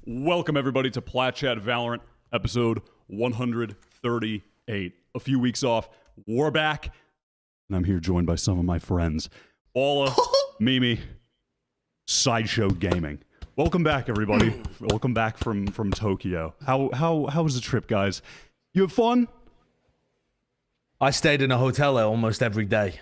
Welcome everybody to Plat Chat Valorant, episode 138. A few weeks off, we're back, and I'm here joined by some of my friends. Paula, Mimi, Sideshow Gaming. Welcome back, everybody. Welcome back from Tokyo. How was the trip, guys? You have fun? I stayed in a hotel there almost every day.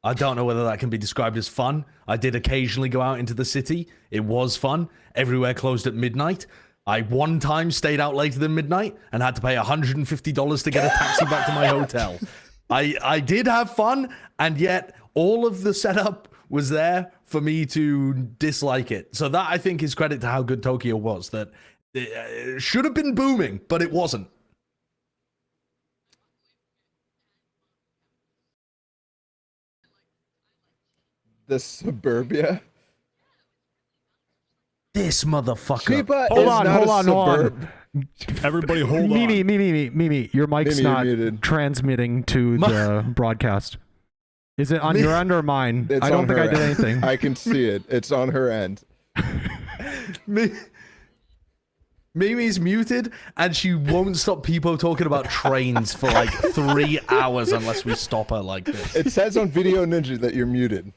I don't know whether that can be described as fun. I did occasionally go out into the city. It was fun. Everywhere closed at midnight. I one time stayed out later than midnight and had to pay $150 to get a taxi back to my hotel. I did have fun, and yet all of the setup was there for me to dislike it. So that, I think, is credit to how good Tokyo was. That it should have been booming, but it wasn't. The suburbia. This motherfucker. Chiba Hold is on, not hold a on, hold suburb. on. Everybody hold on. Mimi, your mic's Mimi, you're not muted. transmitting to the broadcast. Is it on your end or mine? It's I don't on think her I did end. anything. I can see it. It's on her end. Mimi's muted, and she won't stop people talking about trains for like 3 hours unless we stop her like this. It says on Video Ninja that you're muted.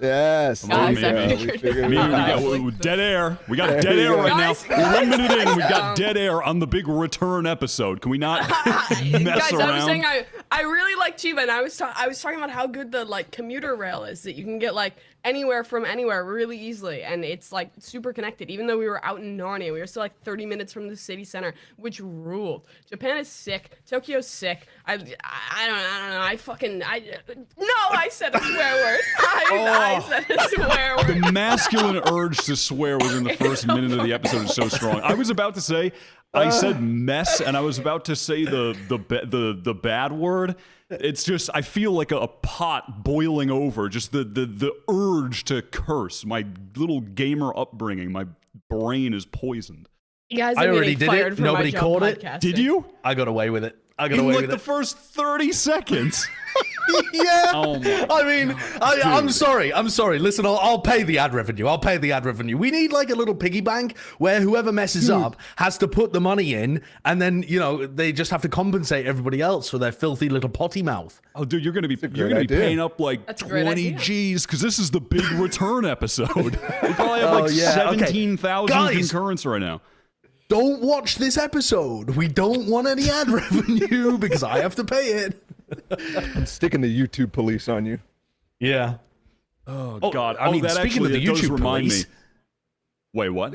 Yes. Guys, there I you go. figured We figured We it out. got dead air. We got dead you air go. right now. Guys, We're 1 minute in, we've got dead air on the big return episode. Can we not mess Guys, around? I was saying I really like Chiba, and I was talking about how good the like commuter rail is, that you can get like anywhere from anywhere really easily, and it's like super connected. Even though we were out in Narnia, we were still like 30 minutes from the city center, which ruled. Japan is sick. Tokyo's sick. I don't know. I said a swear word. I said a swear word. The masculine urge to swear within the first minute of the episode is so strong. I was about to say, I said mess, and I was about to say the bad word. It's just, I feel like a pot boiling over. Just the urge to curse. My little gamer upbringing, my brain is poisoned. You guys I are already getting did it. fired from Nobody my job caught it. podcasting. Did you? I got away with it. I got In away like with the it. first 30 seconds. Yeah. Oh my. I mean, I'm sorry. Listen, I'll pay the ad revenue. We need like a little piggy bank where whoever messes up has to put the money in, and then, you know, they just have to compensate everybody else for their filthy little potty mouth. Oh, dude, you're gonna be great idea. paying up like That's a great 20 idea. G's because this is the big return episode. We probably have Oh, like yeah, okay. 17,000 Guys. concurrents right now. Don't watch this episode. We don't want any ad revenue because I have to pay it. I'm sticking the YouTube police on you. Yeah. Oh, Oh, God. I mean, that speaking actually, of the it does YouTube remind police- me. Wait, what?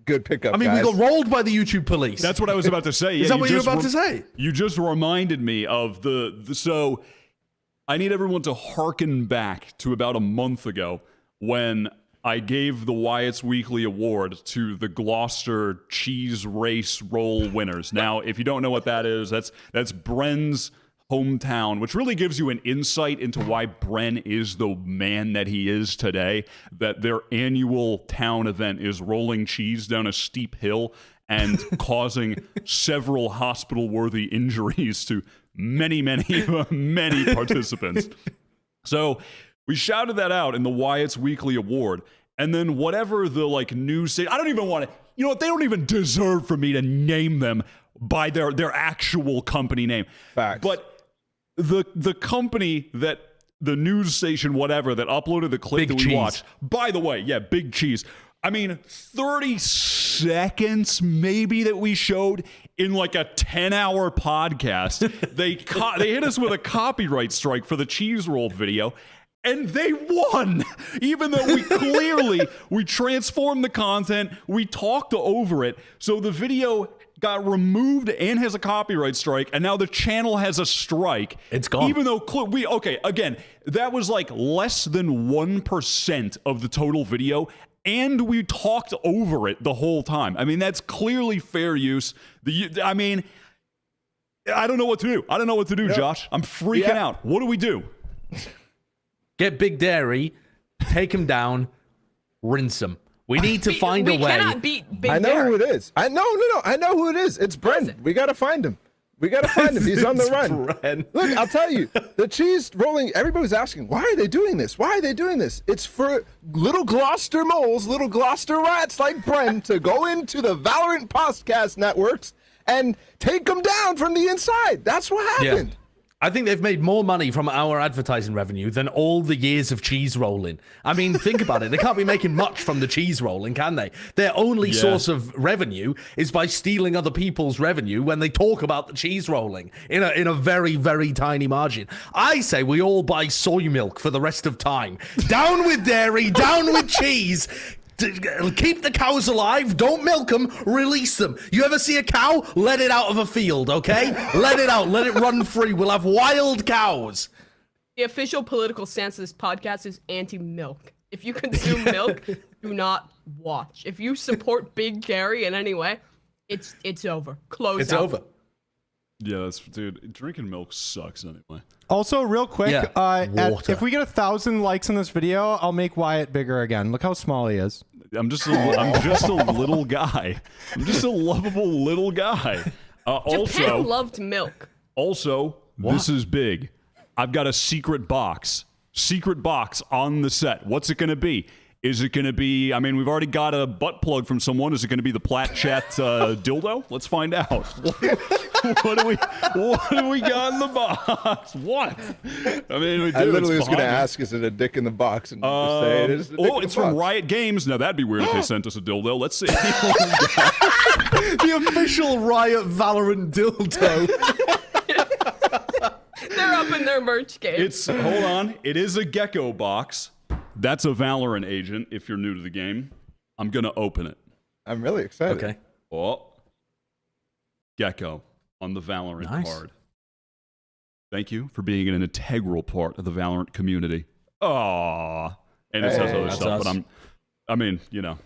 Good pickup, I mean, guys. we got rolled by the YouTube police. That's what I was about to say. Is Yeah, that what you were about to say? You just reminded me of so I need everyone to hearken back to about a month ago when I gave the Wyatt's Weekly Award to the Gloucester Cheese Race Roll winners. Now, if you don't know what that is, that's Bren's hometown, which really gives you an insight into why Bren is the man that he is today. That their annual town event is rolling cheese down a steep hill and causing several hospital-worthy injuries to many participants. So we shouted that out in the Wyatt's Weekly Award, and then whatever the like news say, I don't even want to. You know what? They don't even deserve for me to name them by their actual company name. Facts. But the company that the news station whatever that uploaded the clip Big that we Cheese. watched. By the way, yeah, Big Cheese. I mean, 30 seconds maybe that we showed in like a 10-hour podcast. They hit us with a copyright strike for the cheese roll video, and they won. Even though we transformed the content, we talked over it, so the video got removed and has a copyright strike, and now the channel has a strike. It's gone. Even though again, that was like less than 1% of the total video, and we talked over it the whole time. I mean, that's clearly fair use. I mean, I don't know what to do. Josh. I'm freaking out. What do we do? Get Big Dairy, take him down, rinse him. We need to find a way. We cannot beat Big I know Dairy. who it is. I know who it is. It's Bren. We gotta find him. We gotta find him. He's on the It's run. Bren. Look, I'll tell you, the cheese rolling. Everybody's asking, why are they doing this? Why are they doing this? It's for little Gloucester moles, little Gloucester rats like Bren to go into the Valorant podcast networks and take them down from the inside. That's what happened. I think they've made more money from our advertising revenue than all the years of cheese rolling. I mean, think about it. They can't be making much from the cheese rolling, can they? Their only source of revenue is by stealing other people's revenue when they talk about the cheese rolling in a very, very tiny margin. I say we all buy soy milk for the rest of time. Down with dairy, down with cheese. Keep the cows alive, don't milk them, release them. You ever see a cow? Let it out of a field, okay? Let it out, let it run free. We'll have wild cows. The official political stance of this podcast is anti-milk. If you consume milk, do not watch. If you support big dairy in any way, it's over. It's out. over. Yeah, dude, drinking milk sucks anyway. Also, real quick, water. if we get 1,000 likes on this video, I'll make Wyatt bigger again. Look how small he is. I'm just a little guy. I'm just a lovable little guy. Japan loved milk. Also, this is big. I've got a secret box on the set. What's it going to be? Is it going to be, I mean, we've already got a butt plug from someone. Is it going to be the Plat chat dildo? Let's find out. What do we got in the box? What? I mean, I literally was going to ask, is it a dick in the box? And just say it is a dick in it's the from box. Riot Games. Now, that'd be weird if they sent us a dildo. Let's see. The official Riot Valorant dildo. They're up in their merch game. Hold on. It is a gecko box. That's a Valorant agent, if you're new to the game. I'm going to open it. I'm really excited. Okay. Oh. Gecko on the Valorant card. Thank you for being an integral part of the Valorant community. Aww. And it says other that's stuff, us. but I mean, you know,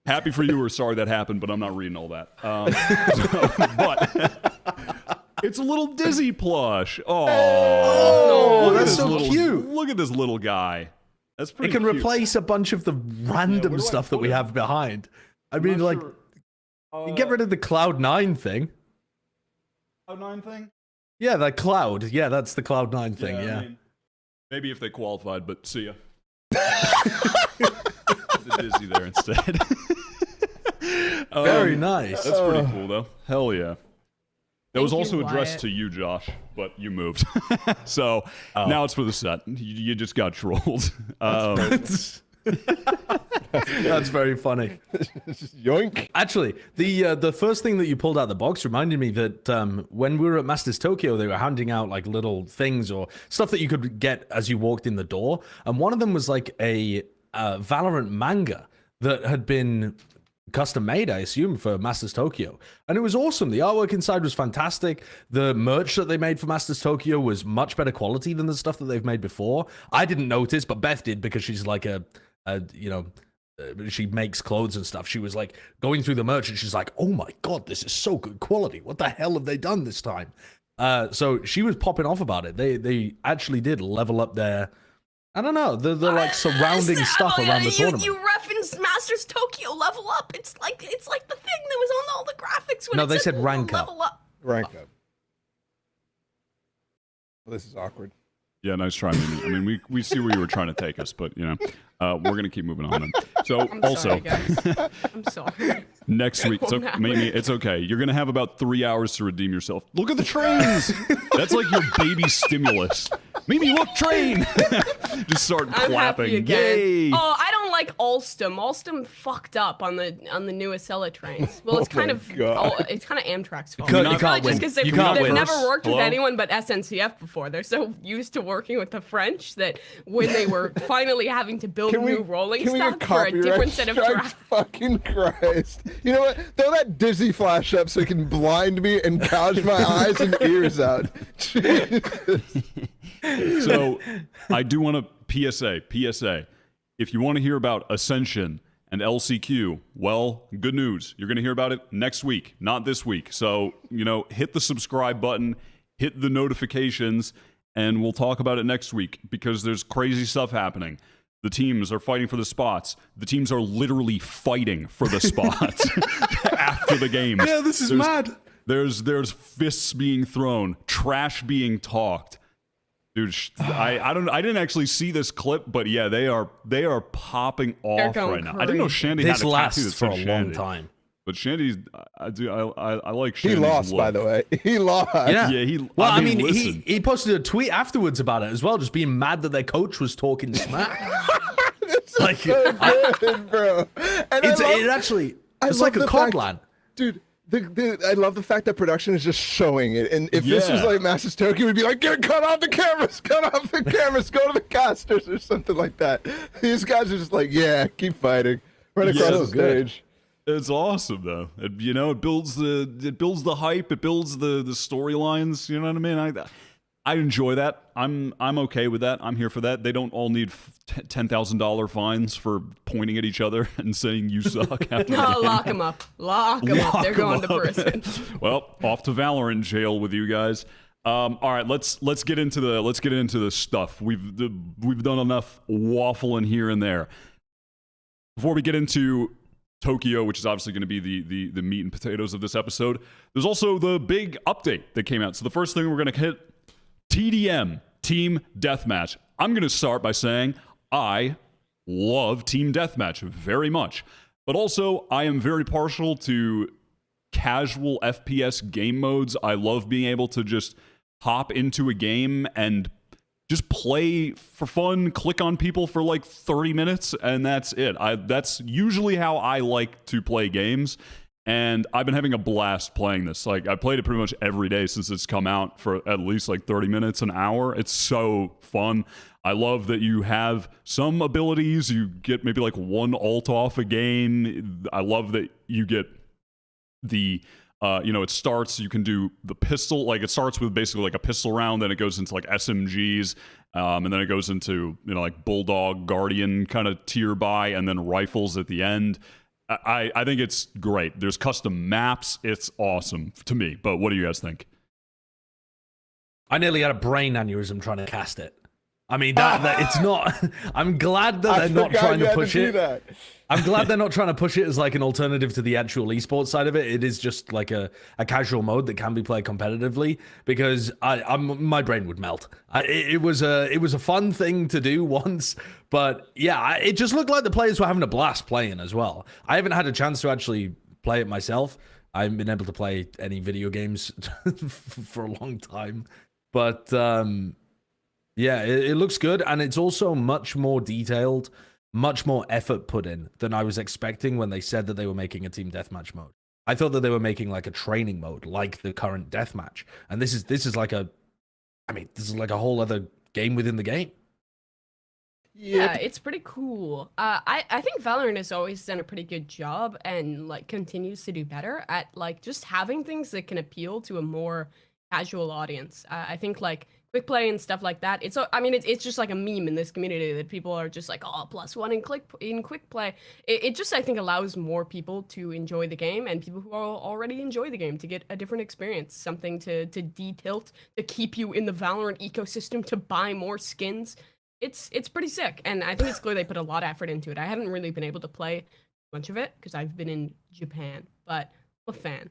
happy for you or sorry that happened, but I'm not reading all that. But it's a little Dizzy plush. Oh, that's so cute. Look at this little guy. That's pretty It can cute. replace a bunch of the random where do I stuff that put we it? have behind. I I'm mean, not like, sure. you get rid of the Cloud9 thing. Cloud9 thing? Yeah, that Cloud. Yeah, that's the Cloud9 thing, yeah. I mean, maybe if they qualified, but see ya. The Dizzy there instead. Very nice. That's pretty cool, though. Hell yeah. That was Thank also you, addressed Wyatt. to you, Josh, but you moved. So now it's for the set. You just got trolled. That's very funny. Yoink. Actually, the first thing that you pulled out of the box reminded me that when we were at Masters Tokyo, they were handing out like little things or stuff that you could get as you walked in the door, and one of them was like a Valorant manga that had been custom made, I assume, for Masters Tokyo, and it was awesome. The artwork inside was fantastic. The merch that they made for Masters Tokyo was much better quality than the stuff that they've made before. I didn't notice, but Beth did because she's like she makes clothes and stuff. She was like going through the merch and she's like, oh my god, this is so good quality. What the hell have they done this time? So she was popping off about it. They actually did level up their, I don't know, the like surrounding stuff around the tournament. You referenced Masters Tokyo level up. It's like the thing that was on all the graphics when No, it they said rank up. level up. Rank up. Well, this is awkward. Yeah, nice try, Mimi. I mean, we see where you were trying to take us, but, you know, we're going to keep moving on. Then. So, I'm also, sorry, guys. I'm sorry. next week, so, Mimi, it's okay. You're going to have about 3 hours to redeem yourself. Look at the trains! That's like your baby stimulus. Mimi, look, train! Just start I'm clapping. happy again. Yay! Oh, I don't like Alstom. Alstom fucked up on the new Acela trains. Well, it's kind of it's kind of Amtrak's fault. You It's can't really win. just because You can't they've win. never worked with Hello? anyone but SNCF before. They're so used to working with the French that when they were finally having to build new rolling stock for a different set of strikes? tracks. Fucking Christ. You know what? Throw that Dizzy flash up so it can blind me and gouge my eyes and ears out. Jesus. So, I do want to PSA. If you want to hear about Ascension and LCQ, well, good news. You're going to hear about it next week, not this week. So, you know, hit the subscribe button, hit the notifications, and we'll talk about it next week because there's crazy stuff happening. The teams are fighting for the spots. The teams are literally fighting for the spots after the games. Yeah, this is mad. There's fists being thrown, trash being talked. Dude, I didn't actually see this clip, but yeah, they are popping off going right now. I didn't know crazy. Shandy had This a tattoo that lasts said for a long Shandy. time. But Shandy's, I like He Shandy's lost, look. by the way. He lost. Yeah. Well, I mean, listen. he posted a tweet afterwards about it as well, just being mad that their coach was talking smack. Like, So good, bro. And it's I like love a the COD fact- LAN. Dude, I love the fact that production is just showing it. And if this was Yeah. like Master Stoke, we'd be like, cut off the cameras, go to the casters or something like that. These guys are just like, yeah, keep fighting. Right across Yeah. the So good. stage. It's awesome though. It builds the hype. It builds the storylines. You know what I mean? I enjoy that. I'm okay with that. I'm here for that. They don't all need $10,000 fines for pointing at each other and saying you suck. After the No, game. lock them up. Lock them up. They're going to prison. Well, off to Valorant jail with you guys. All right, let's get into the stuff. We've done enough waffling here and there. Before we get into Tokyo, which is obviously going to be the meat and potatoes of this episode, there's also the big update that came out. So the first thing we're going to hit, TDM, Team Deathmatch. I'm going to start by saying I love Team Deathmatch very much, but also I am very partial to casual FPS game modes. I love being able to just hop into a game and just play for fun, click on people for like 30 minutes, and that's it. That's usually how I like to play games, and I've been having a blast playing this. Like, I played it pretty much every day since it's come out for at least like 30 minutes, an hour. It's so fun. I love that you have some abilities. You get maybe like one ult off a game. I love that you get the it starts, you can do the pistol, like it starts with basically like a pistol round, then it goes into like SMGs, and then it goes into, like Bulldog, Guardian kind of tier buy, and then rifles at the end. I think it's great. There's custom maps. It's awesome to me. But what do you guys think? I nearly had a brain aneurysm trying to cast it. I mean, that it's not. I'm glad that they're not trying to push it. That. I'm glad they're not trying to push it as like an alternative to the actual esports side of it. It is just like a casual mode that can be played competitively, because my brain would melt. It was a fun thing to do once, but yeah, it just looked like the players were having a blast playing as well. I haven't had a chance to actually play it myself. I haven't been able to play any video games for a long time, but yeah, it looks good, and it's also much more detailed, much more effort put in than I was expecting when they said that they were making a team deathmatch mode. I thought that they were making like a training mode, like the current deathmatch, and this is like a whole other game within the game. Yeah, it's pretty cool. I think Valorant has always done a pretty good job and like continues to do better at like just having things that can appeal to a more casual audience. I think like quick play and stuff like that. It's just like a meme in this community that people are just like, oh, +1 in quick play. It just, I think, allows more people to enjoy the game, and people who already enjoy the game to get a different experience, something to de-tilt, to keep you in the Valorant ecosystem, to buy more skins. It's pretty sick, and I think it's clear they put a lot of effort into it. I haven't really been able to play a bunch of it because I've been in Japan, but I'm a fan.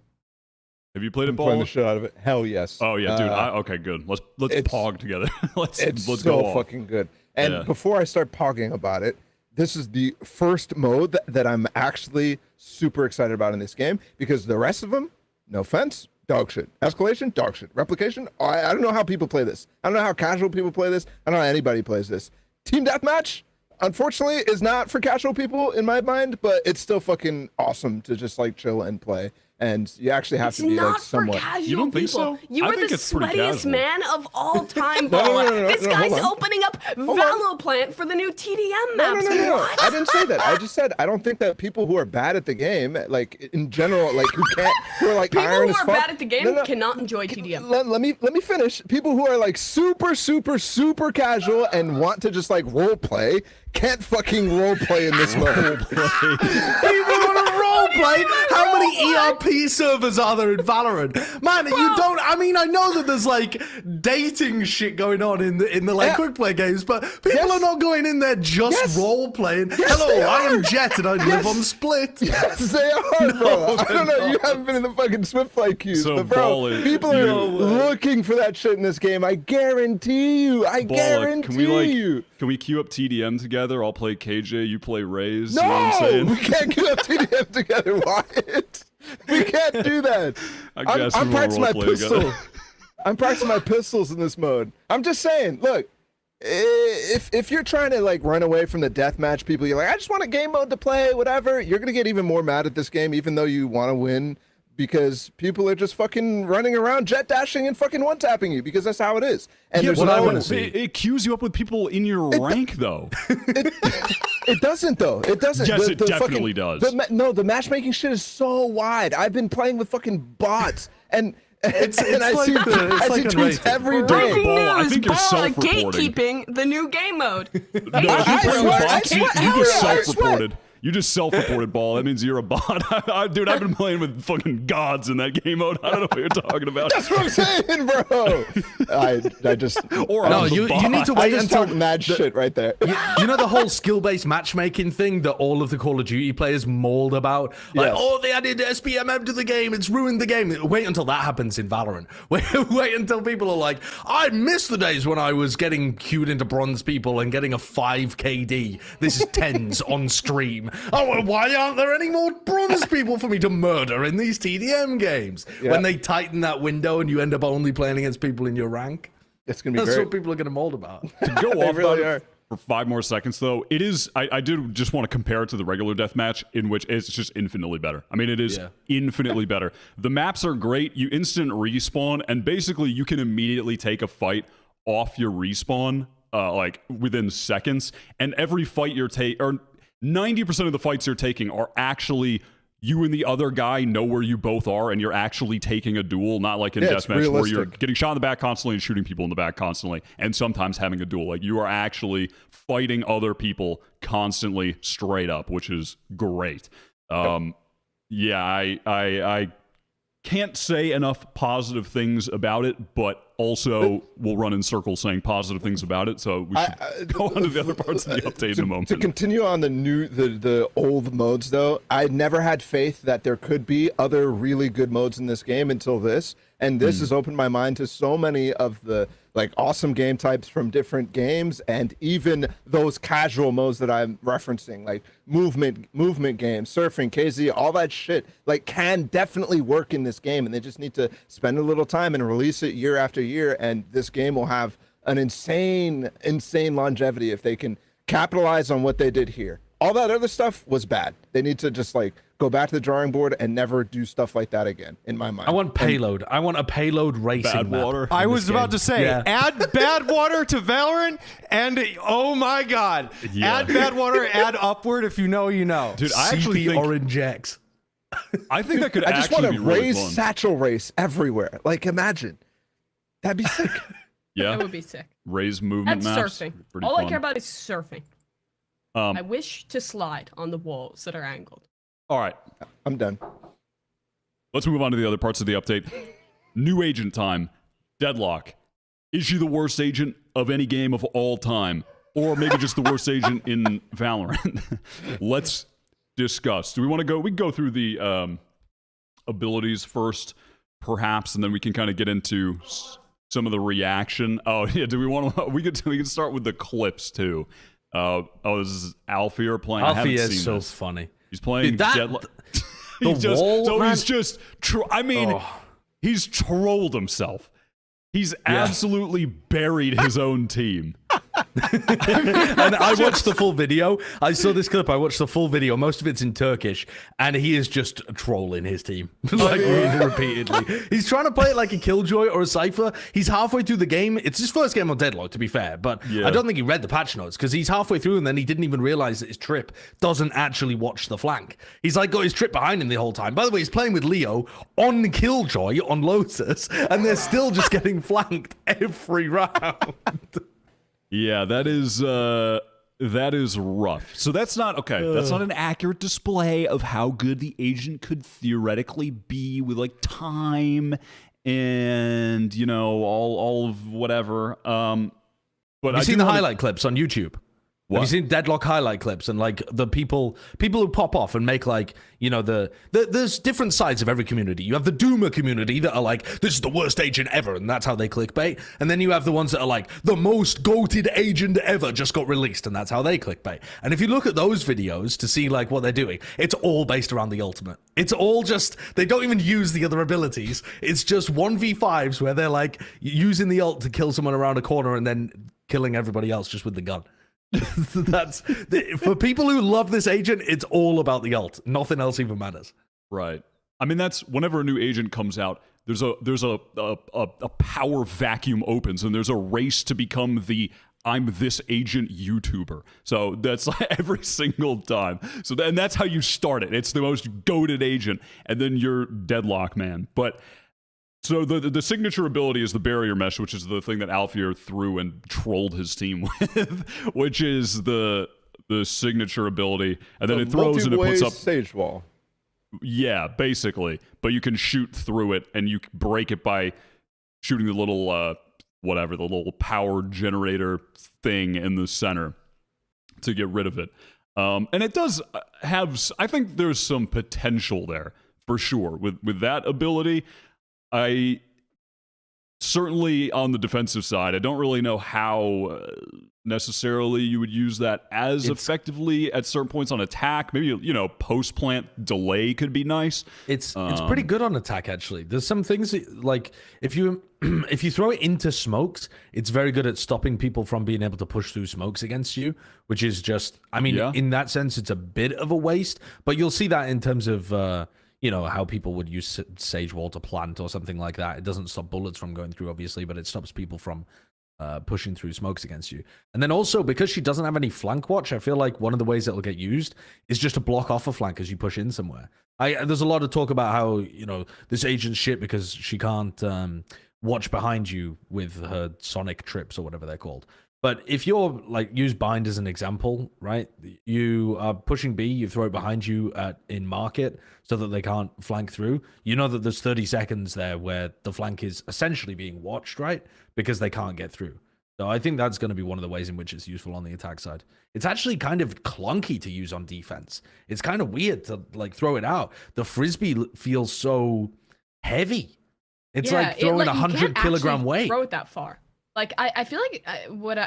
Have you played it, I'm playing Ball? the shit out of it. Hell yes. Oh yeah, dude. Okay, good. Let's pog together. let's It's go so off. fucking good. And Yeah. before I start pogging about it, this is the first mode that I'm actually super excited about in this game, because the rest of them, no offense, dog shit. Escalation, dog shit. Replication, I don't know how people play this. I don't know how casual people play this. I don't know how anybody plays this. Team Deathmatch, unfortunately, is not for casual people in my mind, but it's still fucking awesome to just like chill and play. And you actually have to be like somewhat. It's not for casual You don't think people. so? You I are think the it's pretty sweatiest casual. man of all time, No, Paula. no, This no, guy's hold on. opening up Hold on. VALORANT for the new TDM No, maps. no. What? I didn't say that. I just said I don't think that people who are bad at the game, like in general, like who are like People iron who as are fuck. bad at the game No. cannot enjoy TDM. Let me finish. People who are like super casual and want to just like role play can't fucking role play in this mode. People want to role play? How many ERP servers are there in Valorant? Man, you don't. I mean, I know that there's like dating shit going on in the like quick play games, but people are not going in there just role playing. Hello, I am Jet and I live on Split. Yes, they are, bro. I don't know. You haven't been in the fucking Swift play queues, So but bro, people are looking for that shit in this game. I guarantee you. I guarantee you. Can we queue up TDM together? I'll play KJ, you play Raze. No, you know what I'm saying? we can't queue up TDM together, Wyatt. We can't do that. I guess I'm we wanna practicing my roleplay together. pistol. I'm practicing my pistols in this mode. I'm just saying, look, if you're trying to like run away from the deathmatch people, you're like, I just want a game mode to play, whatever. You're gonna get even more mad at this game, even though you want to win, because people are just fucking running around, jet dashing, and fucking one tapping you because that's how it is. And there's what I no. wanna see- It queues you up with people in your rank, though. It doesn't though. It doesn't. Yes, it definitely does. The matchmaking shit is so wide. I've been playing with fucking bots and. It's I like see, the- it's I like see a tweets rating. every day. Breaking Ball, I news, think you're Ball self-reporting. gatekeeping the new game mode. No, if you're playing with bots, you hell just yeah, I swear. self-reported. You just self-reported, Ball. That means you're a bot. Dude, I've been playing with fucking gods in that game mode. I don't know what you're talking about. That's what I'm saying, bro. I just. Or No, I'm the you bot. need to I wait just until talk mad shit right there. you know the whole skill-based matchmaking thing that all of the Call of Duty players mauled about? Like, Yes. oh, they added SPMM to the game, it's ruined the game. Wait until that happens in Valorant. Wait until people are like, I miss the days when I was getting queued into bronze people and getting a 5 KD. This is 10s on stream. Oh, well, why aren't there any more bronze people for me to murder in these TDM games? Yeah. When they tighten that window and you end up only playing against people in your rank. It's gonna be That's great. what people are going to mold about. To go They off really about are. it for 5 more seconds, though, it is. I did just want to compare it to the regular deathmatch, in which it's just infinitely better. I mean, it is infinitely better. The maps are great. You instant respawn, and basically you can immediately take a fight off your respawn, like within seconds. And every fight you're or 90% of the fights you're taking are actually. You and the other guy know where you both are, and you're actually taking a duel, not like in it's deathmatch where you're realistic. getting shot in the back constantly and shooting people in the back constantly, and sometimes having a duel. Like, you are actually fighting other people constantly, straight up, which is great. Yeah, I can't say enough positive things about it, but also we'll run in circles saying positive things about it. So we should go on to the other parts of the update in a moment. To continue on the old modes, though, I never had faith that there could be other really good modes in this game until this, and this has opened my mind to so many of the like awesome game types from different games, and even those casual modes that I'm referencing, like movement games, surfing, KZ, all that shit, like can definitely work in this game, and they just need to spend a little time and release it year after year, and this game will have an insane longevity if they can capitalize on what they did here. All that other stuff was bad. They need to just like go back to the drawing board and never do stuff like that again, in my mind. I want payload. I want a payload racing Bad map. water. I was about to say, add Badwater to Valorant, and oh my god, add Badwater, add Upward. If you know, you know. Dude, I actually CP think Orange X. I think that could I just actually want be to really raise fun. satchel race everywhere. Like, imagine. That'd be sick. Yeah, That would be sick. raise movement That's maps. surfing. Pretty All fun. I care about is surfing. I wish to slide on the walls that are angled. All right, I'm done. let's move on to the other parts of the update. New agent time. Deadlock. Is she the worst agent of any game of all time? Or maybe just the worst agent in Valorant? Let's discuss. Do we want to go? We can go through the abilities first, perhaps, and then we can kind of get into some of the reaction. Oh, yeah, do we want to? We can start with the clips, too. This is Alfear playing. I haven't Alfie seen is so this. funny. He's playing Dude, that- Deadlock. the He's just, wall, so man- he's just. I mean, he's trolled himself. He's absolutely buried his own team. And I watched the full video. I saw this clip. I watched the full video. Most of it's in Turkish, and he is just trolling his team like repeatedly. He's trying to play it like a Killjoy or a Cypher. He's halfway through the game. It's his first game on Deadlock, to be fair, but I don't think he read the patch notes because he's halfway through and then he didn't even realize that his trip doesn't actually watch the flank. He's like got his trip behind him the whole time. By the way, he's playing with Leo on Killjoy on Lotus, and they're still just getting flanked every round. Yeah, that is That is rough. So that's not okay. That's not an accurate display of how good the agent could theoretically be with like time and all of whatever. But Have you seen the highlight clips on YouTube? What? Have you seen Deadlock highlight clips and like the people who pop off and make like there's different sides of every community. You have the doomer community that are like, this is the worst agent ever, and that's how they clickbait. And then you have the ones that are like, the most goated agent ever just got released, and that's how they clickbait. And if you look at those videos to see like what they're doing, it's all based around the ultimate. It's all just, they don't even use the other abilities. It's just 1v5s where they're like using the ult to kill someone around a corner and then killing everybody else just with the gun. For people who love this agent, it's all about the ult. Nothing else even matters. Right. I mean, that's whenever a new agent comes out, there's a power vacuum opens, and there's a race to become the I'm this agent YouTuber. So that's like every single time. So and that's how you start it. It's the most goated agent, and then you're Deadlock man. But so the signature ability is the barrier mesh, which is the thing that Alfier threw and trolled his team with, which is the signature ability, and then it throws and it puts up stage wall. Yeah, basically. But you can shoot through it, and you break it by shooting the little the little power generator thing in the center to get rid of it. And it does have, I think there's some potential there for sure with that ability. I certainly on the defensive side, I don't really know how necessarily you would use that as effectively at certain points on attack. Maybe post plant delay could be nice. It's pretty good on attack actually. There's some things that, like if you throw it into smokes, it's very good at stopping people from being able to push through smokes against you, which is just, I mean, in that sense, it's a bit of a waste. But you'll see that in terms of how people would use Sage Wall to plant or something like that. It doesn't stop bullets from going through, obviously, but it stops people from pushing through smokes against you. And then also, because she doesn't have any flank watch, I feel like one of the ways it'll get used is just to block off a flank as you push in somewhere. There's a lot of talk about how, this agent's shit because she can't watch behind you with her sonic trips or whatever they're called. But if you're use bind as an example, right? You are pushing B, you throw it behind you in market so that they can't flank through. You know that there's 30 seconds there where the flank is essentially being watched, right? Because they can't get through. So I think that's going to be one of the ways in which it's useful on the attack side. It's actually kind of clunky to use on defense. It's kind of weird to throw it out. The frisbee feels so heavy. It's like throwing 100-kilogram weight. Throw it that far. I feel like when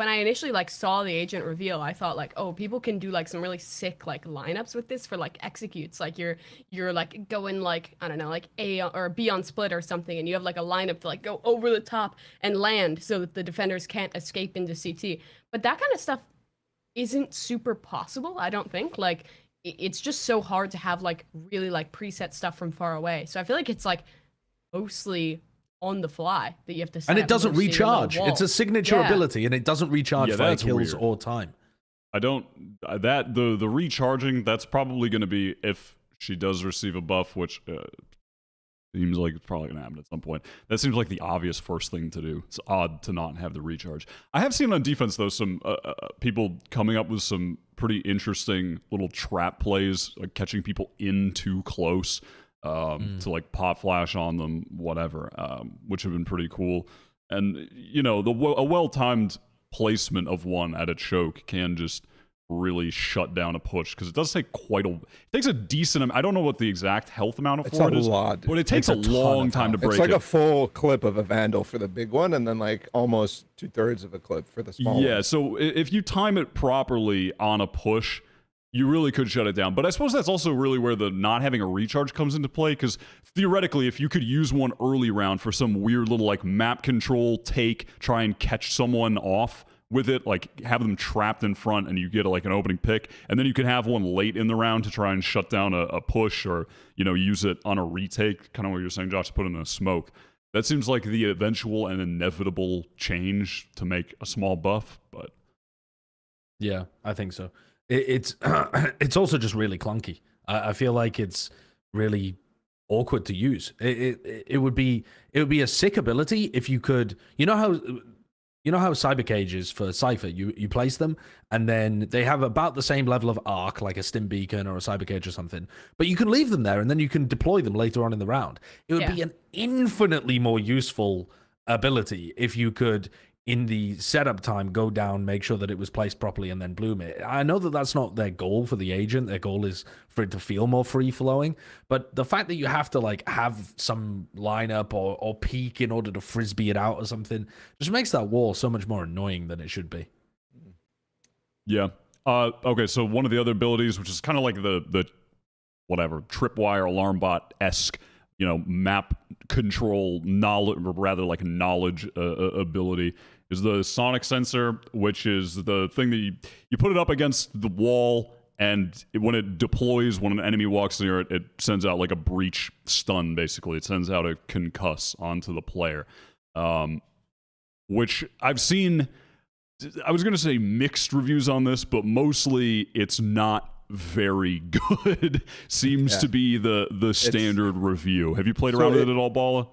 I initially saw the agent reveal, I thought oh, people can do some really sick lineups with this for executes. You're going I don't know, A or B on split or something, and you have a lineup to go over the top and land so that the defenders can't escape into CT. But that kind of stuff isn't super possible, I don't think. It's just so hard to have really preset stuff from far away. So I feel like it's mostly on the fly that you have to set. And it doesn't recharge. It's a signature ability, and it doesn't recharge for kills or time. I don't the recharging, that's probably going to be if she does receive a buff, which seems like it's probably going to happen at some point. That seems like the obvious first thing to do. It's odd to not have the recharge. I have seen on defense though some people coming up with some pretty interesting little trap plays, catching people in too close. To pop flash on them, whatever, which have been pretty cool. And a well-timed placement of one at a choke can just really shut down a push, because it does take it takes a decent amount. I don't know what the exact health amount of Ford is, but it takes a long time to break it. It's a full clip of a Vandal for the big one, and then almost 2/3 of a clip for the small one. Yeah, so if you time it properly on a push, you really could shut it down. But I suppose that's also really where the not having a recharge comes into play, because theoretically, if you could use one early round for some weird little map control try and catch someone off with it, have them trapped in front and you get an opening pick, and then you can have one late in the round to try and shut down a push, or use it on a retake, kind of what you're saying, Josh, put in a smoke. That seems like the eventual and inevitable change to make a small buff. But yeah, I think so. It's it's also just really clunky. I feel like it's really awkward to use. It would be a sick ability if you could, how you know how cyber cages for Cypher, you place them, and then they have about the same level of arc, like a stim beacon or a cyber cage or something, but you can leave them there and then you can deploy them later on in the round. It would be an infinitely more useful ability if you could, in the setup time, go down, make sure that it was placed properly, and then bloom it. I know that that's not their goal for the agent. Their goal is for it to feel more free-flowing. But the fact that you have to like have some lineup or peak in order to frisbee it out or something just makes that wall so much more annoying than it should be. Yeah. Okay, so one of the other abilities, which is kind of like the whatever, tripwire alarm bot-esque, you know, map control knowledge, or rather like knowledge ability, is the sonic sensor, which is the thing that you put it up against the wall, and when it deploys, when an enemy walks near it, it sends out like a breach stun, basically. It sends out a concuss onto the player, which I've seen, I was going to say mixed reviews on this, but mostly it's not very good. Seems to be the standard review. Have you played around with it at all, Bala?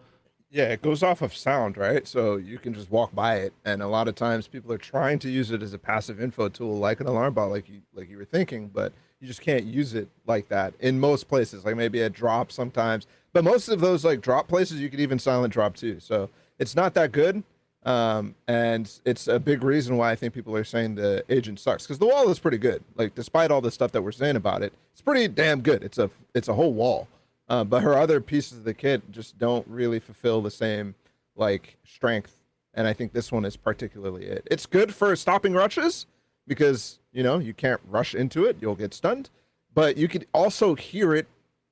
Yeah, it goes off of sound, right? So you can just walk by it, and a lot of times people are trying to use it as a passive info tool, like an alarm bot, like you were thinking, but you just can't use it like that in most places. Like maybe a drop sometimes, but most of those like drop places you could even silent drop too. So it's not that good, and it's a big reason why I think people are saying the agent sucks, because the wall is pretty good. Like despite all the stuff that we're saying about it, it's pretty damn good. It's a whole wall. But her other pieces of the kit just don't really fulfill the same like strength, and I think this one is particularly it. It's good for stopping rushes because you know you can't rush into it; you'll get stunned. But you could also hear it,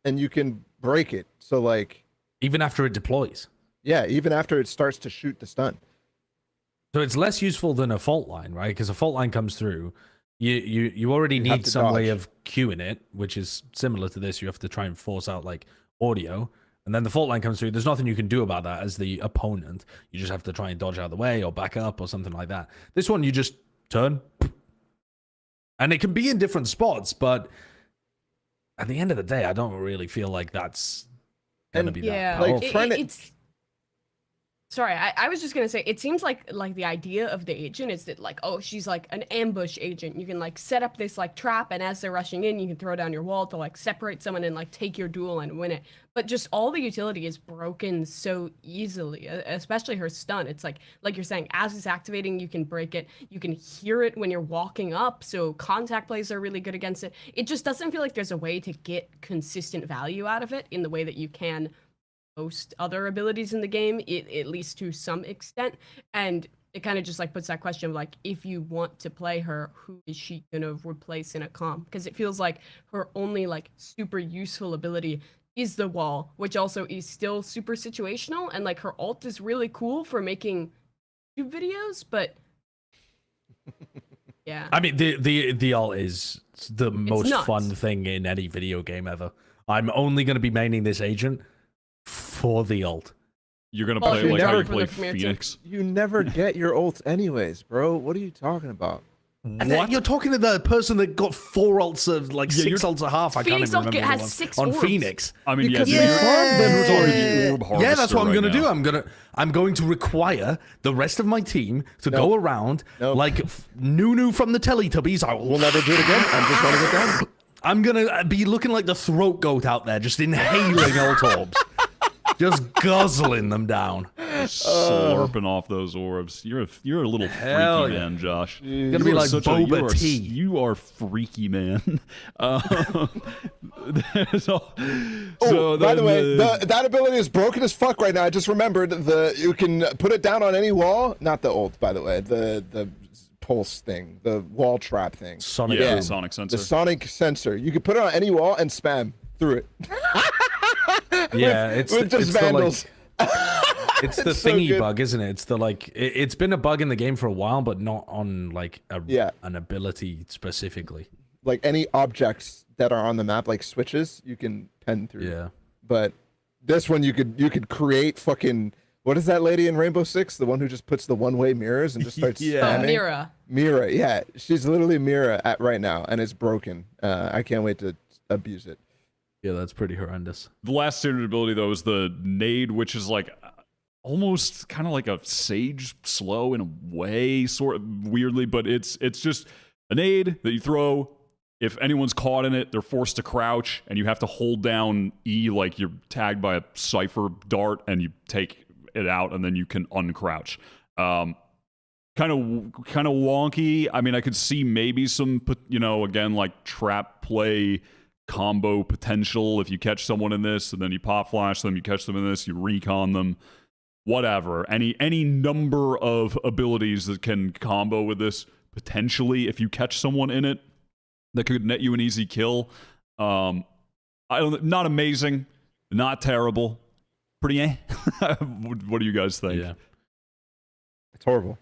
and you can break it. So like even after it deploys. Yeah, even after it starts to shoot the stun. So it's less useful than a fault line, right? Because a fault line comes through. You already need some way of queuing it, which is similar to this. You have to try and force out like audio, and then the fault line comes through. There's nothing you can do about that as the opponent. You just have to try and dodge out of the way or back up or something like that. This one, you just turn, and it can be in different spots, but at the end of the day, I don't really feel like that's gonna be that powerful. It's sorry, I was just gonna say, it seems like the idea of the agent is that like, oh, she's like an ambush agent. You can like set up this like trap, and as they're rushing in, you can throw down your wall to like separate someone and like take your duel and win it. But just all the utility is broken so easily, especially her stun. It's like you're saying, as it's activating, you can break it. You can hear it when you're walking up, so contact plays are really good against it. It just doesn't feel like there's a way to get consistent value out of it in the way that you can most other abilities in the game, at least to some extent. And it kind of just like puts that question of like, if you want to play her, who is she gonna replace in a comp? Because it feels like her only like super useful ability is the wall, which also is still super situational, and like her ult is really cool for making YouTube videos, but yeah. I mean, the ult is the most fun thing in any video game ever. I'm only going to be maining this agent for the ult. You're gonna play like how you play Phoenix. You never get your ults anyways, bro. What are you talking about? What? You're talking to the person that got 4 ults of like 6 ults a half. I can't even remember has 6 on orbs. Phoenix. I mean, because yeah, that's what I'm gonna do. I'm going to require the rest of my team to go around like Nunu from the Teletubbies. We'll never do it again. I'm just gonna get down. I'm gonna be looking like the throat goat out there, just inhaling ult orbs. Just guzzling them down. Slurping off those orbs. You're a little freaky man, Josh. You're gonna be like Boba T. You are freaky man. By the way, that ability is broken as fuck right now. I just remembered you can put it down on any wall. Not the ult, by the way. The pulse thing, the wall trap thing. Sonic sensor. The sonic sensor. You can put it on any wall and spam through it. Yeah, it's vandals. It's the so thingy good. bug, isn't it? It's the like it's been a bug in the game for a while, but not on like an ability specifically. Like any objects that are on the map, like switches, you can pen through. Yeah. But this one you could create fucking, what is that lady in Rainbow Six? The one who just puts the one-way mirrors and just starts spamming? Mira. Mira, yeah. She's literally Mira right now, and it's broken. I can't wait to abuse it. Yeah, that's pretty horrendous. The last standard ability, though, is the nade, which is like, almost kind of like a Sage slow in a way, sort of weirdly, but it's just a nade that you throw. If anyone's caught in it, they're forced to crouch, and you have to hold down E like you're tagged by a Cypher dart, and you take it out, and then you can uncrouch. Kind of wonky. I mean, I could see maybe some, again, like trap play combo potential if you catch someone in this, and then you pop flash them, you catch them in this, you recon them, whatever. Any number of abilities that can combo with this potentially if you catch someone in it that could net you an easy kill. Not amazing, not terrible, pretty eh. What do you guys think? Yeah. It's horrible.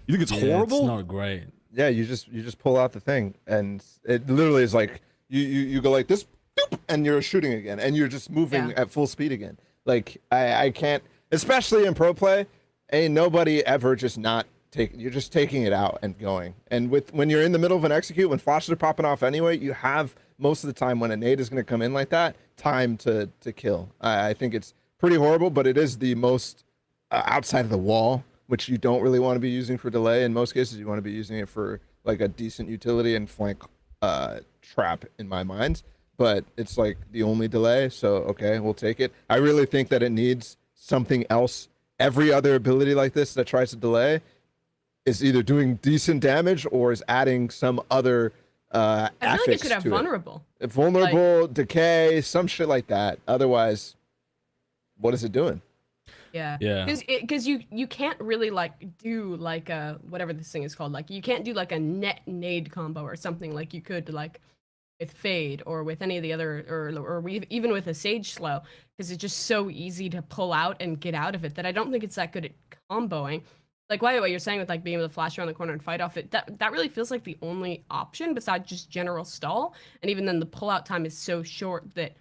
You think it's horrible? It's not great. Yeah, you just pull out the thing, and it literally is like you go like this, boop, and you're shooting again, and you're just moving at full speed again. Like I can't, especially in pro play, ain't nobody ever just not take. You're just taking it out and going. And when you're in the middle of an execute, when flashes are popping off anyway, you have most of the time when a nade is going to come in like that, time to kill. I think it's pretty horrible, but it is the most outside of the wall, which you don't really want to be using for delay. In most cases, you want to be using it for like a decent utility and flank trap in my mind. But it's like the only delay, so okay, we'll take it. I really think that it needs something else. Every other ability like this that tries to delay is either doing decent damage or is adding some other I feel like it affix should have to vulnerable. Vulnerable, decay, some shit like that. Otherwise, what is it doing? Yeah. Yeah. Because you can't really like do like a whatever this thing is called. Like you can't do like a net nade combo or something like you could like with Fade or with any of the other or even with a Sage slow, because it's just so easy to pull out and get out of it that I don't think it's that good at comboing. Like Wyatt, what you're saying with like being able to flash around the corner and fight off it, that really feels like the only option besides just general stall. And even then the pullout time is so short that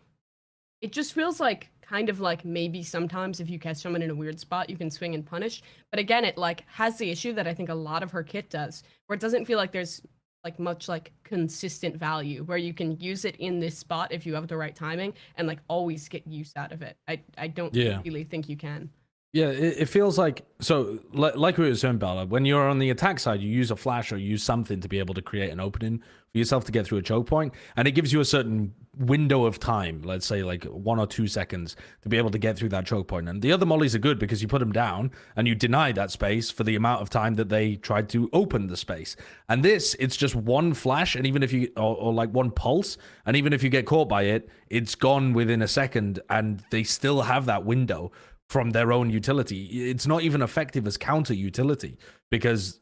it just feels like kind of like maybe sometimes if you catch someone in a weird spot, you can swing and punish. But again, it like has the issue that I think a lot of her kit does, where it doesn't feel like there's like much like consistent value where you can use it in this spot if you have the right timing and like always get use out of it. I don't really think you can. Yeah, it feels like, so like we were saying, Bella, when you're on the attack side, you use a flash or use something to be able to create an opening for yourself to get through a choke point, and it gives you a certain window of time, let's say like 1 or 2 seconds, to be able to get through that choke point. And the other mollies are good because you put them down and you deny that space for the amount of time that they tried to open the space. And this, it's just one flash, and even if you, or like one pulse, and even if you get caught by it, it's gone within a second, and they still have that window from their own utility. It's not even effective as counter utility because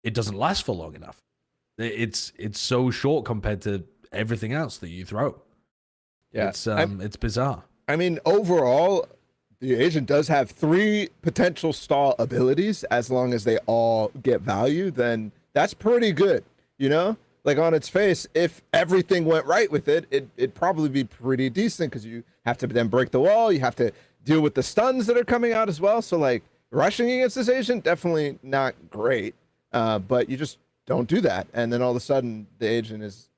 it doesn't last for long enough. It's so short compared to everything else that you throw. Yeah, it's bizarre. I mean, overall, the agent does have 3 potential stall abilities. As long as they all get value, then that's pretty good. You know, like on its face, if everything went right with it, it'd probably be pretty decent because you have to then break the wall. You have to deal with the stuns that are coming out as well. So like rushing against this agent, definitely not great. But you just don't do that. And then all of a sudden the agent is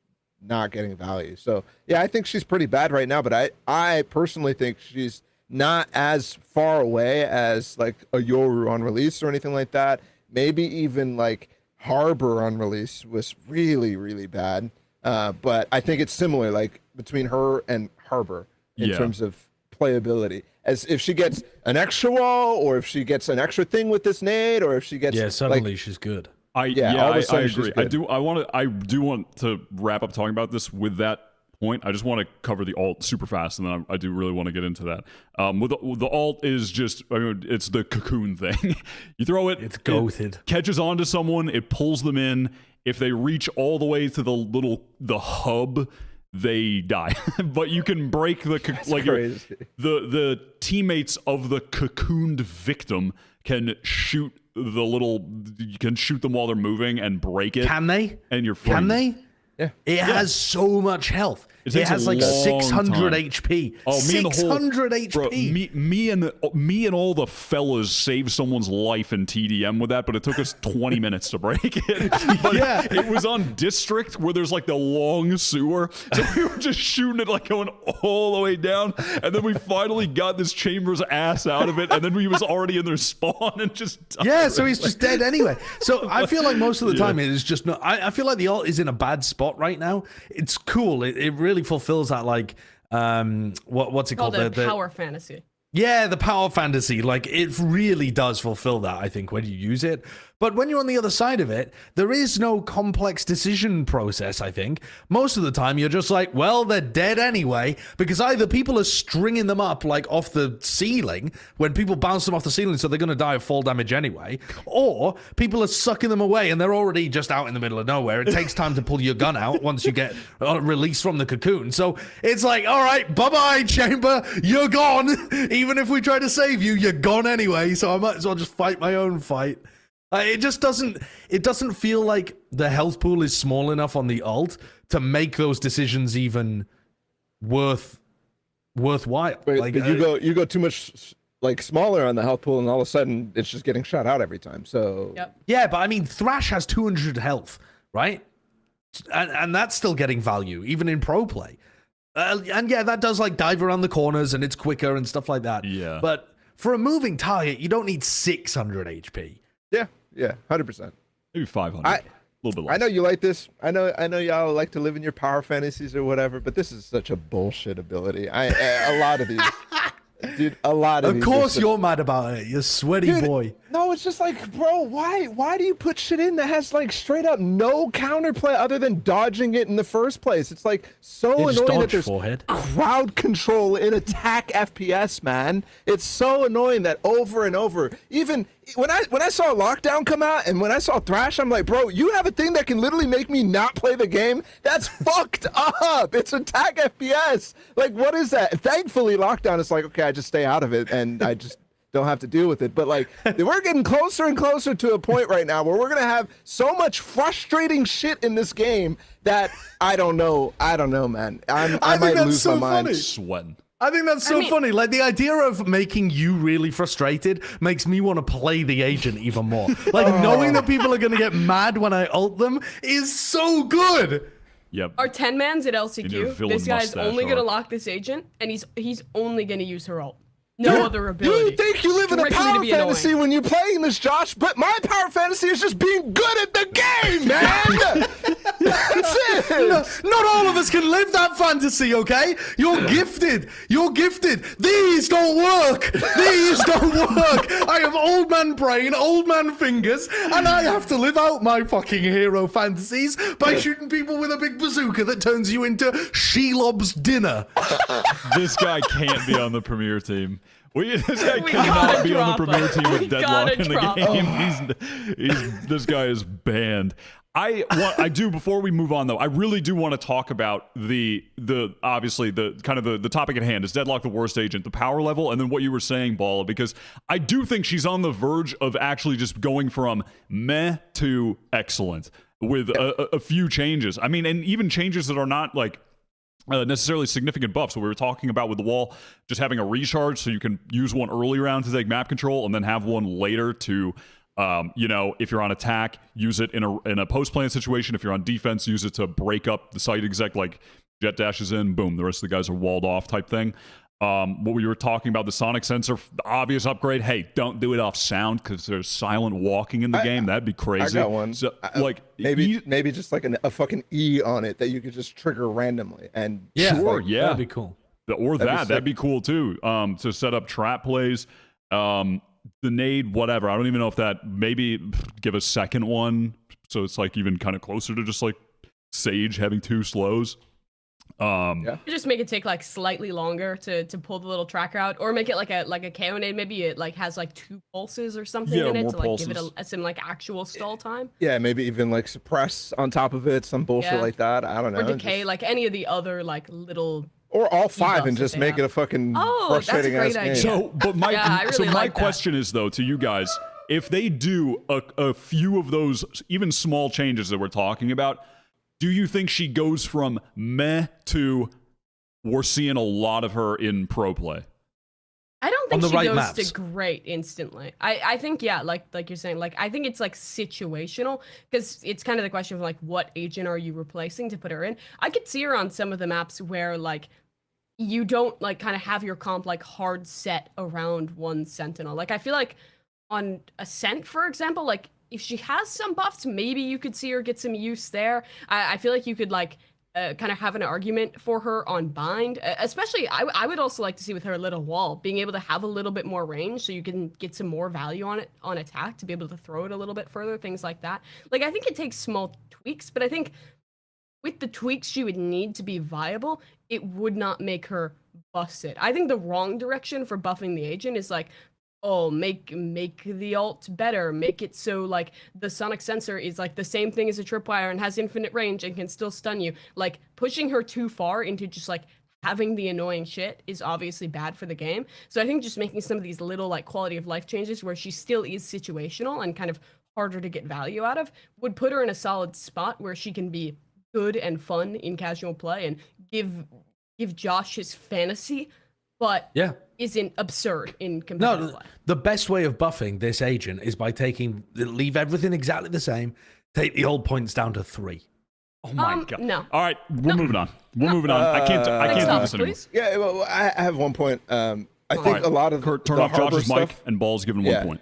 not getting value. So yeah, I think she's pretty bad right now, but I personally think she's not as far away as like a Yoru on release or anything like that. Maybe even like Harbor on release was really, really bad. But I think it's similar, like between her and Harbor in terms of playability. As if she gets an extra wall, or if she gets an extra thing with this nade, or if she gets suddenly she's good. I agree. I do want to wrap up talking about this with that point. I just want to cover the alt super fast, and then I do really want to get into that. With the alt is just, I mean, it's the cocoon thing. You throw it, it's goated. It catches onto someone, it pulls them in. If they reach all the way to the hub, they die. But you can break the teammates of the cocooned victim can shoot you can shoot them while they're moving and break it. Can they? And you're free. Can they? Yeah. It has so much health. It It takes has a like long 600 time. HP. Oh, me and the whole 600 HP. Bro, me and all the fellas saved someone's life in TDM with that, but it took us 20 minutes to break it. But Yeah. it was on District where there's like the long sewer, so we were just shooting it like going all the way down, and then we finally got this chamber's ass out of it, and then he was already in their spawn and just died. Yeah, so he's just dead anyway. So I feel like most of the time it is just not. I feel like the ult is in a bad spot right now. It's cool. It really fulfills that like what's it called? The power fantasy. Yeah, the power fantasy. Like, it really does fulfill that, I think, when you use it. But when you're on the other side of it, there is no complex decision process, I think. Most of the time, you're just like, well, they're dead anyway, because either people are stringing them up, like, off the ceiling, when people bounce them off the ceiling, so they're going to die of fall damage anyway, or people are sucking them away, and they're already just out in the middle of nowhere. It takes time to pull your gun out once you get released from the cocoon. So it's like, all right, bye-bye, chamber, you're gone. Even if we try to save you, you're gone anyway, so I might as well just fight my own fight. It just doesn't feel like the health pool is small enough on the ult to make those decisions even worthwhile. But, Like, you go too much like smaller on the health pool, and all of a sudden it's just getting shot out every time. So yeah, but I mean, Thrash has 200 health, right? And that's still getting value, even in pro play. And yeah, that does like dive around the corners, and it's quicker and stuff like that. Yeah. But for a moving target, you don't need 600 HP. yeah, 100%. Maybe 500. A little bit less. I know you like this. I know y'all like to live in your power fantasies or whatever, but this is such a bullshit ability. A lot of these, dude. A lot of these. Of course, you're mad about it. You sweaty boy. No, it's just like, bro, why do you put shit in that has like straight up no counterplay other than dodging it in the first place? It's like so just annoying that dodge, there's forehead. crowd control in attack FPS, man. It's so annoying that over and over. Even when I saw Lockdown come out and when I saw Thrash, I'm like, bro, you have a thing that can literally make me not play the game? That's fucked up. It's attack FPS. Like, what is that? Thankfully, Lockdown is like, okay, I just stay out of it and I just don't have to deal with it. But like, we're getting closer and closer to a point right now where we're gonna have so much frustrating shit in this game that I don't know, man. I might lose my mind. Sweating. I think that's so funny. Like, the idea of making you really frustrated makes me want to play the agent even more. Like, knowing that people are going to get mad when I ult them is so good. Yep. Our 10-man's at your LCQ. villain This guy's mustache only gonna arc. lock this agent, and he's only gonna use her ult. No other ability. You think you live in a Strictly to power be fantasy annoying. when you're playing this, Josh, but my power fantasy is just being good at the game, man! That's it! Not all of us can live that fantasy, okay? You're gifted. You're gifted. These don't work. These don't work. I have old man brain, old man fingers, and I have to live out my fucking hero fantasies by shooting people with a big bazooka that turns you into Shelob's dinner. This guy can't be on the premier team. This guy We cannot gotta be on the drop premier him. team with We Deadlock gotta in the drop game. This guy is banned. I do, before we move on though, I really do want to talk about the obviously the kind of the topic at hand is Deadlock the Worst agent, the power level, and then what you were saying, Balla, because I do think she's on the verge of actually just going from meh to excellent with a few changes. I mean, and even changes that are not like necessarily significant buffs. So we were talking about with the wall just having a recharge, so you can use one early round to take map control and then have one later to if you're on attack, use it in a post plan situation. If you're on defense, use it to break up the site exec, like jet dashes in, boom, the rest of the guys are walled off type thing. What we were talking about, the sonic sensor, obvious upgrade. Hey, don't do it off sound because there's silent walking in the game. That'd be crazy. I got one. So, maybe just like a fucking E on it that you could just trigger randomly. And sure, yeah, That'd be cool. Or that'd be cool too. To set up trap plays, the nade, whatever. I don't even know if that, maybe give a second one so it's like even kind of closer to just like Sage having 2 slows. You just make it take like slightly longer to pull the little tracker out, or make it like a KO nade. Maybe it like has like 2 pulses or something in it more to like pulses. give it some like actual stall time. Yeah, maybe even like suppress on top of it, some bullshit like that. I don't know. Or decay, like any of the other like little. Or all 5 and debuffs just that they make it have. a fucking Oh, that's a frustrating great ass idea. game. So, but my Yeah, I really my like that. question is though to you guys, if they do a few of those even small changes that we're talking about, do you think she goes from meh to we're seeing a lot of her in pro play? I don't think On the she right goes maps. to great instantly. I think, yeah, like you're saying, like I think it's like situational, because it's kind of the question of like what agent are you replacing to put her in. I could see her on some of the maps where like you don't like kind of have your comp like hard set around one sentinel. Like I feel like on Ascent, for example, like if she has some buffs, maybe you could see her get some use there. I feel like you could like kind of have an argument for her on bind, especially I would also like to see with her little wall being able to have a little bit more range, so you can get some more value on it on attack to be able to throw it a little bit further, things like that. Like I think it takes small tweaks, but I think with the tweaks she would need to be viable, it would not make her busted. I think the wrong direction for buffing the agent is like, oh, make the ult better, make it so like the sonic sensor is like the same thing as a tripwire and has infinite range and can still stun you. Like pushing her too far into just like having the annoying shit is obviously bad for the game. So I think just making some of these little like quality of life changes where she still is situational and kind of harder to get value out of would put her in a solid spot where she can be good and fun in casual play and give Josh his fantasy, but Yeah. isn't absurd in competitive No, play. the best way of buffing this agent is by leave everything exactly the same, take the old points down to 3. Oh my god. No. All right, we're moving on. We're moving on. I can't Next do up, this anymore. please. Yeah, well, I have one point. I think All right, a lot of Kurt, turn the off Harbor Josh's mic stuff, and Ball's given Yeah. 1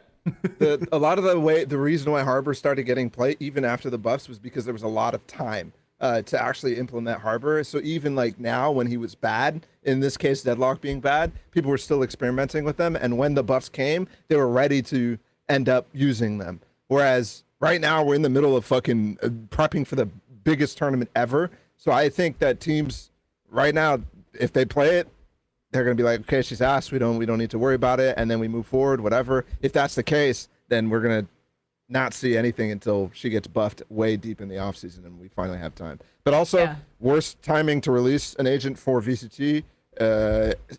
point. a lot of the reason why Harbor started getting play even after the buffs was because there was a lot of time to actually implement Harbor. So even like now when he was bad, in this case Deadlock being bad, people were still experimenting with them, and when the buffs came, they were ready to end up using them. Whereas right now we're in the middle of fucking prepping for the biggest tournament ever. So I think that teams right now, if they play it, they're gonna be like, okay, she's asked, we don't need to worry about it, and then we move forward, whatever. If that's the case, then we're gonna not see anything until she gets buffed way deep in the offseason and we finally have time. But also, Yeah. worst timing to release an agent for VCT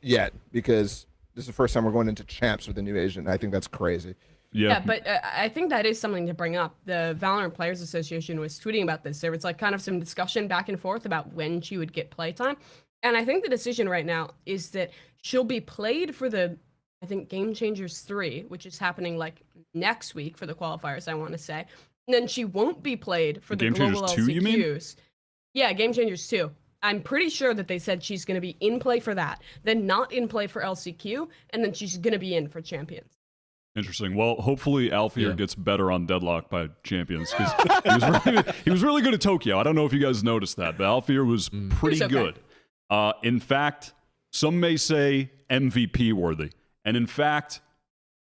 yet, because this is the first time we're going into champs with a new agent. I think that's crazy. Yeah, but I think that is something to bring up. The Valorant Players Association was tweeting about this. There was like kind of some discussion back and forth about when she would get playtime. And I think the decision right now is that she'll be played for the, I think, Game Changers 3, which is happening like next week for the qualifiers, I want to say. And then she won't be played for the Game global Changers 2, you mean? LCQs. Yeah, Game Changers 2. I'm pretty sure that they said she's going to be in play for that, then not in play for LCQ, and then she's going to be in for Champions. Interesting. Well, hopefully Alfear Yeah. gets better on Deadlock by Champions, because he was really good at Tokyo. I don't know if you guys noticed that, but Alfear was pretty He's okay. good. In fact, some may say MVP worthy. And in fact,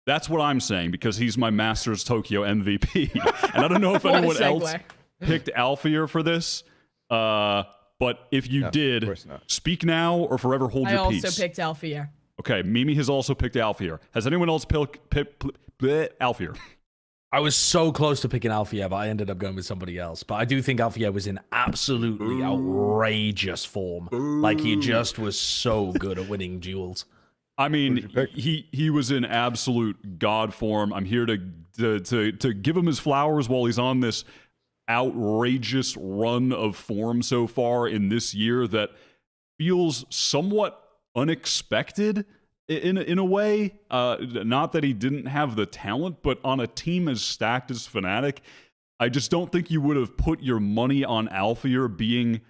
that's what I'm saying, because he's my Masters Tokyo MVP. And I don't know if What a anyone else segue. picked Alfear for this. But if you No, of did, course not. speak now or forever hold I your also peace. picked Alfia. Okay, Mimi has also picked Alfear. Has anyone else picked Alfear? I was so close to picking Alfia, but I ended up going with somebody else. But I do think Alfia was in absolutely outrageous form. Like, he just was so good at winning duels. I mean, you pick? he was in absolute god form. I'm here to give him his flowers while he's on this outrageous run of form so far in this year that feels somewhat unexpected in a way. Not that he didn't have the talent, but on a team as stacked as Fnatic, I just don't think you would have put your money on Alfear being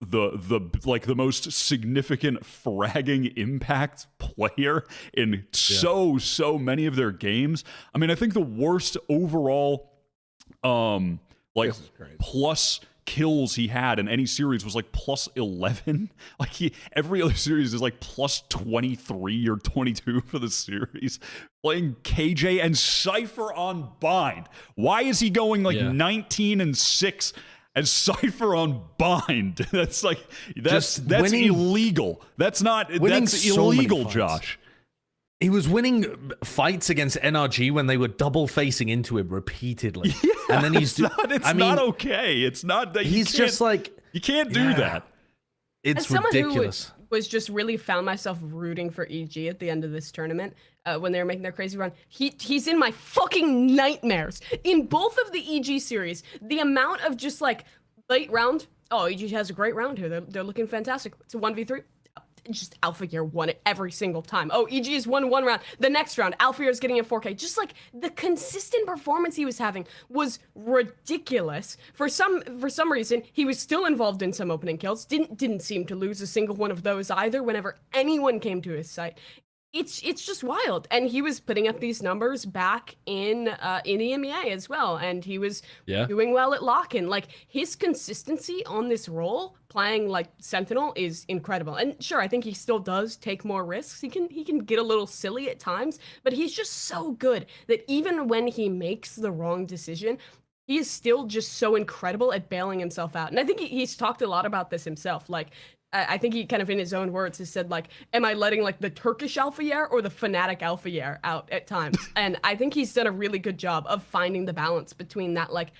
the most significant fragging impact player in so many of their games. I mean, I think the worst overall This is crazy. plus kills he had in any series was like plus 11. Like every other series is like plus 23 or 22 for the series. Playing KJ and Cypher on bind. Why is he going like 19-6 and Cypher on bind? That's like that's winning- illegal. That's winning that's so many illegal, fights. Josh. He was winning fights against NRG when they were double facing into him repeatedly. And then he's It's not okay. It's not that he's just like, you can't do that. it's As someone ridiculous. who was just really found myself rooting for EG at the end of this tournament when they were making their crazy run, he's in my fucking nightmares. In both of the EG series, the amount of just like late round oh, EG has a great round here. They're looking fantastic. It's a 1v3. Just Alpha Gear won it every single time. Oh, EG has won one round. The next round, Alpha Gear is getting a 4K. Just like the consistent performance he was having was ridiculous. For some reason, he was still involved in some opening kills. Didn't seem to lose a single one of those either whenever anyone came to his site. It's just wild, and he was putting up these numbers back in EMEA as well, and he was doing well at lock-in. Like, his consistency on this role, playing like Sentinel, is incredible. And sure, I think he still does take more risks. He can get a little silly at times, but he's just so good that even when he makes the wrong decision, he is still just so incredible at bailing himself out. And I think he's talked a lot about this himself. Like, I think he kind of, in his own words, has said, like, am I letting, like, the Turkish Alpha Year or the Fnatic Alpha Year out at times? And I think he's done a really good job of finding the balance between that, like,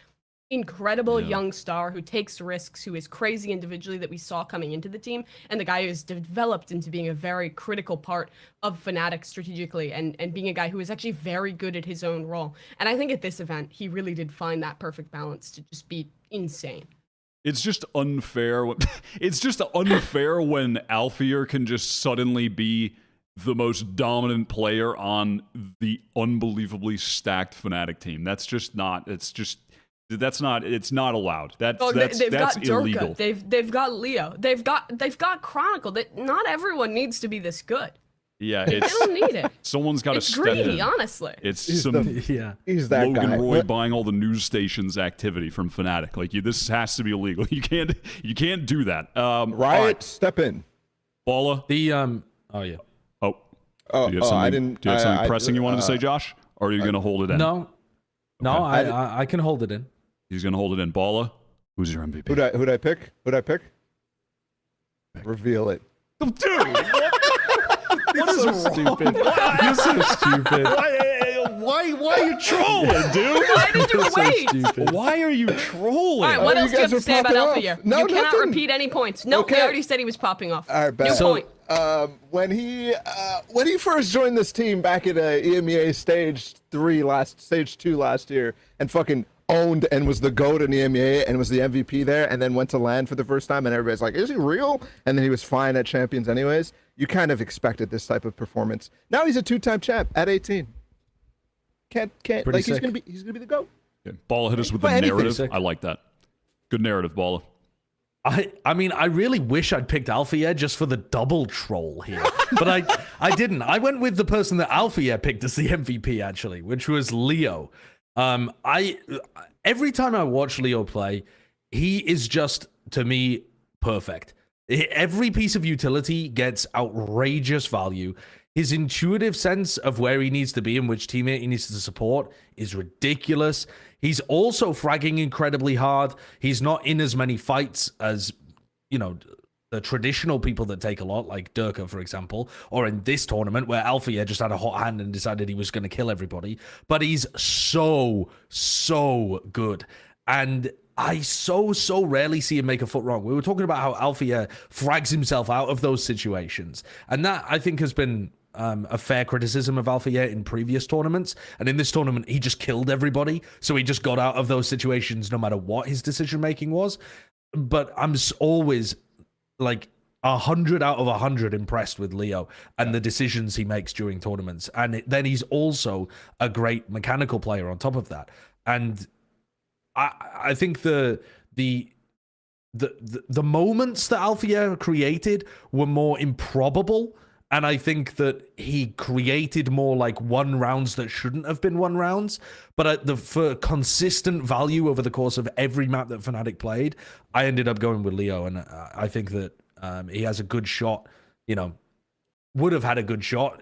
incredible young star who takes risks, who is crazy individually that we saw coming into the team, and the guy who's developed into being a very critical part of Fnatic strategically, and being a guy who is actually very good at his own role. And I think at this event, he really did find that perfect balance to just be insane. It's just unfair. It's just unfair when Alfier can just suddenly be the most dominant player on the unbelievably stacked Fnatic team. That's just not. It's not allowed. That's got illegal. Durka. They've got Leo. They've got Chronicle. That not everyone needs to be this good. Yeah, they don't need it. Someone's got to step in. greedy, honestly. It's he's some he's that Logan guy. Roy buying all the news stations activity from Fnatic. Like, this has to be illegal. You can't do that. Riot, right. step in. Balla. Do you have something, do you have something pressing you wanted to say, Josh? Or are you going to hold it in? No, I can hold it in. He's going to hold it in. Balla, who's your MVP? Who'd I pick? Reveal it. Dude! What is so stupid? You're so stupid. Why are you trolling, dude? Why did you wait? So why are you trolling? All right, what Oh, else you do you have guys to say about were Alpha popping Year? off. No, You cannot nothing. repeat any points. No, Okay. they already said he was popping off. All right, bet. New point. When he first joined this team back at EMEA stage 2 last year, and fucking owned and was the GOAT in EMEA and was the MVP there, and then went to LAN for the first time, and everybody's like, is he real? And then he was fine at Champions anyways. You kind of expected this type of performance. Now he's a 2-time champ at 18. Can't like he's gonna be the GOAT. Okay. Balla hit us with the Anything. narrative. I like that. Good narrative, Balla. I mean, I really wish I'd picked Alpha just for the double troll here, but I didn't. I went with the person that Alpha picked as the MVP actually, which was Leo. Every time I watch Leo play, he is just, to me, perfect. Every piece of utility gets outrageous value. His intuitive sense of where he needs to be and which teammate he needs to support is ridiculous. He's also fragging incredibly hard. He's not in as many fights as, the traditional people that take a lot, like Durka, for example, or in this tournament where Alpha just had a hot hand and decided he was going to kill everybody. But he's so good. And I so rarely see him make a foot wrong. We were talking about how Alpha frags himself out of those situations. And that, I think, has been a fair criticism of Alpha in previous tournaments. And in this tournament, he just killed everybody. So he just got out of those situations no matter what his decision-making was. But I'm always, like, 100 out of 100 impressed with Leo and the decisions he makes during tournaments. And then he's also a great mechanical player on top of that. And I think the moments that Alpha created were more improbable, and I think that he created more like 1 rounds that shouldn't have been 1 rounds. But for consistent value over the course of every map that Fnatic played, I ended up going with Leo, and I think that he has a good shot. Would have had a good shot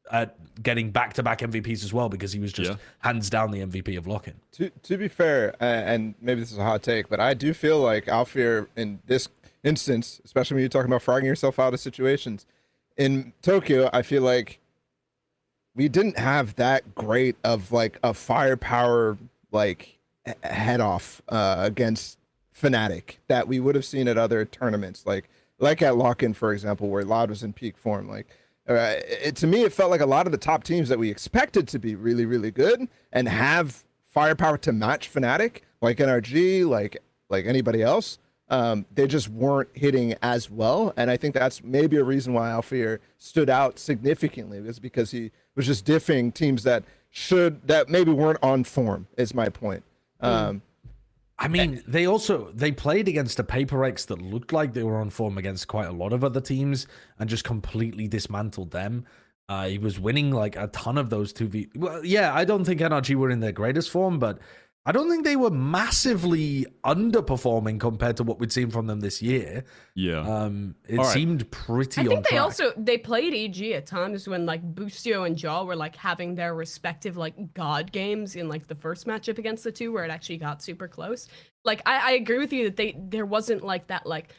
at getting back-to-back MVPs as well, because he was just hands down the MVP of Lock-In. To be fair, and maybe this is a hot take, but I do feel like Alfier in this instance, especially when you're talking about fragging yourself out of situations, in Tokyo, I feel like we didn't have that great of like a firepower like head off against Fnatic that we would have seen at other tournaments, like at Lock-In, for example, where Loud was in peak form. Like, to me, it felt like a lot of the top teams that we expected to be really, really good and have firepower to match Fnatic, like NRG, like anybody else, They just weren't hitting as well, and I think that's maybe a reason why Alfir stood out significantly, is because he was just diffing teams that maybe weren't on form. Is my point. I mean, they played against a PRX that looked like they were on form against quite a lot of other teams and just completely dismantled them. He was winning like a ton of those 2v. Well, yeah, I don't think NRG were in their greatest form, but I don't think they were massively underperforming compared to what we'd seen from them this year. Yeah. It seemed pretty on I think track. they played EG at times when like Boostio and Jaw were like having their respective like god games in like the first matchup against the two where it actually got super close. Like I agree with you that there wasn't like that like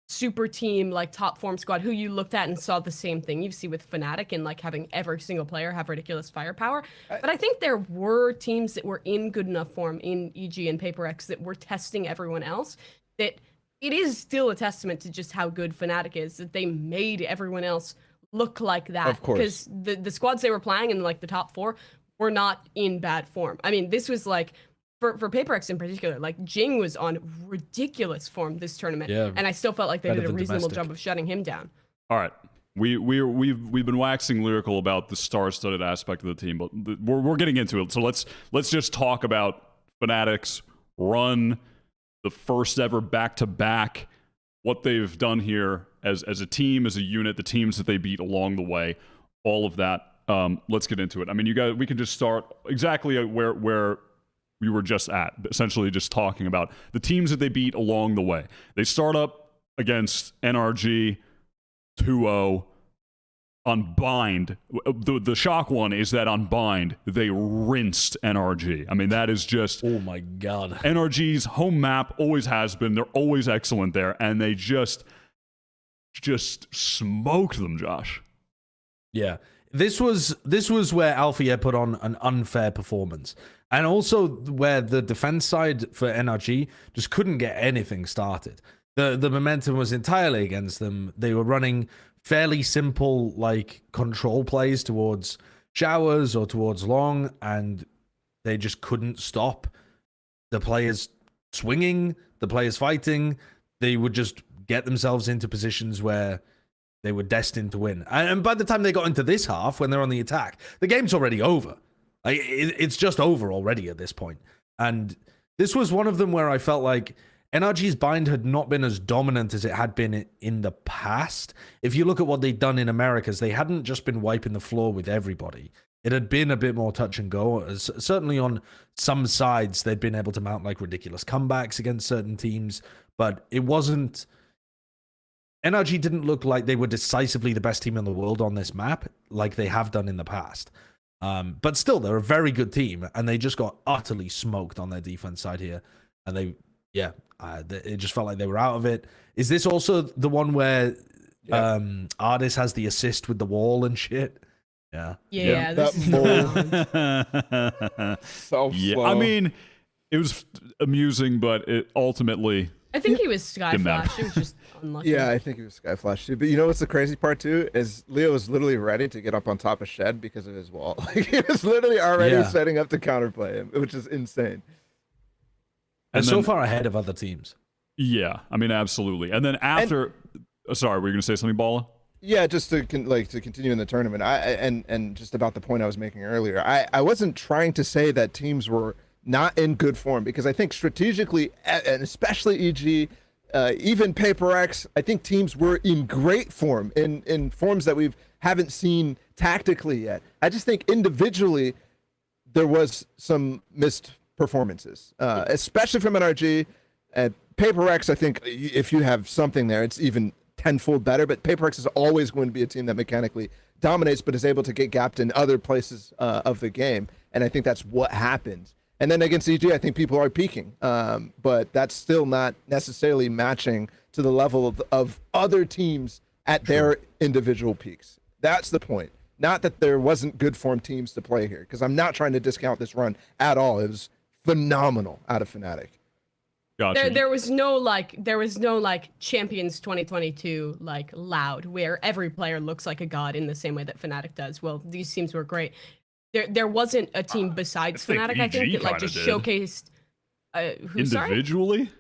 super team like top form squad who you looked at and saw the same thing you see with Fnatic and like having every single player have ridiculous firepower. But I think there were teams that were in good enough form in EG and PRX that were testing everyone else, that it is still a testament to just how good Fnatic is that they made everyone else look like that. Of course. Because the squads they were playing in like the top 4 were not in bad form. I mean, this was like for PRX in particular, like Jing was on ridiculous form this tournament, and I still felt like they did a reasonable job of shutting him down. All right, we've been waxing lyrical about the star-studded aspect of the team, but we're getting into it. So let's just talk about Fnatic's run, the first ever back-to-back, what they've done here as a team, as a unit, the teams that they beat along the way, all of that. Let's get into it. I mean, you guys, we can just start exactly where we were just at, essentially just talking about the teams that they beat along the way. They start up against NRG 2-0 on Bind. The shock one is that on Bind, they rinsed NRG. I mean, that is just... Oh my God. NRG's home map always has been. They're always excellent there, and they just smoked them, Josh. Yeah. This was where Alfia put on an unfair performance. And also where the defense side for NRG just couldn't get anything started. The momentum was entirely against them. They were running fairly simple like control plays towards showers or towards long, and they just couldn't stop the players swinging, the players fighting. They would just get themselves into positions where they were destined to win. And by the time they got into this half, when they're on the attack, the game's already over. Like, it's just over already at this point. And this was one of them where I felt like NRG's bind had not been as dominant as it had been in the past. If you look at what they'd done in Americas, they hadn't just been wiping the floor with everybody. It had been a bit more touch and go. Certainly on some sides, they'd been able to mount like ridiculous comebacks against certain teams, but it wasn't... NRG didn't look like they were decisively the best team in the world on this map, like they have done in the past. But still, they're a very good team, and they just got utterly smoked on their defense side here. And it just felt like they were out of it. Is this also the one where Ardis has the assist with the wall and shit? Yeah. Yeah, that this is so slow. I mean, it was amusing, but it ultimately... I think he was Sky Flash. It was just unlucky. Yeah, I think he was Sky Flash too. But you know what's the crazy part too? Is Leo was literally ready to get up on top of Shed because of his wall. Like, he was literally already setting up to counterplay him, which is insane. And so far ahead of other teams. Yeah, I mean, absolutely. And then after... sorry, were you going to say something, Bala? Yeah, just to continue in the tournament. And just about the point I was making earlier. I wasn't trying to say that teams were not in good form, because I think strategically, and especially EG, even PRX, I think teams were in great form, in forms that we haven't seen tactically yet. I just think individually there was some missed performances, especially from NRG. PRX, I think if you have something there, it's even tenfold better, but PRX is always going to be a team that mechanically dominates, but is able to get gapped in other places of the game, and I think that's what happened. And then against EG, I think people are peaking, but that's still not necessarily matching to the level of other teams at their individual peaks. That's the point. Not that there wasn't good form teams to play here, because I'm not trying to discount this run at all. It was phenomenal out of Fnatic. Gotcha. There was no Champions 2022 like loud where every player looks like a god in the same way that Fnatic does. Well, these teams were great. There wasn't a team besides Fnatic, I think, that like just showcased individually.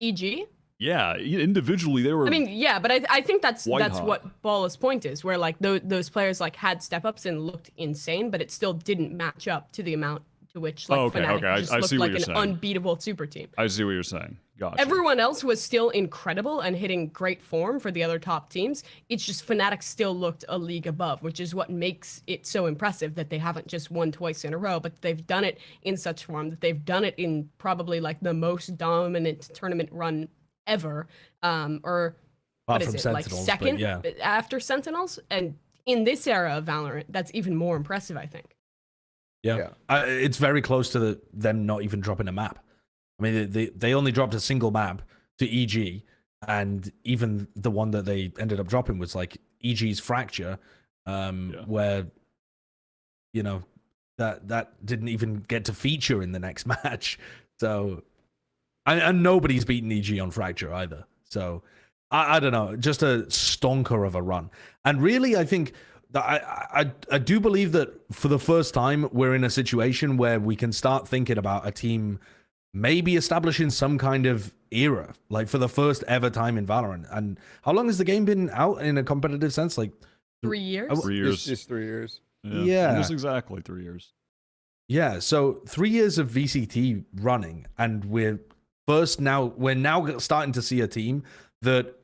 EG? Yeah, individually they were. I mean, yeah, but I think that's White hot. what Ball's point is, where like those players like had step ups and looked insane, but it still didn't match up to the amount to which like Fnatic just I looked see what like you're an saying. unbeatable super team. I see what you're saying. Gotcha. Everyone else was still incredible and hitting great form for the other top teams. It's just Fnatic still looked a league above, which is what makes it so impressive that they haven't just won twice in a row, but they've done it in such form that they've done it in probably like the most dominant tournament run ever. Or what is it, like second after Sentinels? And in this era of Valorant, that's even more impressive, I think. Yeah. It's very close to them not even dropping a map. I mean, they only dropped a single map to EG, and even the one that they ended up dropping was like EG's Fracture, where, you know, that didn't even get to feature in the next match. So, and nobody's beaten EG on Fracture either. So, I don't know, just a stonker of a run. And really, I think that I do believe that for the first time, we're in a situation where we can start thinking about a team maybe establishing some kind of era, like for the first ever time in Valorant. And how long has the game been out in a competitive sense? Like 3 years? 3 years. It's 3 years. Yeah. Almost exactly 3 years. Yeah, so 3 years of VCT running, and we're now starting to see a team that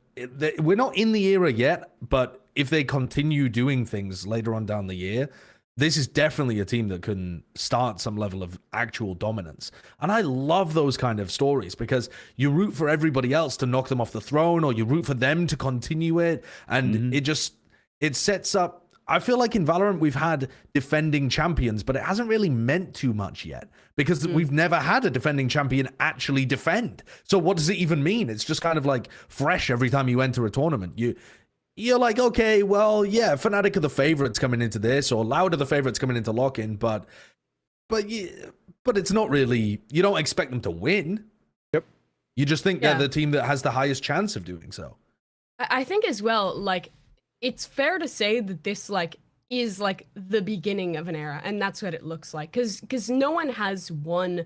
we're not in the era yet, but if they continue doing things later on down the year, this is definitely a team that can start some level of actual dominance. And I love those kind of stories because you root for everybody else to knock them off the throne, or you root for them to continue it. And it sets up, I feel like in Valorant, we've had defending champions, but it hasn't really meant too much yet because we've never had a defending champion actually defend. So what does it even mean? It's just kind of like fresh every time you enter a tournament. You're like, okay, well, yeah, Fnatic are the favorites coming into this, or Loud are the favorites coming into lock-in, but it's not really, you don't expect them to win. Yep. You just think they're the team that has the highest chance of doing so. I think as well, like, it's fair to say that this like is like the beginning of an era, and that's what it looks like, because no one has won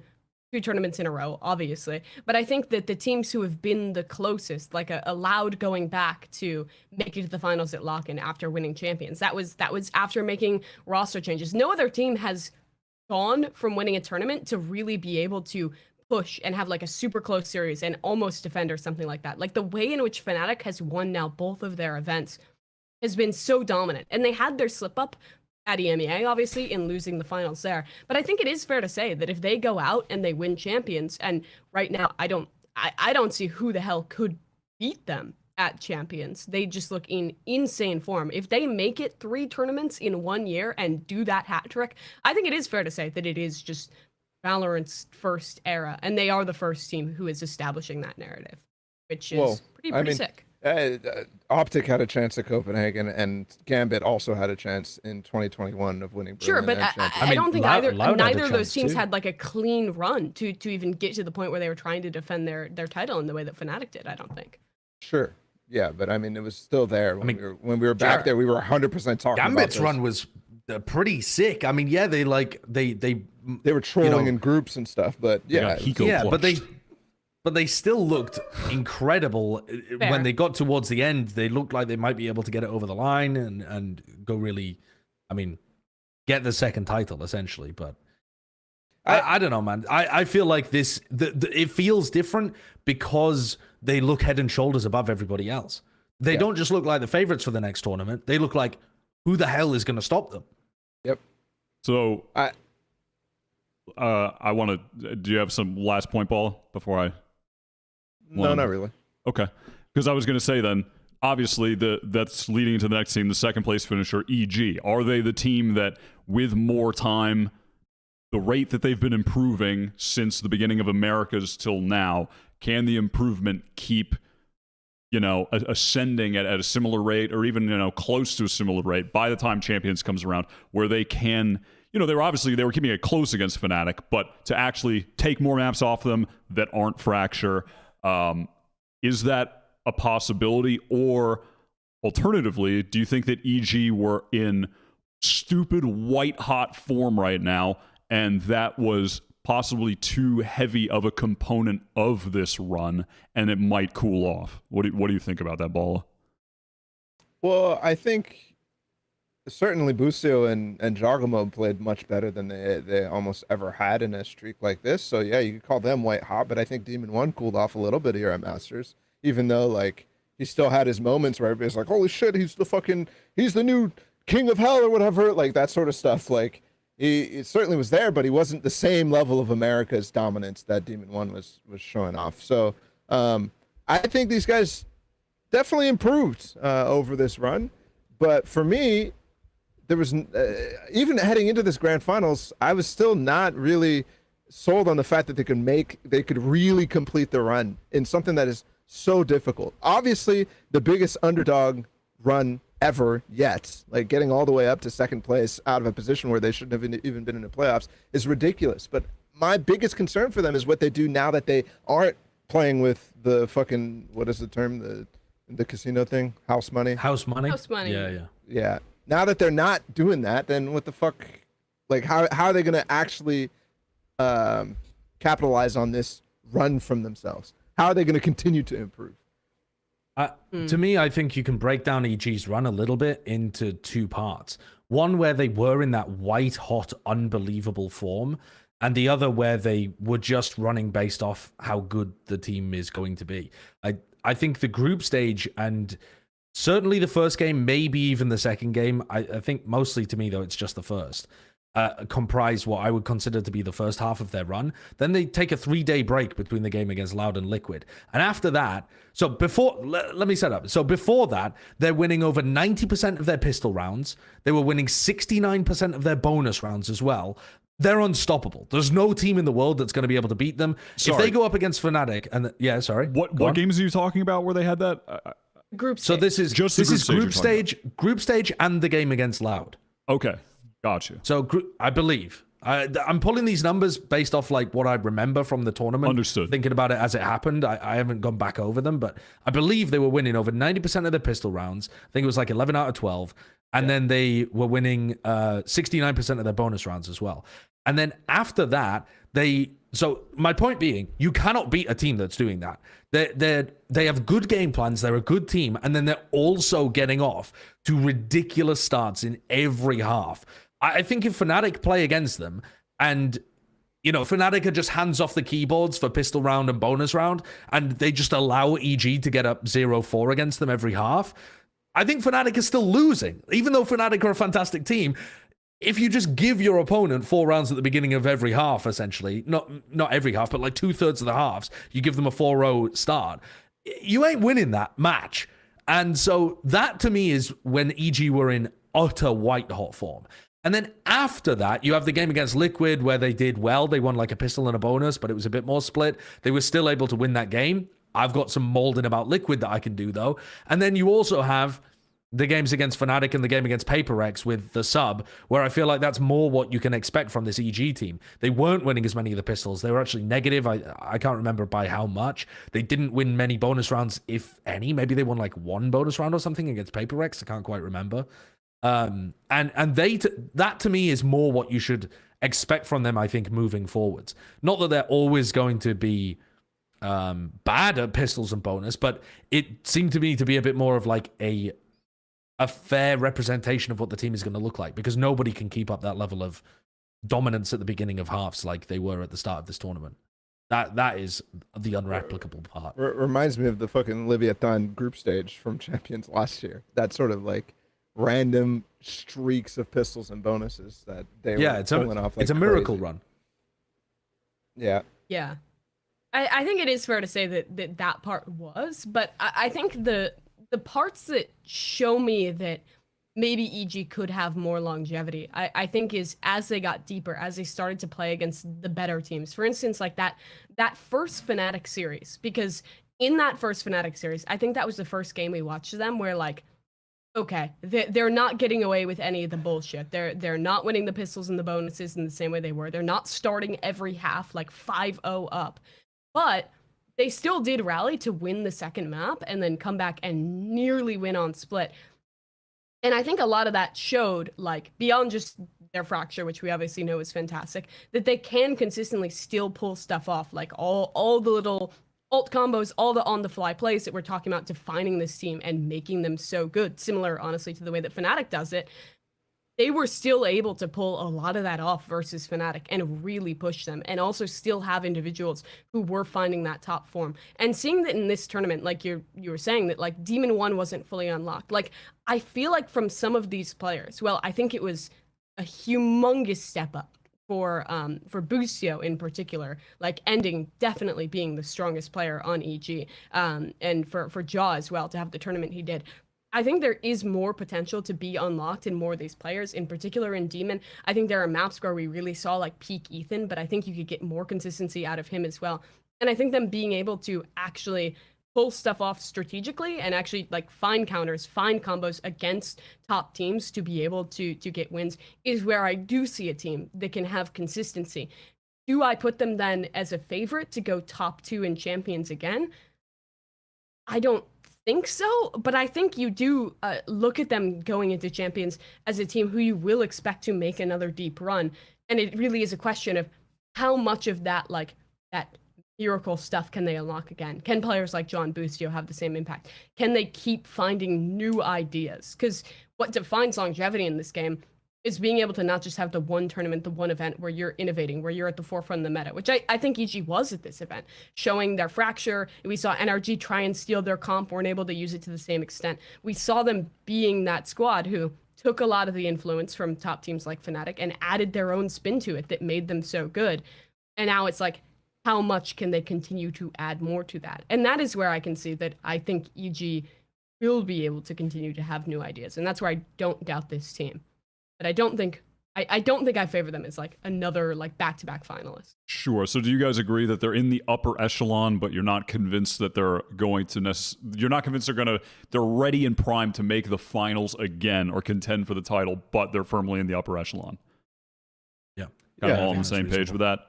2 tournaments in a row, obviously, but I think that the teams who have been the closest, like a Loud going back to make it to the finals at lock-in after winning champions, that was after making roster changes. No other team has gone from winning a tournament to really be able to push and have like a super close series and almost defend or something like that. Like the way in which Fnatic has won now both of their events has been so dominant, and they had their slip up at EMEA, obviously, in losing the finals there. But I think it is fair to say that if they go out and they win champions, and right now I don't see who the hell could beat them at champions. They just look in insane form. If they make it 3 tournaments in 1 year and do that hat trick, I think it is fair to say that it is just Valorant's first era, and they are the first team who is establishing that narrative, which is pretty sick. Optic had a chance at Copenhagen, and Gambit also had a chance in 2021 of winning. Sure, Berlin but and I don't think neither of those teams too. had like a clean run to even get to the point where they were trying to defend their title in the way that Fnatic did. I don't think. Sure, yeah, but I mean, it was still there when we were back there. We were 100% talking. Gambit's about run was pretty sick. I mean, yeah, they were trolling in groups and stuff, but but they still looked incredible. When they got towards the end. They looked like they might be able to get it over the line and go really, I mean, get the second title essentially. But I don't know, man. I feel like this, it feels different because they look head and shoulders above everybody else. They don't just look like the favorites for the next tournament. They look like, who the hell is going to stop them? Yep. So I want to. Do you have some last point, Paul, before I? No, not really. Okay, because I was going to say then, obviously that's leading into the next team, the second place finisher, EG. Are they the team that, with more time, the rate that they've been improving since the beginning of Americas till now, can the improvement keep, ascending at a similar rate, or even, close to a similar rate by the time Champions comes around, where they can, they were keeping it close against Fnatic, but to actually take more maps off them that aren't Fracture, is that a possibility? Or alternatively, do you think that EG were in stupid white hot form right now, and that was possibly too heavy of a component of this run, and it might cool off. What do you think about that, Balla? Well, I think certainly Busio and Giacomo played much better than they almost ever had in a streak like this. So yeah, you could call them white hot, but I think Demon 1 cooled off a little bit here at Masters, even though like he still had his moments where everybody's like, holy shit, he's the new king of hell or whatever, like that sort of stuff. Like he certainly was there, but he wasn't the same level of America's dominance that Demon 1 was showing off. So I think these guys definitely improved over this run. But for me, there was even heading into this grand finals, I was still not really sold on the fact that they could really complete the run in something that is so difficult. Obviously, the biggest underdog run ever yet, like getting all the way up to second place out of a position where they shouldn't have even been in the playoffs, is ridiculous. But my biggest concern for them is what they do now that they aren't playing with the fucking, what is the term, the casino thing, house money. House money. Yeah. Now that they're not doing that, then what the fuck? Like, how are they gonna actually capitalize on this run from themselves? How are they gonna continue to improve? To me, I think you can break down EG's run a little bit into two parts. One where they were in that white hot, unbelievable form, and the other where they were just running based off how good the team is going to be. I think the group stage and certainly the first game, maybe even the second game, I think mostly to me, though, it's just the first, comprise what I would consider to be the first half of their run. Then they take a 3-day break between the game against Loud and Liquid. And after that, so before, let me set up. So before that, they're winning over 90% of their pistol rounds. They were winning 69% of their bonus rounds as well. They're unstoppable. There's no team in the world that's going to be able to beat them. If they go up against Fnatic, and what games are you talking about where they had that? Group stage. So this is Just this the is group stage, and the game against Loud. Okay, got you. So I believe I'm pulling these numbers based off like what I remember from the tournament. Understood. Thinking about it as it happened, I haven't gone back over them, but I believe they were winning over 90% of their pistol rounds. I think it was like 11 out of 12, and then they were winning 69% of their bonus rounds as well. And then after that, so my point being, you cannot beat a team that's doing that. They have good game plans. They're a good team. And then they're also getting off to ridiculous starts in every half. I think if Fnatic play against them and, Fnatic are just hands off the keyboards for pistol round and bonus round, and they just allow EG to get up 0-4 against them every half, I think Fnatic is still losing. Even though Fnatic are a fantastic team, if you just give your opponent 4 rounds at the beginning of every half, essentially, not every half, but like 2/3 of the halves, you give them a 4-0 start, you ain't winning that match. And so that to me is when EG were in utter white hot form. And then after that, you have the game against Liquid where they did well. They won like a pistol and a bonus, but it was a bit more split. They were still able to win that game. I've got some molding about Liquid that I can do though. And then you also have the games against Fnatic and the game against PRX with the sub, where I feel like that's more what you can expect from this EG team. They weren't winning as many of the pistols. They were actually negative. I can't remember by how much. They didn't win many bonus rounds, if any. Maybe they won like 1 bonus round or something against PRX. I can't quite remember. And that to me is more what you should expect from them, I think, moving forwards. Not that they're always going to be bad at pistols and bonus, but it seemed to me to be a bit more of like a fair representation of what the team is going to look like, because nobody can keep up that level of dominance at the beginning of halves like they were at the start of this tournament. That is the unreplicable part. Reminds me of the fucking Leviathan group stage from Champions last year. That sort of like random streaks of pistols and bonuses that they were pulling off. Like it's a miracle run. Yeah. Yeah. I think it is fair to say that part was, but I think the parts that show me that maybe EG could have more longevity, I think is as they got deeper, as they started to play against the better teams. For instance, like that first Fnatic series, because in that first Fnatic series, I think that was the first game we watched them where like, okay, they're not getting away with any of the bullshit. They're not winning the pistols and the bonuses in the same way they were. They're not starting every half like 5-0 up. But they still did rally to win the second map and then come back and nearly win on split. And I think a lot of that showed, like, beyond just their fracture, which we obviously know is fantastic, that they can consistently still pull stuff off, like all the little ult combos, all the on-the-fly plays that we're talking about, defining this team and making them so good. Similar, honestly, to the way that Fnatic does it. They were still able to pull a lot of that off versus Fnatic and really push them, and also still have individuals who were finding that top form. And seeing that in this tournament, like you were saying, that like Demon 1 wasn't fully unlocked. Like, I feel like from some of these players, well, I think it was a humongous step up for Boostio in particular, like ending definitely being the strongest player on EG, and for Jaw as well to have the tournament he did. I think there is more potential to be unlocked in more of these players, in particular in Demon. I think there are maps where we really saw like peak Ethan, but I think you could get more consistency out of him as well. And I think them being able to actually pull stuff off strategically and actually like find counters, find combos against top teams to be able to get wins is where I do see a team that can have consistency. Do I put them then as a favorite to go top 2 in Champions again? I don't think so, but I think you do look at them going into Champions as a team who you will expect to make another deep run. And it really is a question of how much of that, like, that miracle stuff can they unlock again? Can players like John Boostio have the same impact? Can they keep finding new ideas? Because what defines longevity in this game is being able to not just have the one tournament, the one event where you're innovating, where you're at the forefront of the meta, which I think EG was at this event, showing their fracture. We saw NRG try and steal their comp, weren't able to use it to the same extent. We saw them being that squad who took a lot of the influence from top teams like Fnatic and added their own spin to it that made them so good. And now it's like, how much can they continue to add more to that? And that is where I can see that I think EG will be able to continue to have new ideas. And that's where I don't doubt this team. But I don't think I favor them as like another like back-to-back finalist. Sure. So do you guys agree that they're in the upper echelon, but you're not convinced that they're going to you're not convinced they're ready and primed to make the finals again or contend for the title, but they're firmly in the upper echelon? Yeah. Kind of all on the same page with that?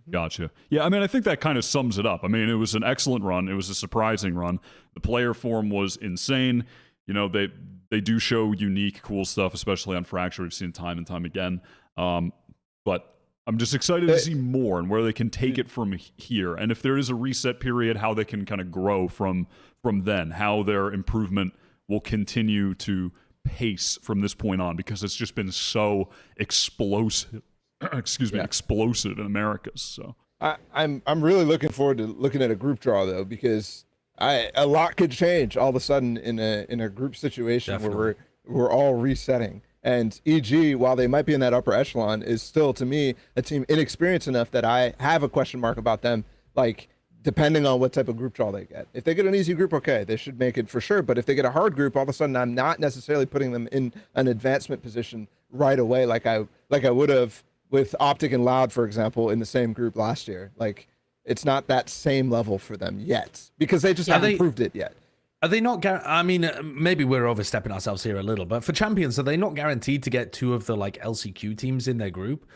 Gotcha. Yeah, I mean, I think that kind of sums it up. I mean, it was an excellent run. It was a surprising run. The player form was insane. You know, they do show unique, cool stuff, especially on Fracture. We've seen time and time again. But I'm just excited to see more and where they can take it from here. And if there is a reset period, how they can kind of grow from then, how their improvement will continue to pace from this point on, because it's just been so explosive. Explosive in Americas. So I'm really looking forward to looking at a group draw though, because a lot could change all of a sudden in a group situation. Definitely. Where we're all resetting. And EG, while they might be in that upper echelon, is still to me a team inexperienced enough that I have a question mark about them. Like, depending on what type of group draw they get. If they get an easy group, okay, they should make it for sure. But if they get a hard group, all of a sudden I'm not necessarily putting them in an advancement position right away, like I would have with Optic and Loud, for example, in the same group last year. Like, it's not that same level for them yet, because they just haven't proved it yet. Are they not, I mean, maybe we're overstepping ourselves here a little, but for Champions, are they not guaranteed to get 2 of the, like, LCQ teams in their group?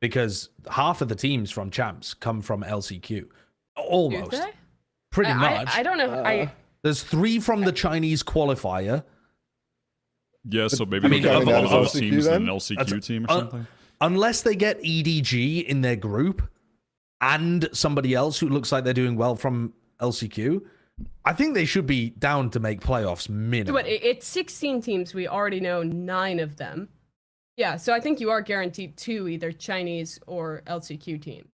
Because half of the teams from Champs come from LCQ. Almost. Pretty much. I don't know. There's 3 from the Chinese qualifier. Yeah, so maybe of all those LCQ teams in then? an LCQ team or something. Unless they get EDG in their group and somebody else who looks like they're doing well from LCQ, I think they should be down to make playoffs minimum. But it's 16 teams. We already know 9 of them. Yeah, so I think you are guaranteed 2 either Chinese or LCQ teams.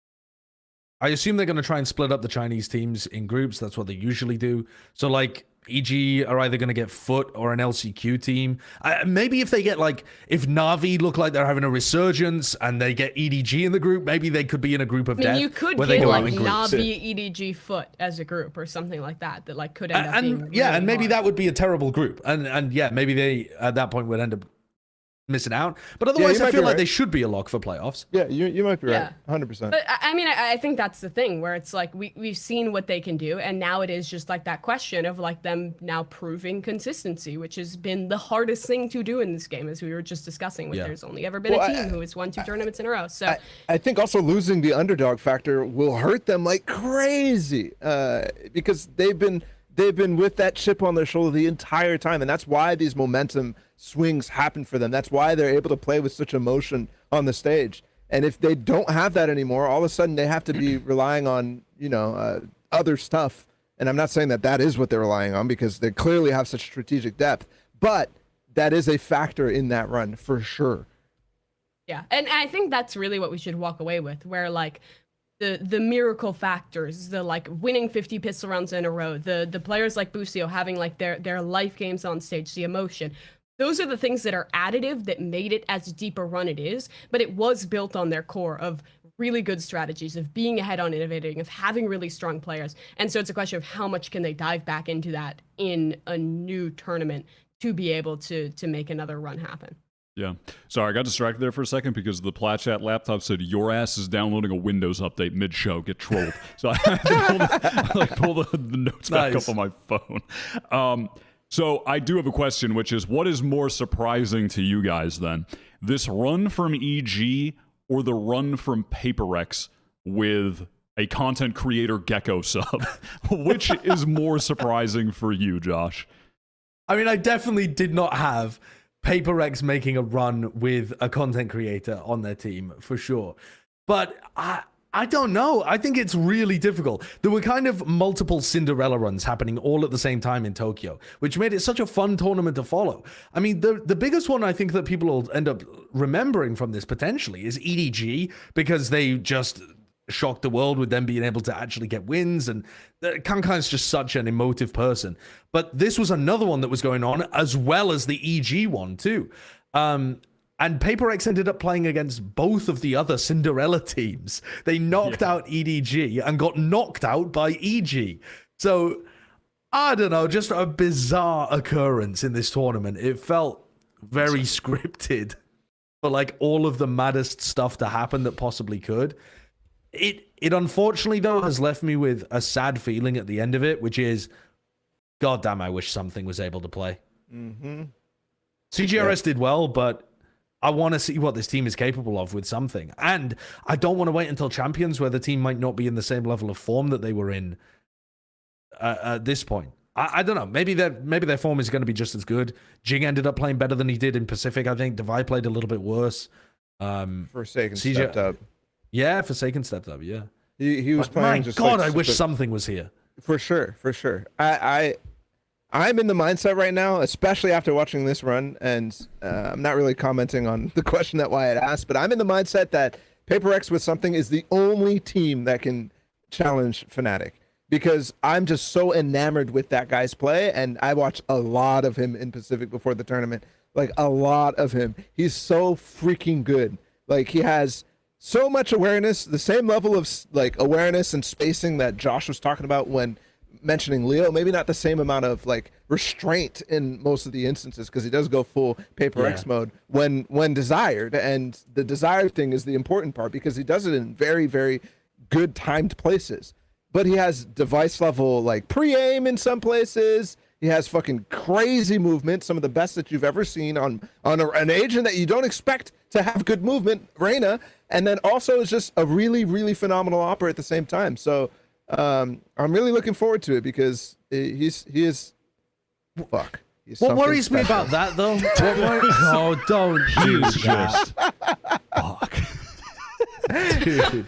I assume they're going to try and split up the Chinese teams in groups. That's what they usually do. So, like, EG are either going to get Foot or an LCQ team. Maybe if they get, like, if Na'Vi look like they're having a resurgence and they get EDG in the group, maybe they could be in a group of death. You could where get, they go like, out in groups. Na'Vi, EDG, Foot as a group or something like that like, could end up being really and maybe hard. that would be a terrible group. And yeah, maybe they, at that point, would end up missing out. But otherwise, I feel like they should be a lock for playoffs. Yeah, you might be right. 100%. But I mean, I think that's the thing where it's like we've seen what they can do, and now it is just like that question of like them now proving consistency, which has been the hardest thing to do in this game, as we were just discussing. There's only ever been a team who has won 2 tournaments in a row. So I think also losing the underdog factor will hurt them like crazy, because they've been they've been with that chip on their shoulder the entire time, and that's why these momentum swings happen for them. That's why they're able to play with such emotion on the stage. And if they don't have that anymore, all of a sudden they have to be relying on, other stuff. And I'm not saying that that is what they're relying on, because they clearly have such strategic depth, but that is a factor in that run for sure. Yeah, and I think that's really what we should walk away with, where like the miracle factors, the like winning 50 pistol rounds in a row, the players like Busio having like their life games on stage, the emotion. Those are the things that are additive that made it as deep a run it is, but it was built on their core of really good strategies, of being ahead on innovating, of having really strong players. And so it's a question of how much can they dive back into that in a new tournament to be able to make another run happen. Yeah. Sorry, I got distracted there for a second because the Plat chat laptop said your ass is downloading a Windows update mid-show. Get trolled. So I had to pull the notes back up on my phone. So I do have a question, which is, what is more surprising to you guys then? This run from EG or the run from PRX with a content creator Gecko sub? Which is more surprising for you, Josh? I mean, I definitely did not have PRX making a run with a content creator on their team, for sure. But I don't know. I think it's really difficult. There were kind of multiple Cinderella runs happening all at the same time in Tokyo, which made it such a fun tournament to follow. I mean, the biggest one I think that people will end up remembering from this potentially is EDG, because they just shocked the world with them being able to actually get wins, and Kankai's just such an emotive person. But this was another one that was going on, as well as the EG one too. And PRX ended up playing against both of the other Cinderella teams. They knocked out EDG and got knocked out by EG. So, I don't know, just a bizarre occurrence in this tournament. It felt very scripted for like all of the maddest stuff to happen that possibly could. It unfortunately, though, has left me with a sad feeling at the end of it, which is, God damn, I wish something was able to play. Mm-hmm. CGRS did well, but I want to see what this team is capable of with something. And I don't want to wait until Champions, where the team might not be in the same level of form that they were in at this point. I don't know. Maybe their form is going to be just as good. Jing ended up playing better than he did in Pacific, I think. Devi played a little bit worse. Forsaken stepped up. Yeah, Forsaken stepped up, yeah. He was playing my just God, like, I wish something was here. For sure. I'm in the mindset right now, especially after watching this run, and I'm not really commenting on the question that Wyatt asked, but I'm in the mindset that PRX with something is the only team that can challenge Fnatic, because I'm just so enamored with that guy's play, and I watched a lot of him in Pacific before the tournament, like a lot of him. He's so freaking good. Like, he has so much awareness, the same level of like awareness and spacing that Josh was talking about when mentioning Leo. Maybe not the same amount of like restraint in most of the instances, because he does go full PRX mode when desired, and the desired thing is the important part, because he does it in very, very good timed places. But he has device level like pre-aim in some places. He has fucking crazy movement, some of the best that you've ever seen on an agent that you don't expect to have good movement, Reyna. And then also is just a really, really phenomenal operator at the same time. So I'm really looking forward to it, because he is fuck. What worries me about that, though? Oh, don't do that. Fuck. Dude,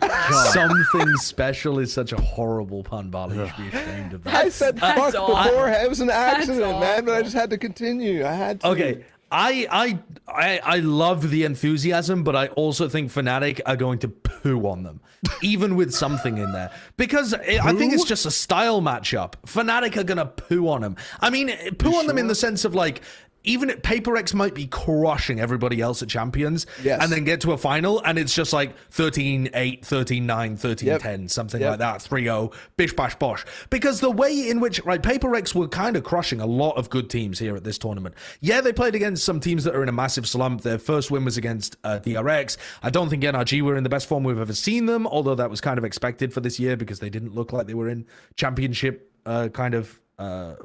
something special is such a horrible pun, Bali. You should be ashamed of that. I said fuck before. It was an accident, man, but I just had to continue. I had to. Okay. I love the enthusiasm, but I also think Fnatic are going to poo on them, even with something in there, because I think it's just a style matchup. Fnatic are gonna poo on them. I mean, poo on them in the sense of like, even PRX might be crushing everybody else at Champions, and then get to a final, and it's just like 13-8, 13-9, 13-10, something like that, 3-0, bish, bash, bosh. Because the way in which, right, PRX were kind of crushing a lot of good teams here at this tournament. Yeah, they played against some teams that are in a massive slump. Their first win was against DRX. I don't think NRG were in the best form we've ever seen them, although that was kind of expected for this year, because they didn't look like they were in championship kind of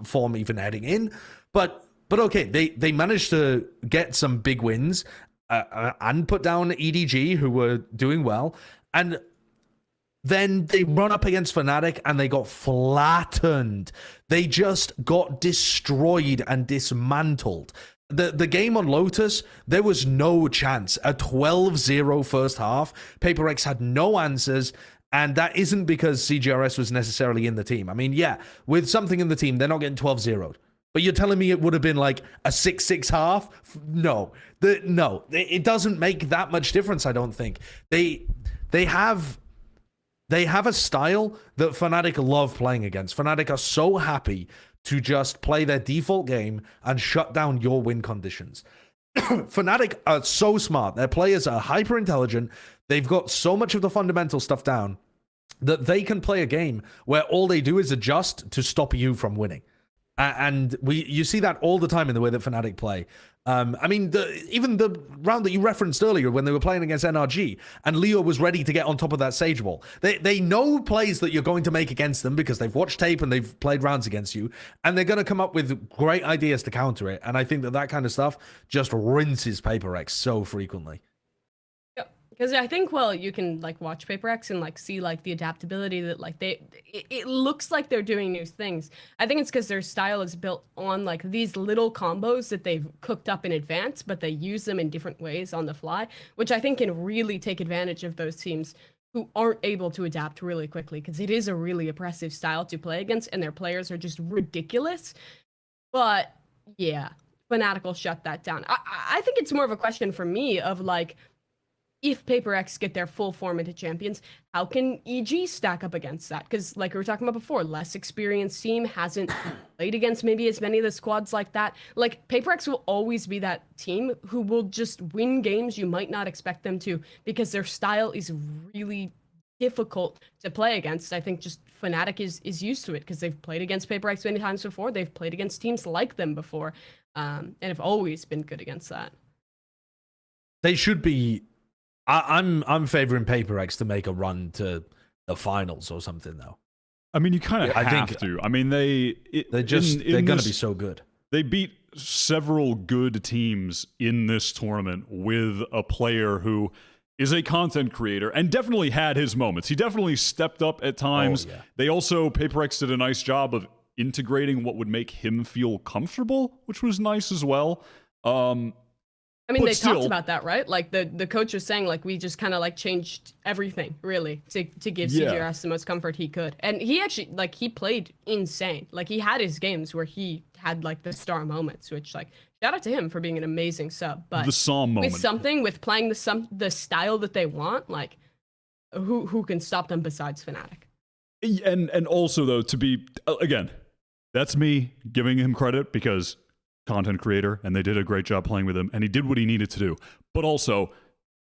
form even heading in. But okay, they managed to get some big wins and put down EDG, who were doing well. And Then they run up against Fnatic and they got flattened. They just got destroyed and dismantled. The game on Lotus, there was no chance. A 12-0 first half. PRX had no answers. And that isn't because CGRS was necessarily in the team. I mean, yeah, with something in the team, they're not getting 12-0'd. But you're telling me it would have been like a 6-6 half? No. No. It doesn't make that much difference, I don't think. They have a style that Fnatic love playing against. Fnatic are so happy to just play their default game and shut down your win conditions. Fnatic are so smart. Their players are hyper intelligent. They've got so much of the fundamental stuff down that they can play a game where all they do is adjust to stop you from winning. And you see that all the time in the way that Fnatic play. I mean, even the round that you referenced earlier when they were playing against NRG and Leo was ready to get on top of that Sage Wall. They know plays that you're going to make against them because they've watched tape and they've played rounds against you, and they're going to come up with great ideas to counter it. And I think that kind of stuff just rinses PRX so frequently. Because I think, well, you can like watch PRX and like see like the adaptability that like it looks like they're doing new things. I think it's because their style is built on like these little combos that they've cooked up in advance, but they use them in different ways on the fly, which I think can really take advantage of those teams who aren't able to adapt really quickly, because it is a really oppressive style to play against and their players are just ridiculous. But yeah, Fnatic will shut that down. I think it's more of a question for me of like, if PRX get their full form into champions, how can EG stack up against that? Because like we were talking about before, less experienced team hasn't played against maybe as many of the squads like that. Like PRX will always be that team who will just win games you might not expect them to, because their style is really difficult to play against. I think just Fnatic is used to it because they've played against PRX many times before. They've played against teams like them before, and have always been good against that. They should be. I'm favoring PRX to make a run to the finals or something, though. I mean, you kind of have to. I mean, they're going to be so good. They beat several good teams in this tournament with a player who is a content creator and definitely had his moments. He definitely stepped up at times. Oh, yeah. They also, PRX did a nice job of integrating what would make him feel comfortable, which was nice as well. I mean, they talked about that, right? Like the coach was saying, like, we just kind of like changed everything really to give CGRS the most comfort he could. And he actually, like, he played insane. Like, he had his games where he had like the star moments, which like, shout out to him for being an amazing sub. But the Psalm moment. With playing the style that they want, like, who can stop them besides Fnatic? And also though, to be again, that's me giving him credit because content creator, and they did a great job playing with him, and he did what he needed to do. But also,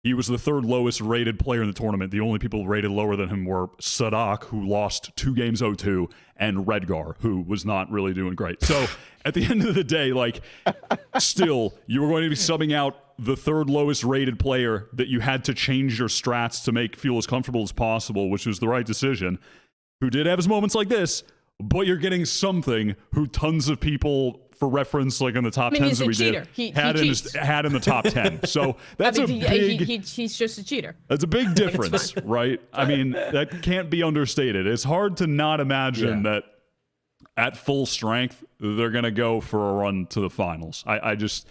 he was the third lowest rated player in the tournament. The only people rated lower than him were Sadak, who lost 2 games 0-2, and Redgar, who was not really doing great. So at the end of the day, like, still, you were going to be subbing out the third lowest rated player that you had to change your strats to make feel as comfortable as possible, which was the right decision, who did have his moments like this, but you're getting something who tons of people, for reference, like in the top 10s that we did, had in the top 10. So that's he's just a cheater. That's a big difference, right? I mean, that can't be understated. It's hard to not imagine that at full strength, they're going to go for a run to the finals. I just,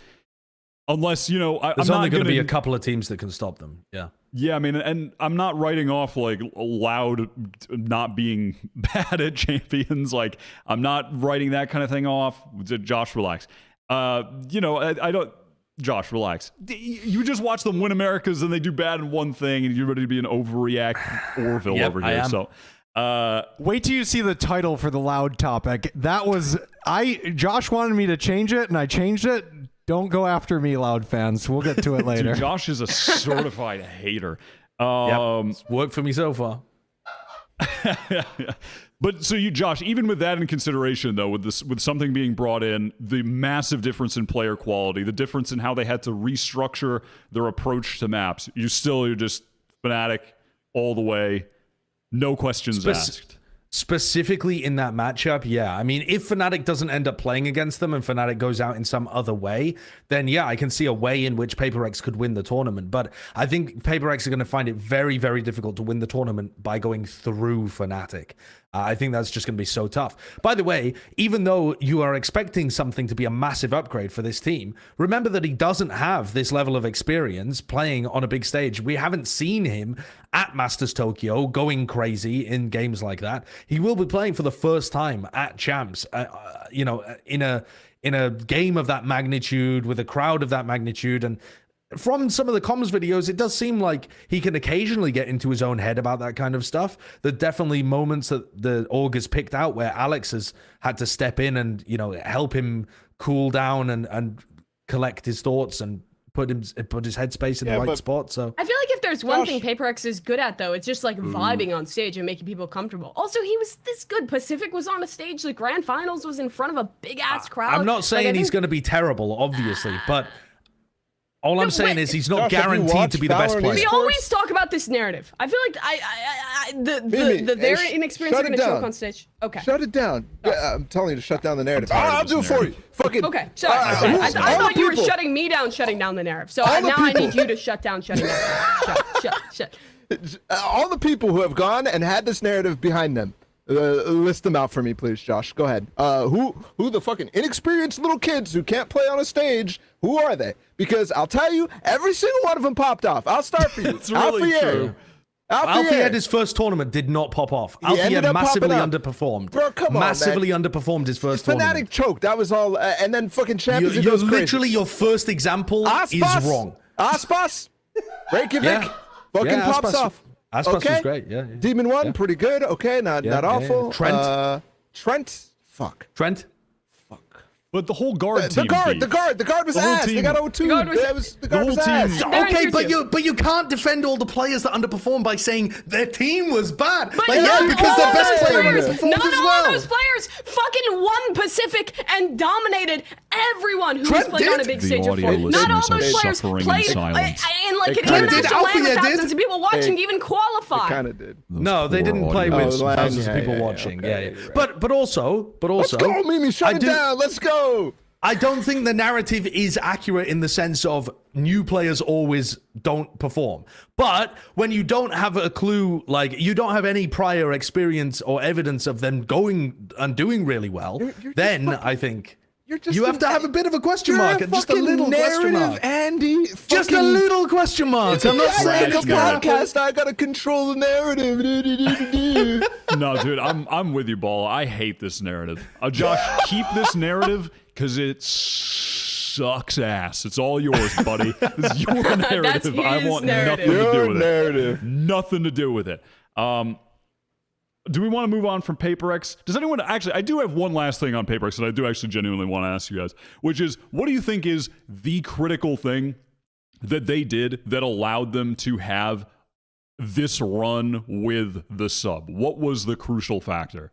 unless, you know, there's only going to be a couple of teams that can stop them. Yeah. Yeah, I mean, and I'm not writing off like Loud not being bad at champions. Like, I'm not writing that kind of thing off. Josh, relax. You know, I don't. Josh, relax. You just watch them win Americas and they do bad in one thing, and you're ready to be an overreact Orville over here. So, wait till you see the title for the Loud topic. That was Josh wanted me to change it, and I changed it. Don't go after me, Loud fans. We'll get to it later. Dude, Josh is a certified hater. It's worked for me so far. But so Josh, even with that in consideration, though, with something being brought in, the massive difference in player quality, the difference in how they had to restructure their approach to maps, you're just Fnatic all the way, no questions asked. Specifically in that matchup, yeah. I mean, if Fnatic doesn't end up playing against them and Fnatic goes out in some other way, then yeah, I can see a way in which PaperX could win the tournament. But I think PaperX are going to find it very, very difficult to win the tournament by going through Fnatic. I think that's just going to be so tough. By the way, even though you are expecting something to be a massive upgrade for this team, remember that he doesn't have this level of experience playing on a big stage. We haven't seen him at Masters Tokyo going crazy in games like that. He will be playing for the first time at Champs, you know, in a game of that magnitude, with a crowd of that magnitude. And from some of the comms videos, it does seem like he can occasionally get into his own head about that kind of stuff. There are definitely moments that the org has picked out where Alex has had to step in and, you know, help him cool down and collect his thoughts and put his headspace in the right spot. So I feel like if there's one thing PaperX is good at, though, it's just like vibing on stage and making people comfortable. Also, he was this good. Pacific was on a stage. The grand finals was in front of a big ass crowd. I'm not saying he's going to be terrible, obviously, but all I'm saying is he's not Josh, have you guaranteed watched to be the best Valorant player. We Esports? always talk about this narrative. I feel like the very inexperienced are going to choke on stage. Okay. Shut it down. Yeah, I'm telling you to shut down the narrative. I'll do it for you. Fucking. Okay. Sorry. I thought you were shutting me down, shutting down the narrative. So now I need you to shut down, shutting down. Shut. All the people who have gone and had this narrative behind them, list them out for me, please, Josh. Go ahead. Who the fucking inexperienced little kids who can't play on a stage? Who are they? Because I'll tell you, every single one of them popped off. I'll start for you. It's really true. Alfie had his first tournament, did not pop off. Alfie had massively underperformed. Bro, come on, massively man. underperformed his first Fnatic tournament. choked. That was all. And then fucking champions. You're literally your first example is wrong. Aspas, Reykjavik, fucking pops off. Aspas was great. Yeah. Demon 1, pretty good. Okay, not awful. Trent. Trent. Fuck. Trent. But the whole guard team. The guard was ass. They got 0-2. The guard was ass. Okay, but you can't defend all the players that underperformed by saying their team was bad. But because their best player underperformed not as all well. those players fucking won Pacific and dominated everyone who was playing on a big stage before. Not all those players played in like an international land with thousands of people watching to even qualify. They kind of did. No, they didn't play with thousands of people watching. Yeah. But also, let's go, Mimi. Shut it down. Let's go. I don't think the narrative is accurate in the sense of new players always don't perform. But when you don't have a clue, like you don't have any prior experience or evidence of them going and doing really well, then I think you have to have a bit of a question mark. Just a little question mark. Andy. Just a little question mark. I'm not saying a podcast. I gotta control the narrative. No, dude, I'm with you, Ball. I hate this narrative. Josh, keep this narrative because it sucks ass. It's all yours, buddy. This is your narrative. I want nothing to do with it. Nothing to do with it. Do we want to move on from PaperX? Does anyone actually? I do have one last thing on PaperX that I do actually genuinely want to ask you guys, which is, what do you think is the critical thing that they did that allowed them to have this run with the sub? What was the crucial factor?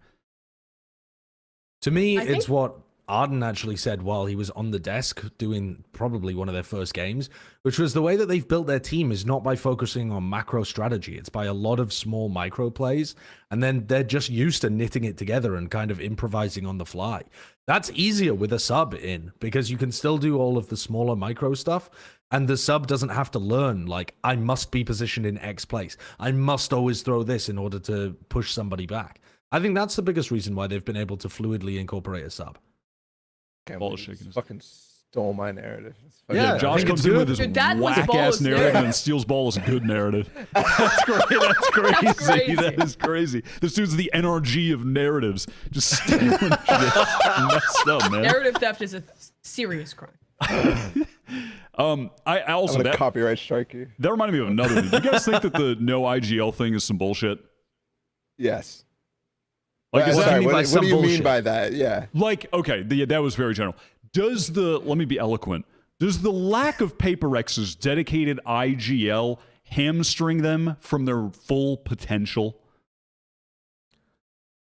To me, it's what Arden actually said while he was on the desk doing probably one of their first games, which was the way that they've built their team is not by focusing on macro strategy. It's by a lot of small micro plays, and then they're just used to knitting it together and kind of improvising on the fly. That's easier with a sub in, because you can still do all of the smaller micro stuff, and the sub doesn't have to learn, like, I must be positioned in X place. I must always throw this in order to push somebody back. I think that's the biggest reason why they've been able to fluidly incorporate a sub. Ball shaking. Fucking stole my narrative. Yeah, Josh comes in with this whack-ass narrative and steals Ball's good narrative. That's great. That's crazy. That is crazy. This dude's the NRG of narratives. Just stealing shit. Messed up, man. Narrative theft is a serious crime. I also I'm gonna copyright strike you. That reminded me of another thing. Do you guys think that the no IGL thing is some bullshit? Yes. Like, what do you mean by that? Yeah. Like, okay, that was very general. Let me be eloquent. Does the lack of PaperX's dedicated IGL hamstring them from their full potential?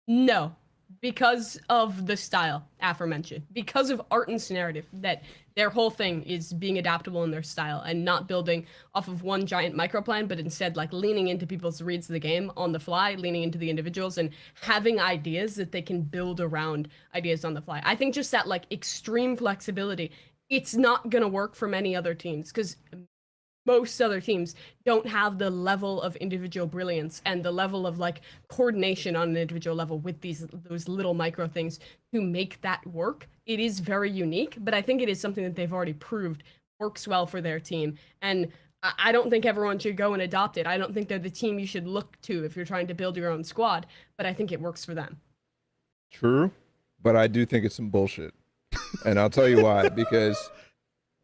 No, because of the style aforementioned, because of Arden's narrative that their whole thing is being adaptable in their style and not building off of one giant micro plan, but instead like leaning into people's reads of the game on the fly, leaning into the individuals and having ideas that they can build around ideas on the fly. I think just that like extreme flexibility, it's not going to work for many other teams because most other teams don't have the level of individual brilliance and the level of like coordination on an individual level with those little micro things to make that work. It is very unique, but I think it is something that they've already proved works well for their team. And I don't think everyone should go and adopt it. I don't think they're the team you should look to if you're trying to build your own squad, but I think it works for them. True, but I do think it's some bullshit. And I'll tell you why, because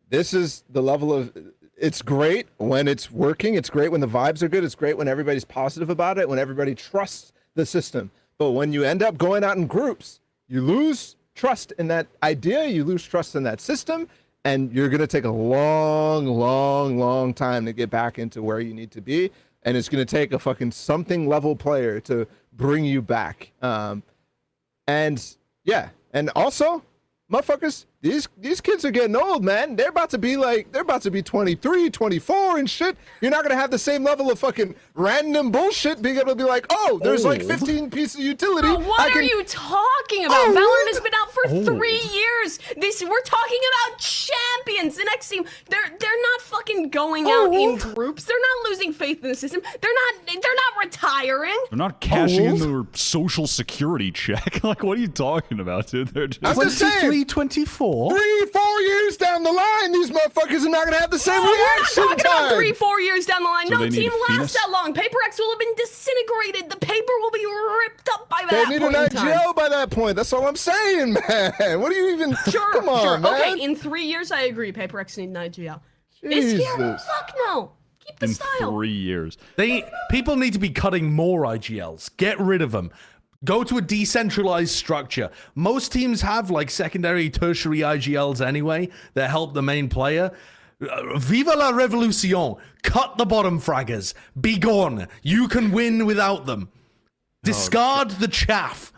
this is the level of, it's great when it's working. It's great when the vibes are good. It's great when everybody's positive about it, when everybody trusts the system. But when you end up going out in groups, you lose trust in that idea, you lose trust in that system, and you're going to take a long time to get back into where you need to be. And it's going to take a fucking something level player to bring you back. And yeah, and also, motherfuckers, these kids are getting old, man. They're about to be 23, 24 and shit. You're not gonna have the same level of fucking random bullshit being able to be like, oh, there's like 15 pieces of utility. But what are you talking about? Valorant has been out for 3 years. We're talking about champions. The next team, they're not fucking going out in groups. They're not losing faith in the system. They're not retiring. They're not cashing in their social security check. Like, what are you talking about, dude? They're just I'm just saying, 24. 3-4 years down the line, these motherfuckers are not gonna have the same We're not reaction talking about time. 3-4 years down the line. So No they team need lasts Phoenix? that long. PaperX will have been disintegrated. The paper will be ripped up by They that need point an in time. IGL by that point. That's all I'm saying, man. What do you even? Sure, Come on, sure. man. Okay, in 3 years, I agree. PaperX need an IGL. This year, Jesus. fuck no. Keep the in style. 3 years. People need to be cutting more IGLs. Get rid of them. Go to a decentralized structure. Most teams have like secondary, tertiary IGLs anyway that help the main player. Viva la revolution. Cut the bottom fraggers. Be gone. You can win without them. Discard the chaff.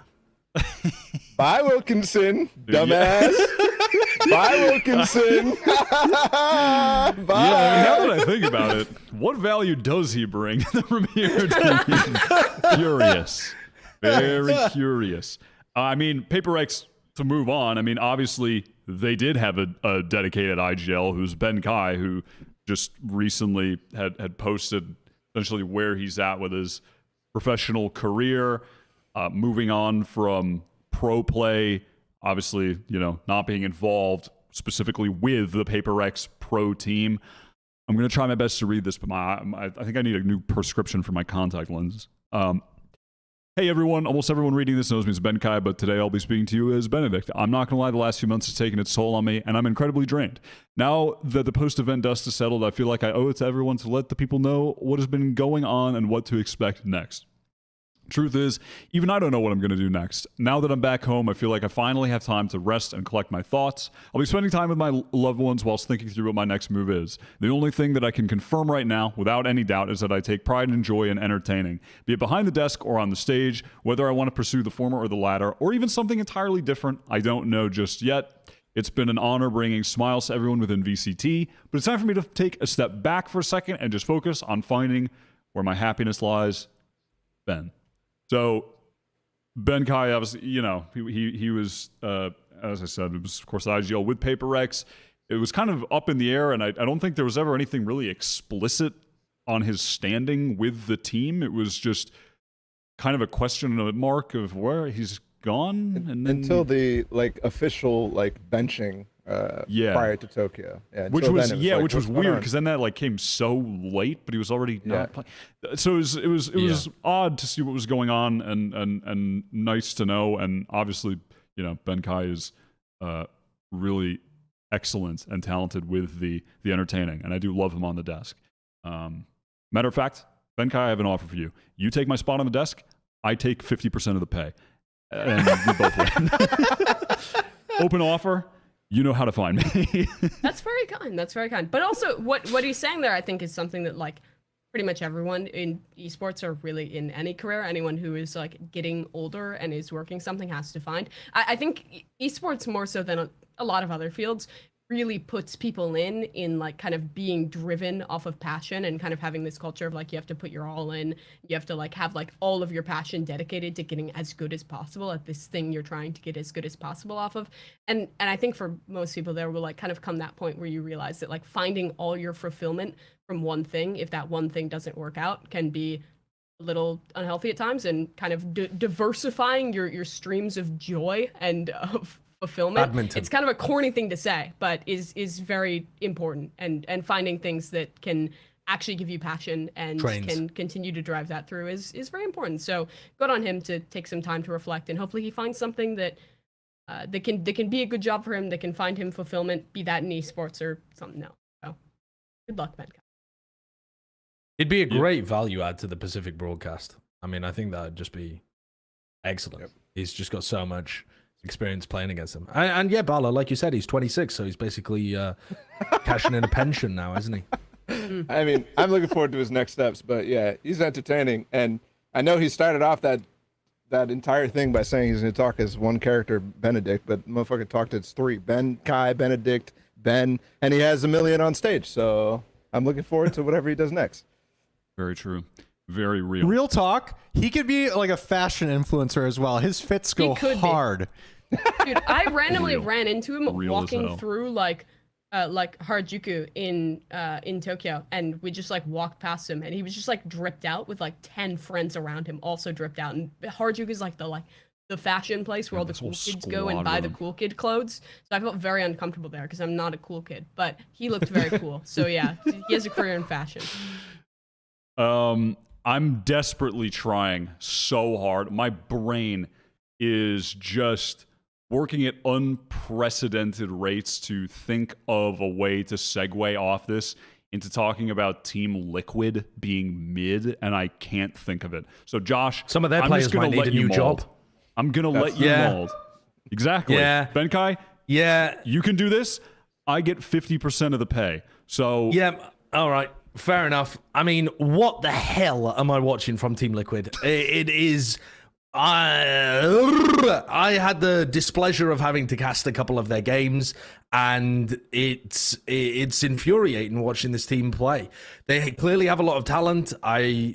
Bye, Wilkinson, dumbass. Bye, Wilkinson. Bye. Yeah, now that I think about it, what value does he bring to the Premier team? Curious. Very curious. I mean, PaperX, to move on, I mean, obviously, they did have a dedicated IGL who's Benkai, who just recently had posted essentially where he's at with his professional career, moving on from pro play, obviously, you know, not being involved specifically with the PaperX pro team. I'm going to try my best to read this, but I think I need a new prescription for my contact lenses. Hey everyone, almost everyone reading this knows me as Benkai, but today I'll be speaking to you as Benedict. I'm not going to lie, the last few months has taken its toll on me, and I'm incredibly drained. Now that the post-event dust has settled, I feel like I owe it to everyone to let the people know what has been going on and what to expect next. Truth is, even I don't know what I'm going to do next. Now that I'm back home, I feel like I finally have time to rest and collect my thoughts. I'll be spending time with my loved ones whilst thinking through what my next move is. The only thing that I can confirm right now, without any doubt, is that I take pride and joy in entertaining. Be it behind the desk or on the stage, whether I want to pursue the former or the latter, or even something entirely different, I don't know just yet. It's been an honor bringing smiles to everyone within VCT, but it's time for me to take a step back for a second and just focus on finding where my happiness lies. Ben. So, Benkai, obviously, you know, he was, as I said, it was, of course, the IGL with PaperX. It was kind of up in the air, and I don't think there was ever anything really explicit on his standing with the team. It was just kind of a question mark of where he's gone. And then, Until the, like, official, like, benching prior to Tokyo. Yeah, which until was then it like, which was what's going weird on? because then that like came so late, but he was already not playing. So it was odd to see what was going on and nice to know. And obviously, you know, Benkai is really excellent and talented with the entertaining, and I do love him on the desk. Matter of fact, Benkai, I have an offer for you. You take my spot on the desk, I take 50% of the pay, and we both win. Open offer. You know how to find me. That's very kind. That's very kind. But also, what he's saying there, I think, is something that like pretty much everyone in esports, or really in any career, anyone who is like getting older and is working something has to find. I think esports more so than a lot of other fields really puts people in like kind of being driven off of passion and kind of having this culture of like you have to put your all in, you have to like have like all of your passion dedicated to getting as good as possible at this thing you're trying to get as good as possible off of. And I think for most people there will like kind of come that point where you realize that like finding all your fulfillment from one thing, if that one thing doesn't work out, can be a little unhealthy at times, and kind of diversifying your streams of joy and of fulfillment. Badminton. It's kind of a corny thing to say, but is very important, and finding things that can actually give you passion and can continue to drive that through is very important. So good on him to take some time to reflect, and hopefully he finds something that that can be a good job for him, that can find him fulfillment, be that in esports or something else. So good luck, Benkai. It'd be a great value add to the Pacific broadcast. I mean, I think that'd just be excellent. Yep. He's just got so much experience playing against him. And yeah, Bala, like you said, he's 26, so he's basically cashing in a pension now, isn't he? I mean, I'm looking forward to his next steps, but yeah, he's entertaining. And I know he started off that entire thing by saying he's going to talk as one character, Benedict, but motherfucker talked as three: Benkai, Benedict, Ben, and he has 1 million on stage. So I'm looking forward to whatever he does next. Very true. Very real. Real talk. He could be like a fashion influencer as well. His fits go hard. Dude, I randomly ran into him walking through like Harajuku in Tokyo, and we just like walked past him, and he was just like dripped out with like 10 friends around him, also dripped out. And Harajuku is like the fashion place where all the cool kids go and buy the cool kid clothes. So I felt very uncomfortable there because I'm not a cool kid, but he looked very cool. So yeah, he has a career in fashion. I'm desperately trying so hard. My brain is just working at unprecedented rates to think of a way to segue off this into talking about Team Liquid being mid, and I can't think of it. So Josh, some of their players might need a new job. I'm gonna let you mold. Exactly. Yeah. Benkai. Yeah. You can do this. I get 50% of the pay. So yeah. All right. Fair enough. I mean, what the hell am I watching from Team Liquid? It is... I had the displeasure of having to cast a couple of their games, and it's infuriating watching this team play. They clearly have a lot of talent. The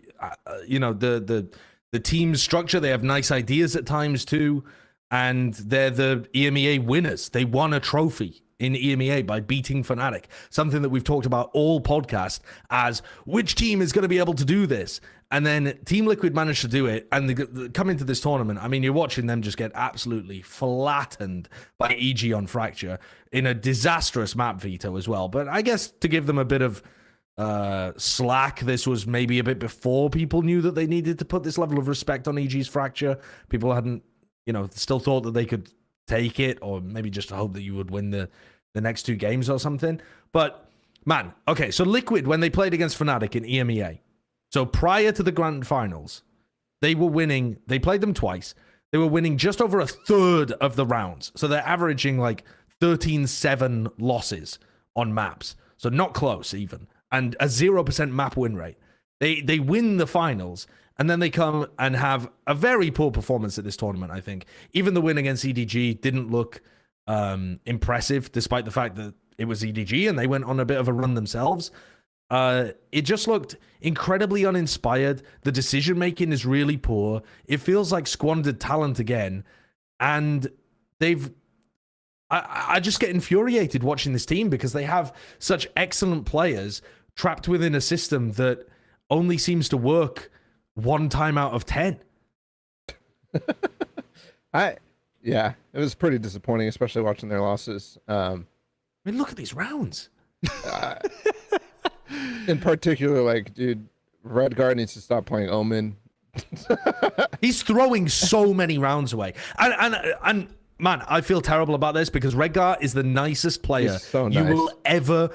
team structure, they have nice ideas at times too, and they're the EMEA winners. They won a trophy in EMEA by beating Fnatic, something that we've talked about all podcast as which team is going to be able to do this. And then Team Liquid managed to do it, and they come into this tournament. I mean, you're watching them just get absolutely flattened by EG on Fracture in a disastrous map veto as well. But I guess to give them a bit of slack, this was maybe a bit before people knew that they needed to put this level of respect on EG's Fracture. People hadn't, still thought that they could take it, or maybe just hope that you would win the next 2 games or something. But man, okay, so Liquid, when they played against Fnatic in EMEA, so prior to the grand finals, they were winning. They played them twice. They were winning just over a third of the rounds. So they're averaging like 13-7 losses on maps. So not close even. And a 0% map win rate. They win the finals, and then they come and have a very poor performance at this tournament, I think. Even the win against EDG didn't look impressive, despite the fact that it was EDG and they went on a bit of a run themselves. It just looked incredibly uninspired. The decision making is really poor. It feels like squandered talent again. And I just get infuriated watching this team because they have such excellent players trapped within a system that only seems to work 1 time out of 10. Yeah, it was pretty disappointing, especially watching their losses. I mean, look at these rounds. In particular, like, dude, Redguard needs to stop playing Omen. He's throwing so many rounds away. And man, I feel terrible about this because Redguard is the nicest player you will ever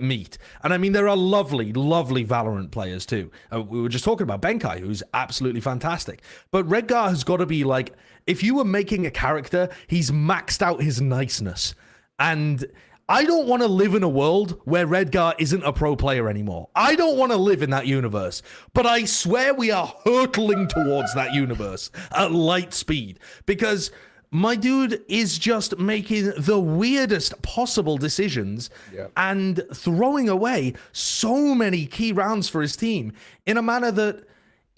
meet. And I mean, there are lovely Valorant players too. We were just talking about Benkai, who's absolutely fantastic. But Redguard has got to be like, if you were making a character, he's maxed out his niceness. And I don't want to live in a world where Redguard isn't a pro player anymore. I don't want to live in that universe. But I swear we are hurtling towards that universe at light speed. Because my dude is just making the weirdest possible decisions and throwing away so many key rounds for his team in a manner that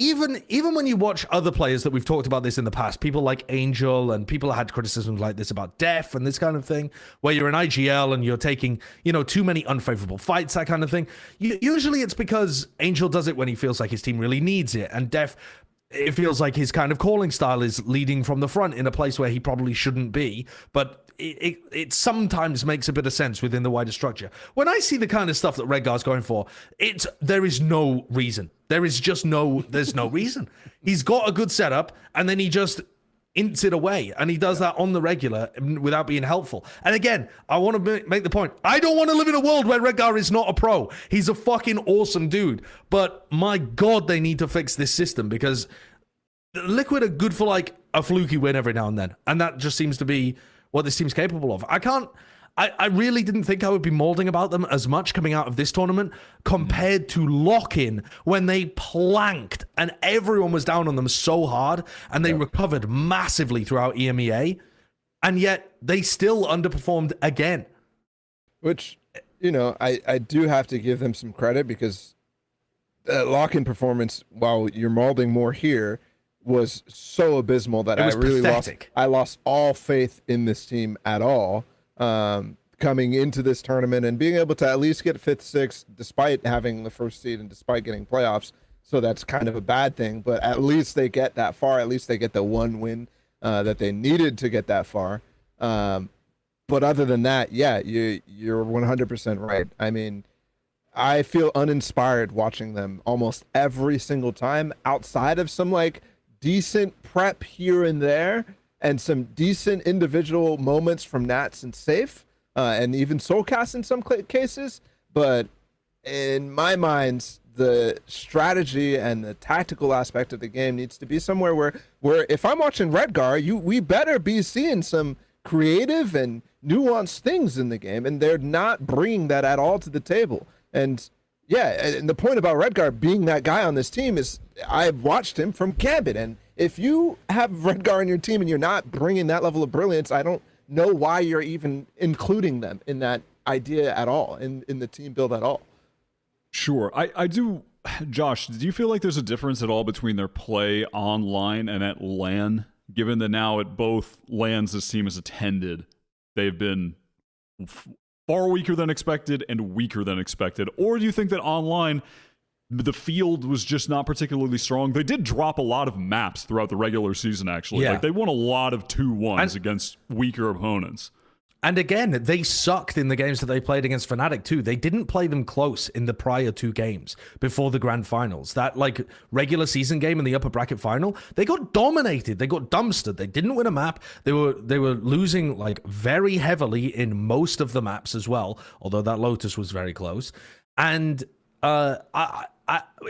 even when you watch other players that we've talked about this in the past, people like Angel, and people had criticisms like this about Def and this kind of thing, where you're an IGL and you're taking, too many unfavorable fights, that kind of thing. Usually it's because Angel does it when he feels like his team really needs it, and Def, it feels like his kind of calling style is leading from the front in a place where he probably shouldn't be, but it sometimes makes a bit of sense within the wider structure. When I see the kind of stuff that Redgar's going for, there is no reason. There's no reason. He's got a good setup, and then he just ints it away, and he does that on the regular without being helpful. And again, I want to make the point, I don't want to live in a world where Redgar is not a pro. He's a fucking awesome dude, but my god, they need to fix this system, because Liquid are good for like a fluky win every now and then, and that just seems to be what this team's capable of. I really didn't think I would be molding about them as much coming out of this tournament compared to Lock-In, when they planked and everyone was down on them so hard, and they recovered massively throughout EMEA, and yet they still underperformed again. Which, I do have to give them some credit, because Lock-In performance, while you're molding more here, was so abysmal that I really lost all faith in this team at all. Coming into this tournament and being able to at least get 5th, 6th, despite having the first seed and despite getting playoffs. So that's kind of a bad thing, but at least they get that far. At least they get the one win that they needed to get that far. But other than that, yeah, you're 100% right. I mean, I feel uninspired watching them almost every single time, outside of some like decent prep here and there, and some decent individual moments from Nats and Safe, and even Soulcast in some cases. But in my mind, the strategy and the tactical aspect of the game needs to be somewhere where if I'm watching Redgar, we better be seeing some creative and nuanced things in the game, and they're not bringing that at all to the table. And yeah, and the point about Redgar being that guy on this team is I've watched him from Gambit, and if you have Redgar on your team and you're not bringing that level of brilliance, I don't know why you're even including them in that idea at all, in the team build at all. Sure. I do. Josh, do you feel like there's a difference at all between their play online and at LAN, given that now at both LANs this team has attended, they've been far weaker than expected and weaker than expected? Or do you think that online, the field was just not particularly strong? They did drop a lot of maps throughout the regular season, actually. Yeah. Like, they won a lot of 2-1s against weaker opponents. And again, they sucked in the games that they played against Fnatic too. They didn't play them close in the prior 2 games before the grand finals. That like regular season game in the upper bracket final, they got dominated. They got dumpstered. They didn't win a map. They were losing like very heavily in most of the maps as well, although that Lotus was very close. And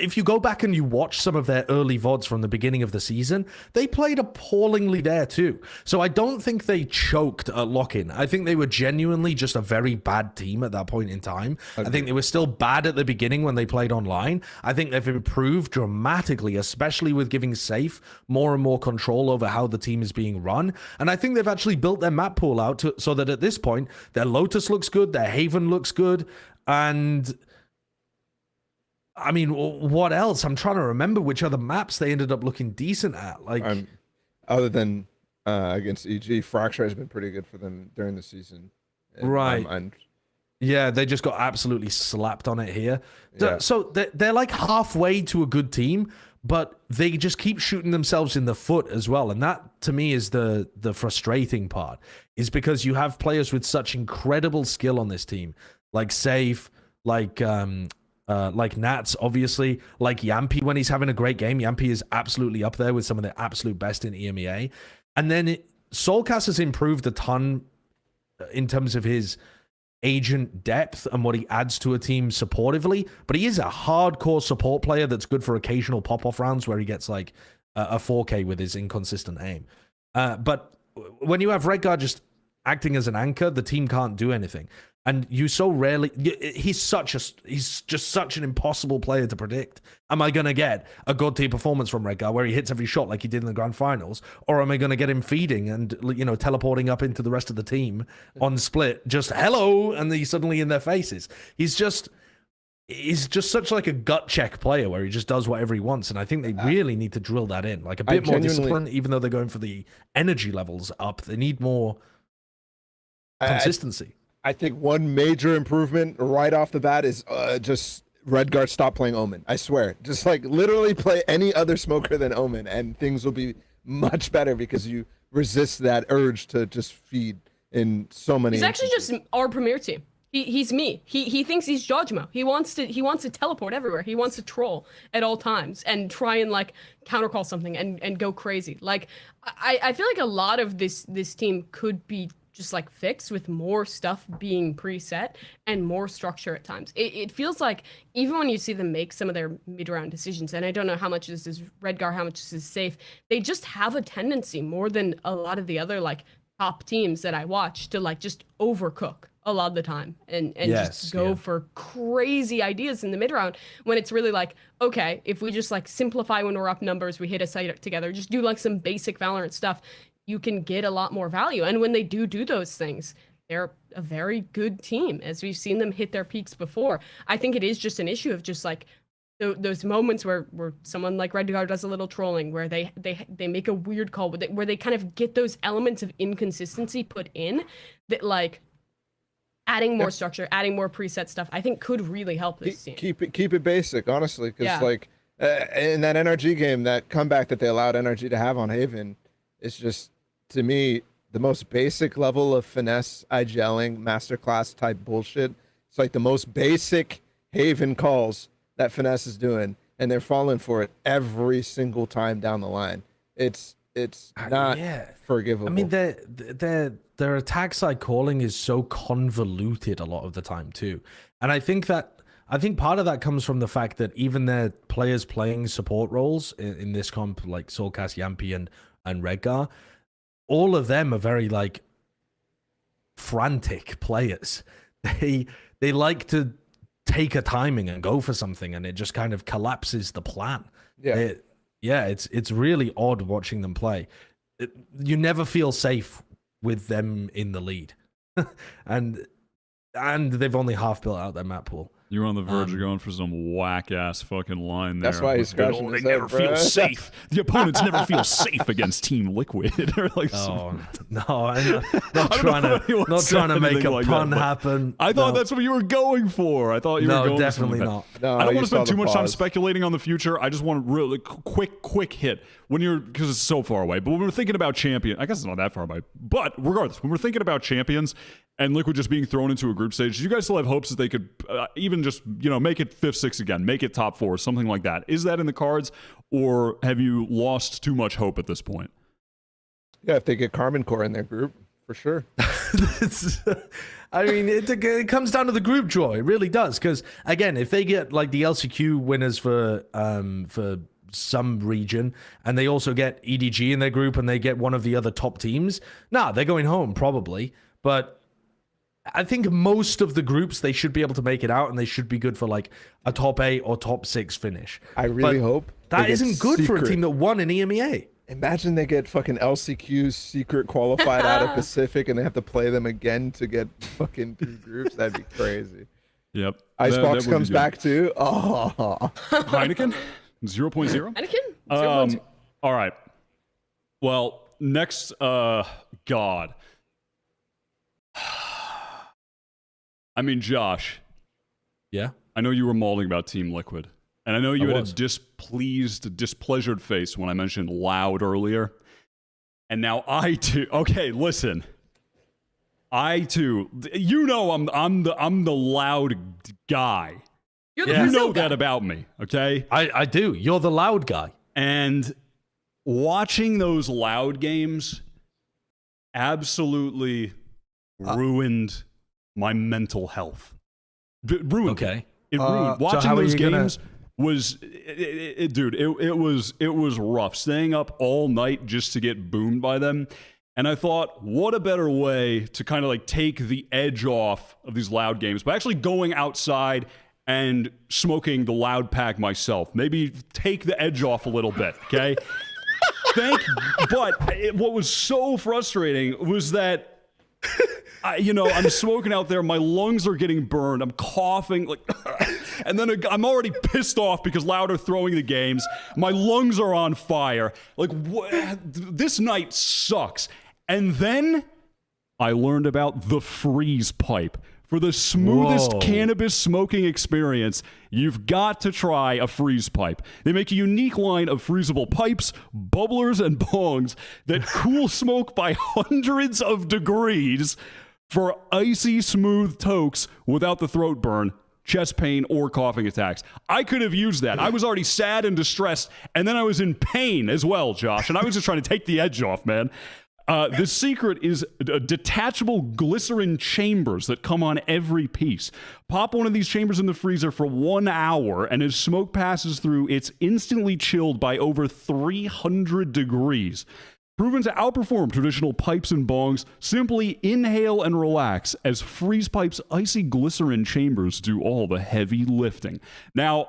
if you go back and you watch some of their early VODs from the beginning of the season, they played appallingly there too. So I don't think they choked at Lock-In. I think they were genuinely just a very bad team at that point in time. I think they were still bad at the beginning when they played online. I think they've improved dramatically, especially with giving Safe more and more control over how the team is being run. And I think they've actually built their map pool out so that at this point, their Lotus looks good, their Haven looks good, and I mean, what else? I'm trying to remember which other maps they ended up looking decent at. Like, other than against EG, Fracture has been pretty good for them during the season. Right. Yeah, they just got absolutely slapped on it here. Yeah. So they're like halfway to a good team, but they just keep shooting themselves in the foot as well. And that, to me, is the frustrating part, is because you have players with such incredible skill on this team, like Safe, like Nats, obviously, like Yampy when he's having a great game. Yampy is absolutely up there with some of the absolute best in EMEA. And then Soulcast has improved a ton in terms of his agent depth and what he adds to a team supportively, but he is a hardcore support player that's good for occasional pop-off rounds where he gets like a 4K with his inconsistent aim. But when you have Redgar just acting as an anchor, the team can't do anything. And you so rarely, he's just such an impossible player to predict. Am I going to get a god tier performance from Redgar where he hits every shot like he did in the grand finals? Or am I going to get him feeding and, you know, teleporting up into the rest of the team on split, just hello, and he's suddenly in their faces? He's just such like a gut check player where he just does whatever he wants. And I think they really need to drill that in, like a bit more discipline, even though they're going for the energy levels up. They need more consistency. I think one major improvement right off the bat is just Redgar stop playing Omen. I swear. Just like literally play any other smoker than Omen and things will be much better because you resist that urge to just feed in so many He's actually just our premier team. He's me. He thinks he's Jojimo. He wants to teleport everywhere. He wants to troll at all times and try and like countercall something and go crazy. Like I feel like a lot of this team could be just like fixed with more stuff being preset and more structure at times. It feels like even when you see them make some of their mid-round decisions, and I don't know how much this is Redgar, how much this is safe, they just have a tendency more than a lot of the other like top teams that I watch to like just overcook a lot of the time and just go for crazy ideas in the mid-round when it's really like, okay, if we just like simplify when we're up numbers, we hit a site together, just do like some basic Valorant stuff, you can get a lot more value. And when they do those things, they're a very good team, as we've seen them hit their peaks before. I think it is just an issue of just like those moments where someone like Redgar does a little trolling, where they make a weird call, where they kind of get those elements of inconsistency put in that like adding more structure, adding more preset stuff, I think could really help this team. Keep it basic, honestly, because like in that NRG game, that comeback that they allowed NRG to have on Haven, it's just, to me, the most basic level of finesse, IGLing, masterclass type bullshit. It's like the most basic Haven calls that finesse is doing, and they're falling for it every single time down the line. It's not forgivable. I mean, their attack side calling is so convoluted a lot of the time too, and I think part of that comes from the fact that even their players playing support roles in this comp, like Soulcast, Yampi, and Redgar, all of them are very like frantic players. They like to take a timing and go for something, and it just kind of collapses the plan. It's really odd watching them play. You never feel safe with them in the lead, and they've only half built out their map pool. You're on the verge of going for some whack-ass fucking line there. That's why he's scratching They his never head, feel bro. safe. The opponents never feel safe against Team Liquid. Or like no, I'm not trying to make a pun happen. I thought that's what you were going for. I thought you were going definitely for not. No, I don't you want to spend saw too the much time pause. speculating on the future. I just want a really quick hit when you're, because it's so far away. But when we're thinking about champion, I guess it's not that far away. But regardless, when we're thinking about champions and Liquid just being thrown into a group stage, do you guys still have hopes that they could even just, you know, make it 5th, 6th again, make it top 4, something like that? Is that in the cards, or have you lost too much hope at this point? Yeah, if they get Carmen Core in their group, for sure. I mean, it comes down to the group draw. It really does. Because again, if they get like the LCQ winners for some region, and they also get EDG in their group, and they get one of the other top teams, they're going home probably. But I think most of the groups, they should be able to make it out, and they should be good for like a top 8 or top 6 finish. I really hope that isn't good for a team that won an EMEA. Imagine they get fucking LCQ's secret qualified out of Pacific, and they have to play them again to get fucking 2 groups. That'd be crazy. Yep. Icebox comes back too. Oh, Heineken 0.0. Heineken? All right. Well, next, God. I mean, Josh. Yeah. I know you were mauling about Team Liquid, and I know you had was. a displeasured face when I mentioned loud earlier. And now I too. Okay, listen. I too. You know, I'm the loud guy. You're the You Brazil know guy. that about me, okay? I do. You're the loud guy. And watching those loud games absolutely ruined my mental health. Ruined. Okay. It ruined. so Watching how are those you gonna- games was, dude, it was rough. Staying up all night just to get boomed by them. And I thought, what a better way to kind of like take the edge off of these loud games by actually going outside and smoking the loud pack myself. Maybe take the edge off a little bit, okay? What was so frustrating was that, I'm smoking out there, my lungs are getting burned, I'm coughing, like, and then I'm already pissed off because Loud are throwing the games. My lungs are on fire. Like, this night sucks. And then I learned about the freeze pipe. For the smoothest cannabis smoking experience, you've got to try a freeze pipe. They make a unique line of freezable pipes, bubblers, and bongs that cool smoke by hundreds of degrees for icy smooth tokes without the throat burn, chest pain, or coughing attacks. I could have used that. I was already sad and distressed, and then I was in pain as well, Josh, and I was just trying to take the edge off, man. The secret is detachable glycerin chambers that come on every piece. Pop one of these chambers in the freezer for 1 hour, and as smoke passes through, it's instantly chilled by over 300 degrees. Proven to outperform traditional pipes and bongs, simply inhale and relax as Freeze Pipe's icy glycerin chambers do all the heavy lifting. Now,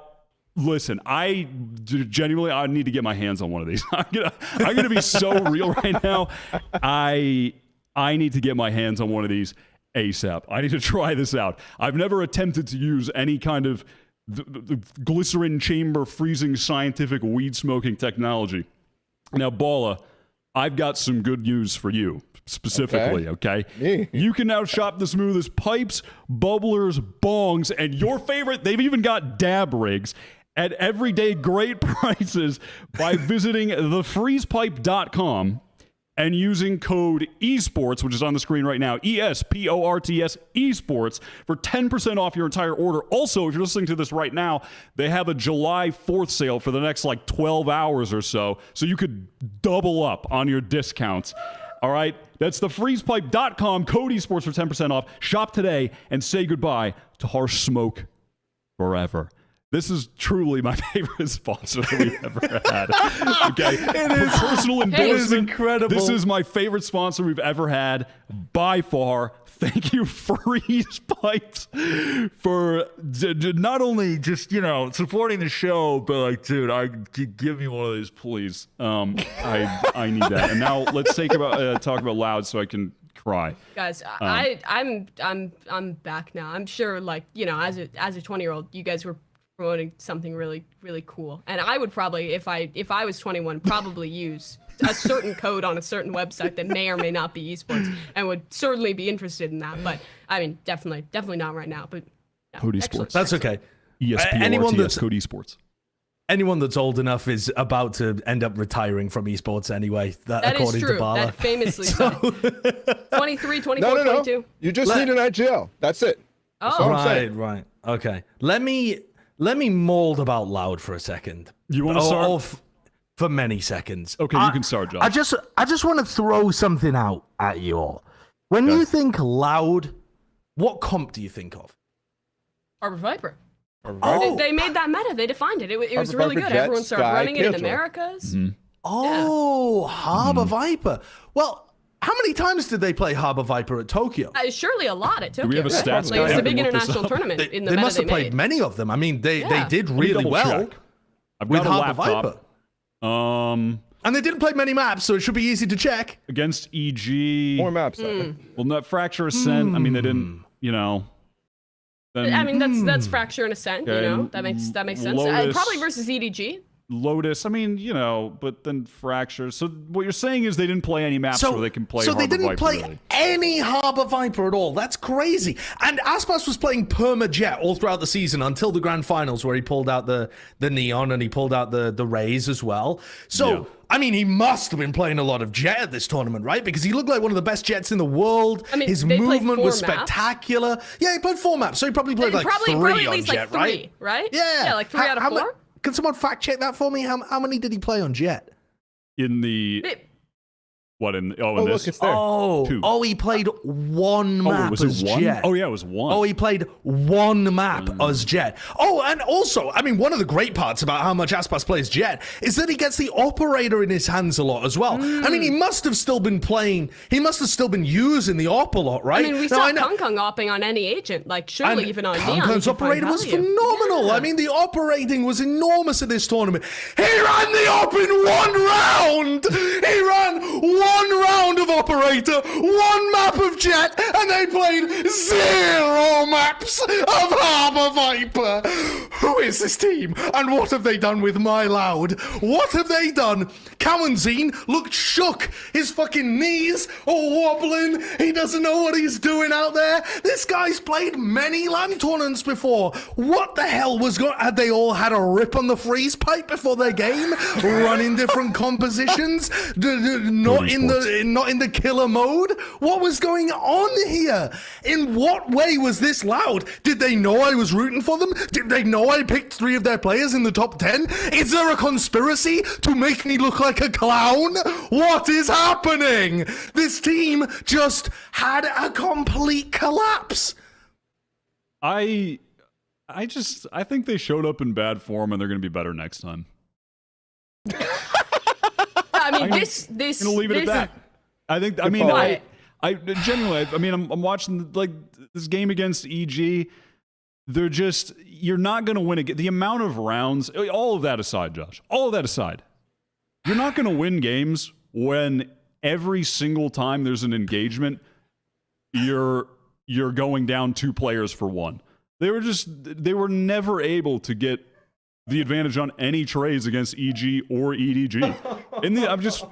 listen, I need to get my hands on one of these. I'm gonna be so real right now. I need to get my hands on one of these ASAP. I need to try this out. I've never attempted to use any kind of the glycerin chamber freezing scientific weed smoking technology. Now, Balla, I've got some good news for you specifically, okay? You can now shop the smoothest pipes, bubblers, bongs, and your favorite, they've even got dab rigs at everyday great prices by visiting thefreezepipe.com and using code ESPORTS, which is on the screen right now, ESPORTS, ESPORTS, for 10% off your entire order. Also, if you're listening to this right now, they have a July 4th sale for the next 12 hours or so you could double up on your discounts. All right? That's thefreezepipe.com, code ESPORTS for 10% off. Shop today and say goodbye to harsh smoke forever. This is truly my favorite sponsor that we've ever had. Okay, for personal endorsement, it is incredible. This is my favorite sponsor we've ever had by far. Thank you, Freeze Pipes, for not only just supporting the show, but give me one of these, please. I need that. And now let's talk about Loud so I can cry. Guys, I'm back now. I'm sure, as a 20-year-old, you guys were promoting something really, really cool. And I would probably, if I was 21, probably use a certain code on a certain website that may or may not be esports, and would certainly be interested in that. But I mean, definitely not right now. But yeah, code esports. That's okay. ESPORTS, code esports. Anyone that's old enough is about to end up retiring from esports anyway. That is according true. to Balla. That famously said. 23, 24, No. 22. You just need an IGL. That's it. That's all I'm saying. Right. Okay. Let me mold about Loud for a second. You want to start? For many seconds. Okay, you can start, John. I just want to throw something out at you all. When you think Loud, What comp do you think of? Harbor Viper. Oh, They made that meta. They defined it. It was Harbor really Viper, good. Jets, Everyone started Sky, running it in Killjoy. Americas. Harbor Viper. Well, how many times did they play Harbor Viper at Tokyo? Surely a lot at Tokyo. we have a right? stats Like, guy? it's I a big can look this international up. tournament in the They meta must have they played made. many of them. I mean, they did Let me really double well check. I've with got a Harbor laptop. Viper. And they didn't play many maps, so it should be easy to check. Against EG. More maps. Well, not Fracture Ascent. I mean, they didn't, Then I mean, that's Fracture and Ascent, Okay, that makes sense. Lotus. Probably versus EDG. Lotus. I mean, but then Fracture. So what you're saying is they didn't play any maps where they can play So Harbor they didn't Viper, play really. any Harbor Viper at all. That's crazy. And Aspas was playing Perma Jet all throughout the season until the grand finals, where he pulled out the Neon and he pulled out the Rays as well. So, Yeah. I mean, he must have been playing a lot of Jet at this tournament, right? Because he looked like one of the best Jets in the world. I mean, his they played movement 4 was maps. spectacular. Yeah, he played 4 maps, so he probably played like Probably 3 at on least Jet, like 3, right? Yeah. like 3 out of 4. Can someone fact check that for me? How many did he play on Jet? In the What in Oh, in look, this? it's there. Oh, he played one map was as it one? Jet. Oh yeah, it was one. Oh, he played one map as Jet. Oh, and also, I mean, one of the great parts about how much Aspas plays Jet is that he gets the operator in his hands a lot as well. I mean, he must have still been playing. He must have still been using the op a lot, right? I mean, we saw Kung Kung opping on any agent. Like, surely even on Neon. Kung's operator was phenomenal. Yeah. I mean, the operating was enormous at this tournament. He ran the op in one round. He ran one round of operator, one map of Jet, and they played 0 maps of Harbor Viper. Who is this team? And what have they done with my Loud? What have they done? Cowanzine looked shook. His fucking knees are wobbling. He doesn't know what he's doing out there. This guy's played many LAN tournaments before. What the hell was going? Had they all had a rip on the freeze pipe before their game? Running different compositions? Not in the killer mode? What was going on here? In what way was this Loud? Did they know I was rooting for them? Did they know I picked 3 of their players in the top 10? Is there a conspiracy to make me look like a clown? What is happening? This team just had a complete collapse. I think they showed up in bad form and they're going to be better next time. I mean, this. I'm gonna leave it at that. I think. I mean, follow. I genuinely. I mean, I'm watching like this game against EG. They're just. You're not gonna win again. The amount of rounds. All of that aside, Josh. All of that aside, you're not gonna win games when every single time there's an engagement, you're going down 2 players for 1. They were never able to get the advantage on any trades against EG or EDG. I'm just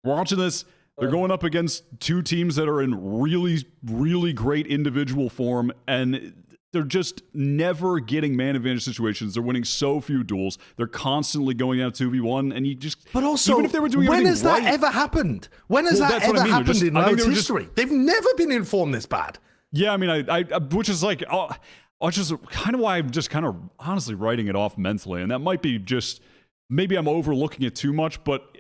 watching this. They're going up against 2 teams that are in really, really great individual form, and they're just never getting man advantage situations. They're winning so few duels. They're constantly going out 2v1, and you just. But also, even if they were doing when has right, that ever happened? When has Well, that that's what ever I mean. happened in I think Loud's they were history? They've never been informed this bad. Yeah, I mean, I which is like, which is kind of why I'm just kind of honestly writing it off mentally, and that might be just maybe I'm overlooking it too much, but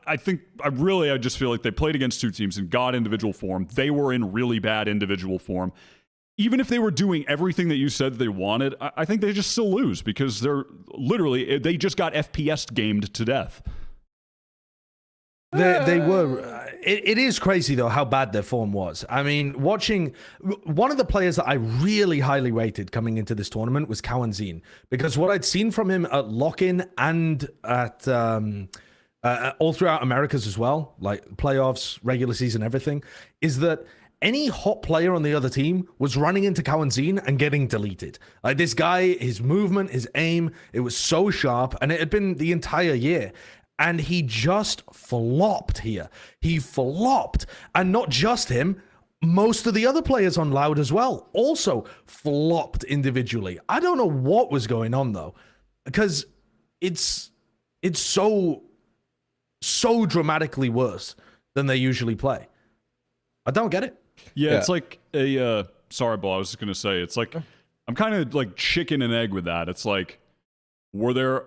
I think I just feel like they played against 2 teams and got individual form. They were in really bad individual form. Even if they were doing everything that you said they wanted, I think they just still lose because they just got FPS gamed to death. They were. It is crazy though how bad their form was. I mean, watching one of the players that I really highly rated coming into this tournament was Cowanzine, because what I'd seen from him at Lock-In and at all throughout Americas as well, like playoffs, regular season, everything, is that any hot player on the other team was running into Cowanzine and getting deleted. Like this guy, his movement, his aim, it was so sharp, and it had been the entire year. And he just flopped here. He flopped. And not just him, most of the other players on Loud as well also flopped individually. I don't know what was going on though, because it's so dramatically worse than they usually play. I don't get it. Yeah, it's like a sorry, Bo, I was just gonna say, it's like I'm kind of like chicken and egg with that. It's like, were there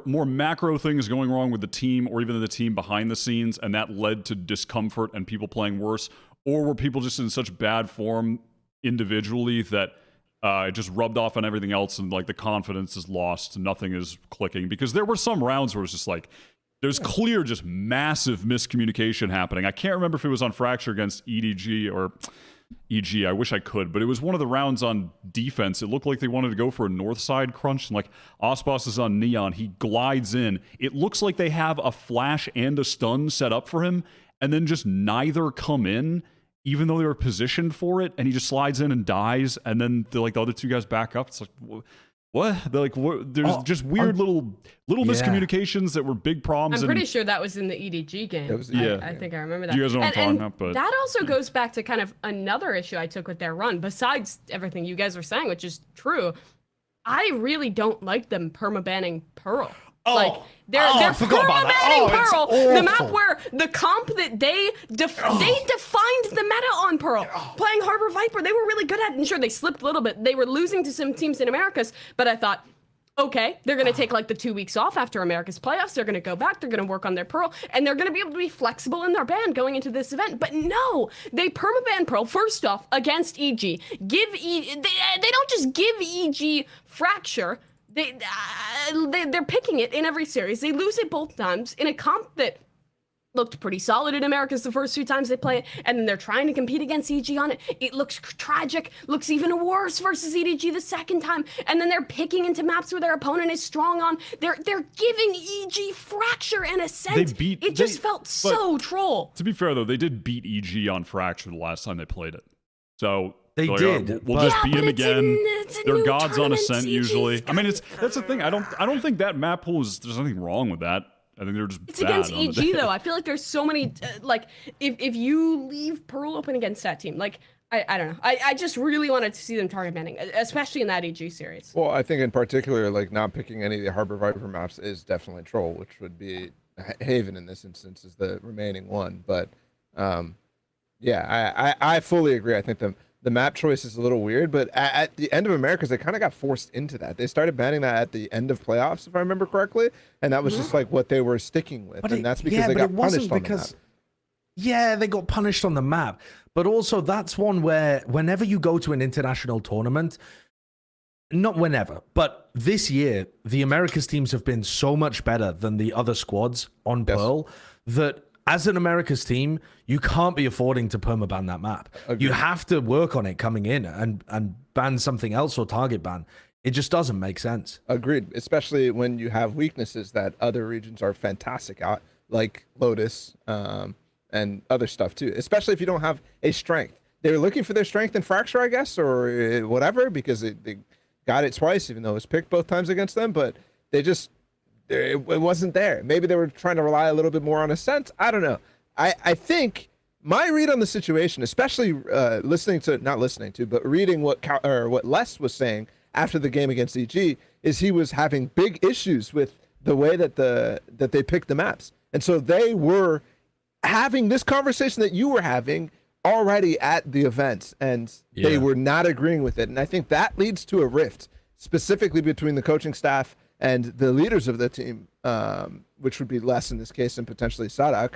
more macro things going wrong with the team or even the team behind the scenes, and that led to discomfort and people playing worse? Or were people just in such bad form individually that it just rubbed off on everything else, and like the confidence is lost, nothing is clicking? Because there were some rounds where it's just like, there's clear just massive miscommunication happening. I can't remember if it was on Fracture against EDG or EG. I wish I could, but it was one of the rounds on defense. It looked like they wanted to go for a north side crunch, and like Osbos is on Neon. He glides in. It looks like they have a flash and a stun set up for him, and then just neither come in, even though they were positioned for it, and he just slides in and dies, and then the other 2 guys back up. It's like, what? They're like, there's just weird little miscommunications that were big problems. I'm pretty sure that was in the EDG game. I think I remember that. You guys know what I'm talking about, but that also goes back to kind of another issue I took with their run, besides everything you guys were saying, which is true. I really don't like them permabanning Pearl. Like they're permabanning Pearl, the map where the comp that they defined the meta on Pearl. Playing Harbor Viper, they were really good at it. And sure, they slipped a little bit. They were losing to some teams in Americas, but I thought, Okay, they're going to take like the 2 weeks off after America's playoffs. They're going to go back. They're going to work on their Pearl, and they're going to be able to be flexible in their ban going into this event. But no, they permaban Pearl first off against EG. They don't just give EG Fracture. They're picking it in every series. They lose it both times in a comp that looked pretty solid in America's the first 2 times they play it, and then they're trying to compete against EG on it. It looks tragic, looks even worse versus EDG the second time, and then they're picking into maps where their opponent is strong on. They're giving EG Fracture and Ascent. It just felt so troll. To be fair though, they did beat EG on Fracture the last time they played it. So They like, did, we'll but- just beat them again. it's a They're new gods on tournament. Ascent EG's usually. I mean, got- that's the thing. I don't think that map pool is. There's nothing wrong with that. I think they're just It's bad against on the EG day. though. I feel like there's so many like if you leave Pearl open against that team, like I don't know. I just really wanted to see them target banning, especially in that EG series. Well, I think in particular, like not picking any of the Harbor Viper maps is definitely troll, which would be Haven in this instance is the remaining one. But yeah, I fully agree. I think the map choice is a little weird, but at the end of Americas, they kind of got forced into that. They started banning that at the end of playoffs, if I remember correctly, and that was just like what they were sticking with, and that's because they got punished on the map. Yeah, they got punished on the map. But also, that's one where whenever you go to an international tournament, not whenever, but this year, the Americas teams have been so much better than the other squads on Pearl that as an Americas team, you can't be affording to permaban that map. Agreed. You have to work on it coming in and ban something else or target ban. It just doesn't make sense. Agreed, especially when you have weaknesses that other regions are fantastic at, like Lotus and other stuff too, especially if you don't have a strength. They were looking for their strength in Fracture, I guess, or whatever, because they got it twice, even though it was picked both times against them, but they just, it wasn't there. Maybe they were trying to rely a little bit more on Ascent. I don't know. I think my read on the situation, especially not listening to, but reading what Les was saying after the game against EG, is he was having big issues with the way that they picked the maps. And so they were having this conversation that you were having already at the event, and they were not agreeing with it. And I think that leads to a rift, specifically between the coaching staff and the leaders of the team, which would be Les in this case and potentially Sadak.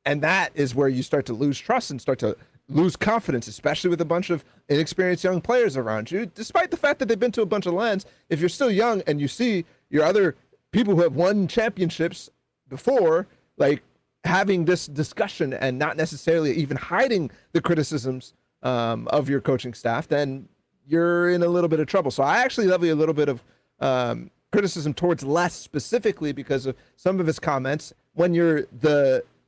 And that is where you start to lose trust and start to lose confidence, especially with a bunch of inexperienced young players around you. Despite the fact that they've been to a bunch of LANs, if you're still young and you see your other people who have won championships before, like having this discussion and not necessarily even hiding the criticisms of your coaching staff, then you're in a little bit of trouble. So I actually levy a little bit of criticism towards Les specifically because of some of his comments. When you're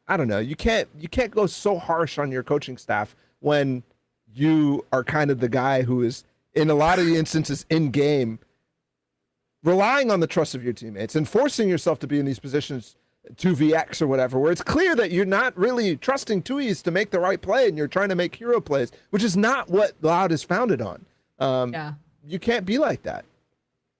I don't know, you can't go so harsh on your coaching staff when you are kind of the guy who is in a lot of the instances in game relying on the trust of your teammates and forcing yourself to be in these positions 2vx or whatever, where it's clear that you're not really trusting 2Es to make the right play and you're trying to make hero plays, which is not what Loud is founded on. You can't be like that.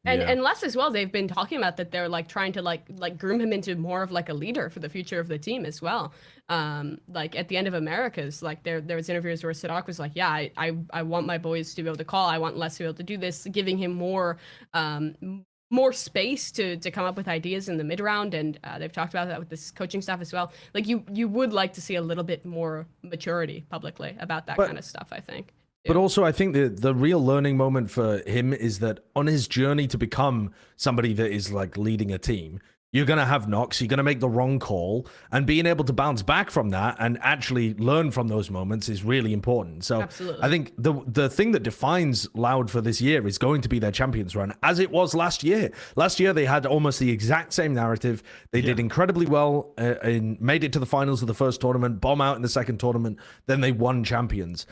And Les as well, they've been talking about that they're like trying to like groom him into more of like a leader for the future of the team as well. Like at the end of Americas, like there was interviews where Sadak was like, yeah, I want my boys to be able to call. I want Les to be able to do this, giving him more space to come up with ideas in the mid round. And they've talked about that with this coaching staff as well. Like you would like to see a little bit more maturity publicly about that kind of stuff, I think. But also, I think the real learning moment for him is that on his journey to become somebody that is like leading a team, you're going to have knocks, you're going to make the wrong call, and being able to bounce back from that and actually learn from those moments is really important. So Absolutely. I think the thing that defines Loud for this year is going to be their Champions run, as it was last year. Last year, they had almost the exact same narrative. They did incredibly well and made it to the finals of the first tournament, bomb out in the second tournament, then they won Champions.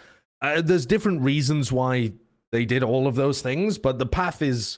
There's different reasons why they did all of those things, but the path is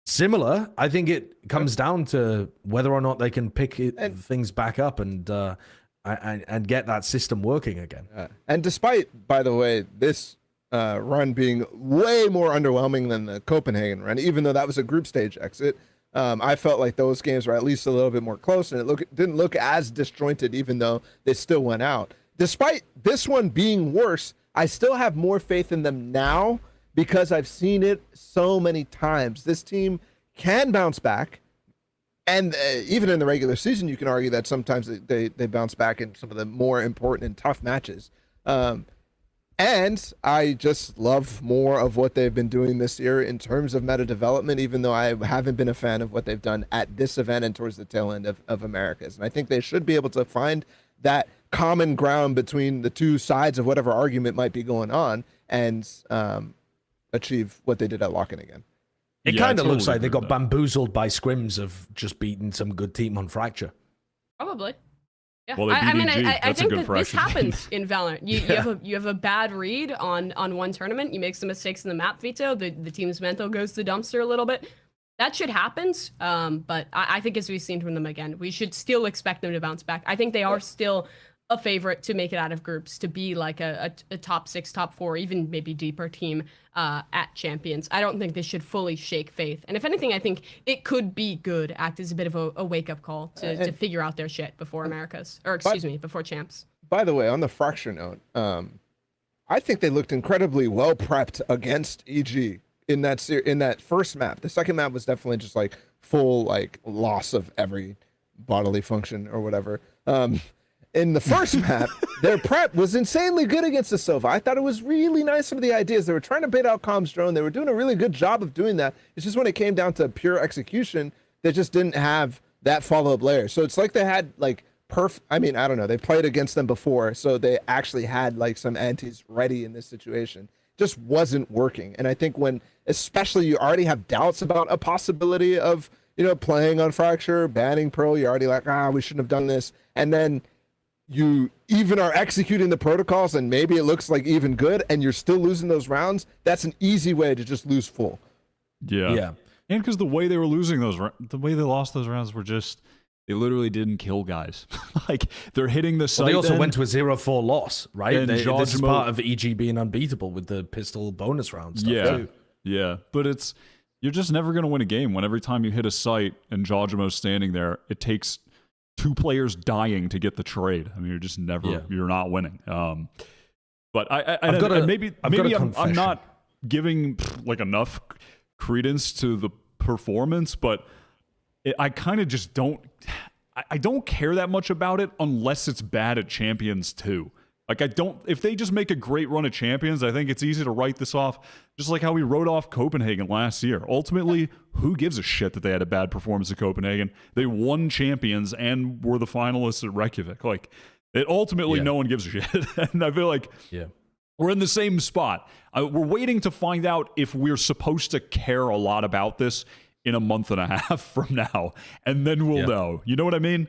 similar. I think it comes down to whether or not they can pick things back up and get that system working again. And despite, by the way, this run being way more underwhelming than the Copenhagen run, even though that was a group stage exit, I felt like those games were at least a little bit more close, and it didn't look as disjointed, even though they still went out. Despite this one being worse, I still have more faith in them now because I've seen it so many times. This team can bounce back. And even in the regular season, you can argue that sometimes they bounce back in some of the more important and tough matches. And I just love more of what they've been doing this year in terms of meta development, even though I haven't been a fan of what they've done at this event and towards the tail end of Americas. And I think they should be able to find that common ground between the two sides of whatever argument might be going on and achieve what they did at Lock-In again. It Yeah, I kind of totally looks like they agree got with that. bamboozled by scrims of just beating some good team on Fracture. Probably. Yeah. Well, they I beat mean, EG. I That's a think good that this fraction. happens in Valorant. You have a bad read on one tournament. You make some mistakes in the map veto. The team's mental goes to the dumpster a little bit. That shit happens. But I think as we've seen from them again, we should still expect them to bounce back. I think they are still a favorite to make it out of groups, to be like a top 6, top 4, even maybe deeper team at Champions. I don't think they should fully shake faith. And if anything, I think it could be good, act as a bit of a wake-up call to figure out their shit before Americas, or excuse me, before Champs. By the way, on the Fracture note, I think they looked incredibly well prepped against EG in that first map. The second map was definitely just like full like loss of every bodily function or whatever. In the first map, their prep was insanely good against the Sova. I thought it was really nice, some of the ideas. They were trying to bait out Comms Drone. They were doing a really good job of doing that. It's just when it came down to pure execution, they just didn't have that follow-up layer. So it's like they had like I mean, I don't know. They played against them before, so they actually had like some antis ready in this situation. Just wasn't working. And I think when, especially you already have doubts about a possibility of, playing on Fracture, banning Pearl, you're already like, we shouldn't have done this. And then you even are executing the protocols and maybe it looks like even good and you're still losing those rounds. That's an easy way to just lose full. Yeah. And because the way they were losing the way they lost those rounds were just, they literally didn't kill guys. Like, they're hitting the site. Well, they also went to a 0-4 loss, right? And This is Jajimo- part of EG being unbeatable with the pistol bonus round stuff too. Yeah. But you're just never going to win a game when every time you hit a site and Jajimo's standing there, it takes 2 players dying to get the trade. I mean, you're just never, you're not winning. But maybe I'm not giving like enough credence to the performance, but I kind of just don't care that much about it unless it's bad at Champions too. Like, if they just make a great run at Champions, I think it's easy to write this off, just like how we wrote off Copenhagen last year. Ultimately, who gives a shit that they had a bad performance at Copenhagen? They won Champions and were the finalists at Reykjavik. Like, no one gives a shit. And I feel like we're in the same spot. We're waiting to find out if we're supposed to care a lot about this in a month and a half from now, and then we'll know. You know what I mean?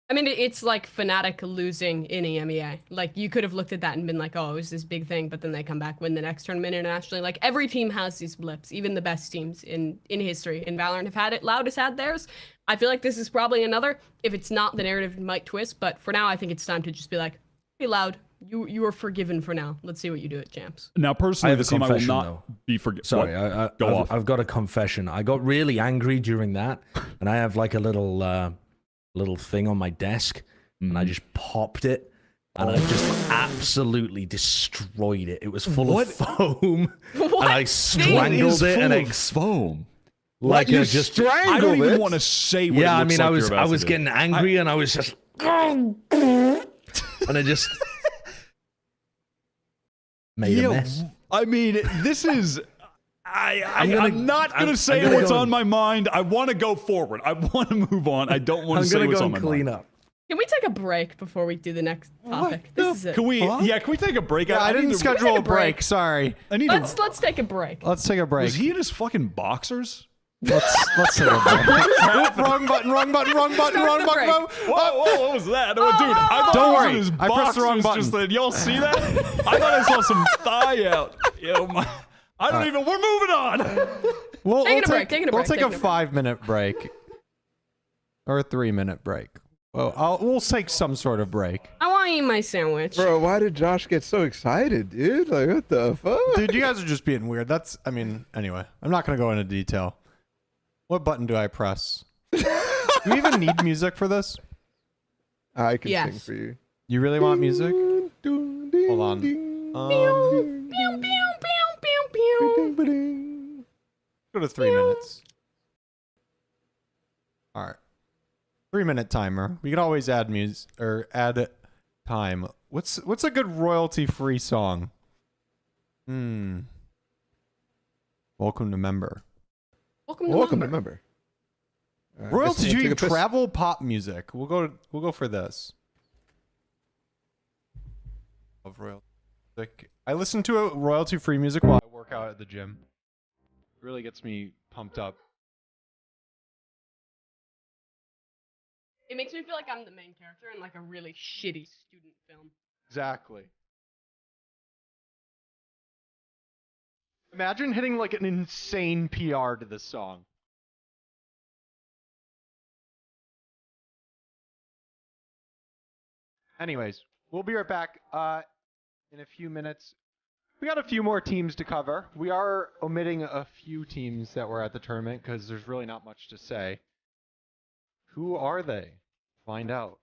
I mean, it's like Fnatic losing in EMEA. Like, you could have looked at that and been like, oh, it was this big thing, but then they come back, win the next tournament internationally. Like, every team has these blips, even the best teams in history. And Valorant have had it. Loud has had theirs. I feel like this is probably another. If it's not, the narrative might twist. But for now, I think it's time to just be like, hey, Loud, you are forgiven for now. Let's see what you do at Champs. Now, personally, the team I will not though. be forgiven. Sorry, I've got a confession. I got really angry during that, and I have like a little thing on my desk, and I just popped it, and I just absolutely destroyed it. It was full of foam, and I strangled it, and foam. Like you just strangled I don't even it? want to say what yeah. it I looks mean, like I was getting angry, and I was just, and I just made a mess. I mean, this is. I'm not going to say I'm gonna what's go on my mind. I want to go forward. I want to move on. I don't want to say what's on my mind. up. Can we take a break before we do the next topic? This is it. Can we? Yeah, can we take a break? Yeah, I didn't schedule a break. Sorry. I need Let's take a break. Let's take a break. Was he in his fucking boxers? Let's take a break. Wrong button. Start the break. Whoa, what was that? Oh, dude, I thought Don't it was worry. in his I pressed the wrong boxers just button. then. Y'all see that? I thought I saw some thigh out. Yo, I don't even. We're moving on. We'll Taking a break, take taking a a break. 5-minute break. Or a 3-minute break. Well, we'll take some sort of break. I want to eat my sandwich. Bro, why did Josh get so excited, dude? Like, what the fuck? Dude, you guys are just being weird. Anyway, I'm not going to go into detail. What button do I press? Do we even need music for this? I can Yes. sing for you. You really want music? Hold on. Pew, pew, pew, pew, pew. Ding, ba-ding. Go to 3 minutes. All right. 3-minute timer. We can always add music or add time. What's a good royalty-free song? Welcome to member. Welcome to member. Royalty-free travel pop music. We'll go for this. Of royalty music. I listen to a royalty-free music while I work out at the gym. It really gets me pumped up. It makes me feel like I'm the main character in like a really shitty student film. Exactly. Imagine hitting like an insane PR to this song. Anyways, we'll be right back in a few minutes. We got a few more teams to cover. We are omitting a few teams that were at the tournament because there's really not much to say. Who are they? Find out.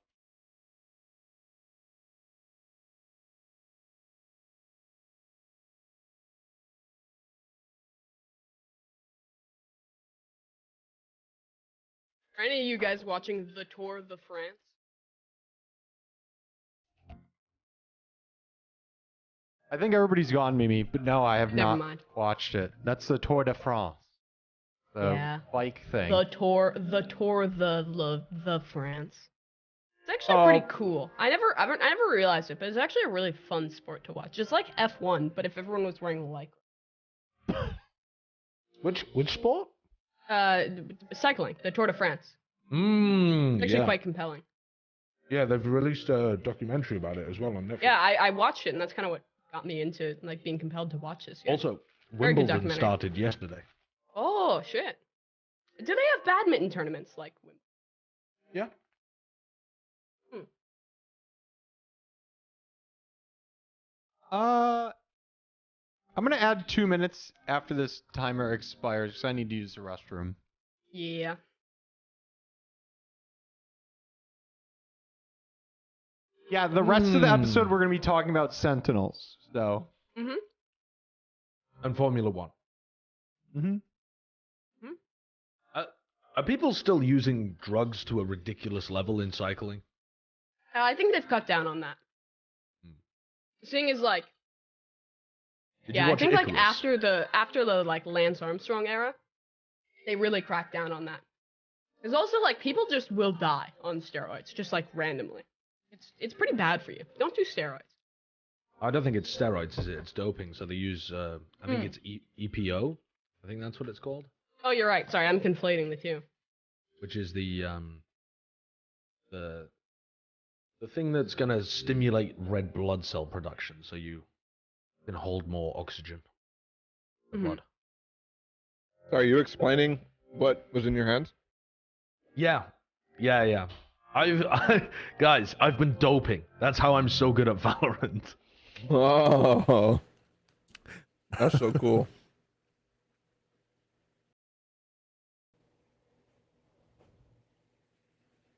Are any of you guys watching the Tour de France? I think everybody's gone, Mimi, but no, I have Never not mind. watched it. That's the Tour de France. The Yeah. bike thing. The Tour the France. It's actually pretty cool. I never realized it, but it's actually a really fun sport to watch. It's like F1, but if everyone was wearing lycra. Which sport? Cycling, the Tour de France. Mmm. It's actually quite compelling. Yeah, they've released a documentary about it as well on Netflix. Yeah, I watched it, and that's kind of what got me into like being compelled to watch this. Yeah. Also, Very good Wimbledon documentary. started yesterday. Oh shit! Do they have badminton tournaments like Wimbledon? Yeah. I'm gonna add 2 minutes after this timer expires because I need to use the restroom. Yeah. Yeah, the rest of the episode we're gonna be talking about Sentinels. So. And Formula One. Are people still using drugs to a ridiculous level in cycling? I think they've cut down on that. The thing is like, Did you yeah, I watch think like Icarus? after the like Lance Armstrong era, they really cracked down on that. There's also like people just will die on steroids, just like randomly. It's pretty bad for you. Don't do steroids. I don't think it's steroids, is it? It's doping. So they use, I think it's EPO. I think that's what it's called. Oh, you're right. Sorry, I'm conflating the two. Which is the thing that's gonna stimulate red blood cell production, so you can hold more oxygen in the blood. So are you explaining what was in your hands? Yeah. Guys, I've been doping. That's how I'm so good at Valorant. Oh, that's so cool.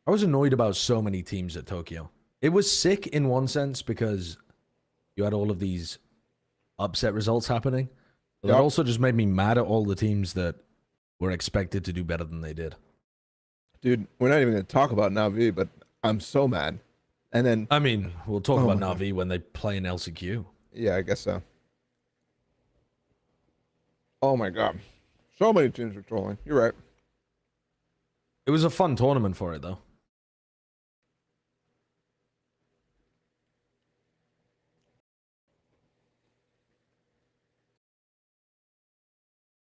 I was annoyed about so many teams at Tokyo. It was sick in one sense because you had all of these upset results happening. But it also just made me mad at all the teams that were expected to do better than they did. Dude, we're not even going to talk about Navi, but I'm so mad. And then... I mean, we'll talk about Navi when they play in LCQ. Yeah, I guess so. Oh my god. So many teams were trolling. You're right. It was a fun tournament for it, though.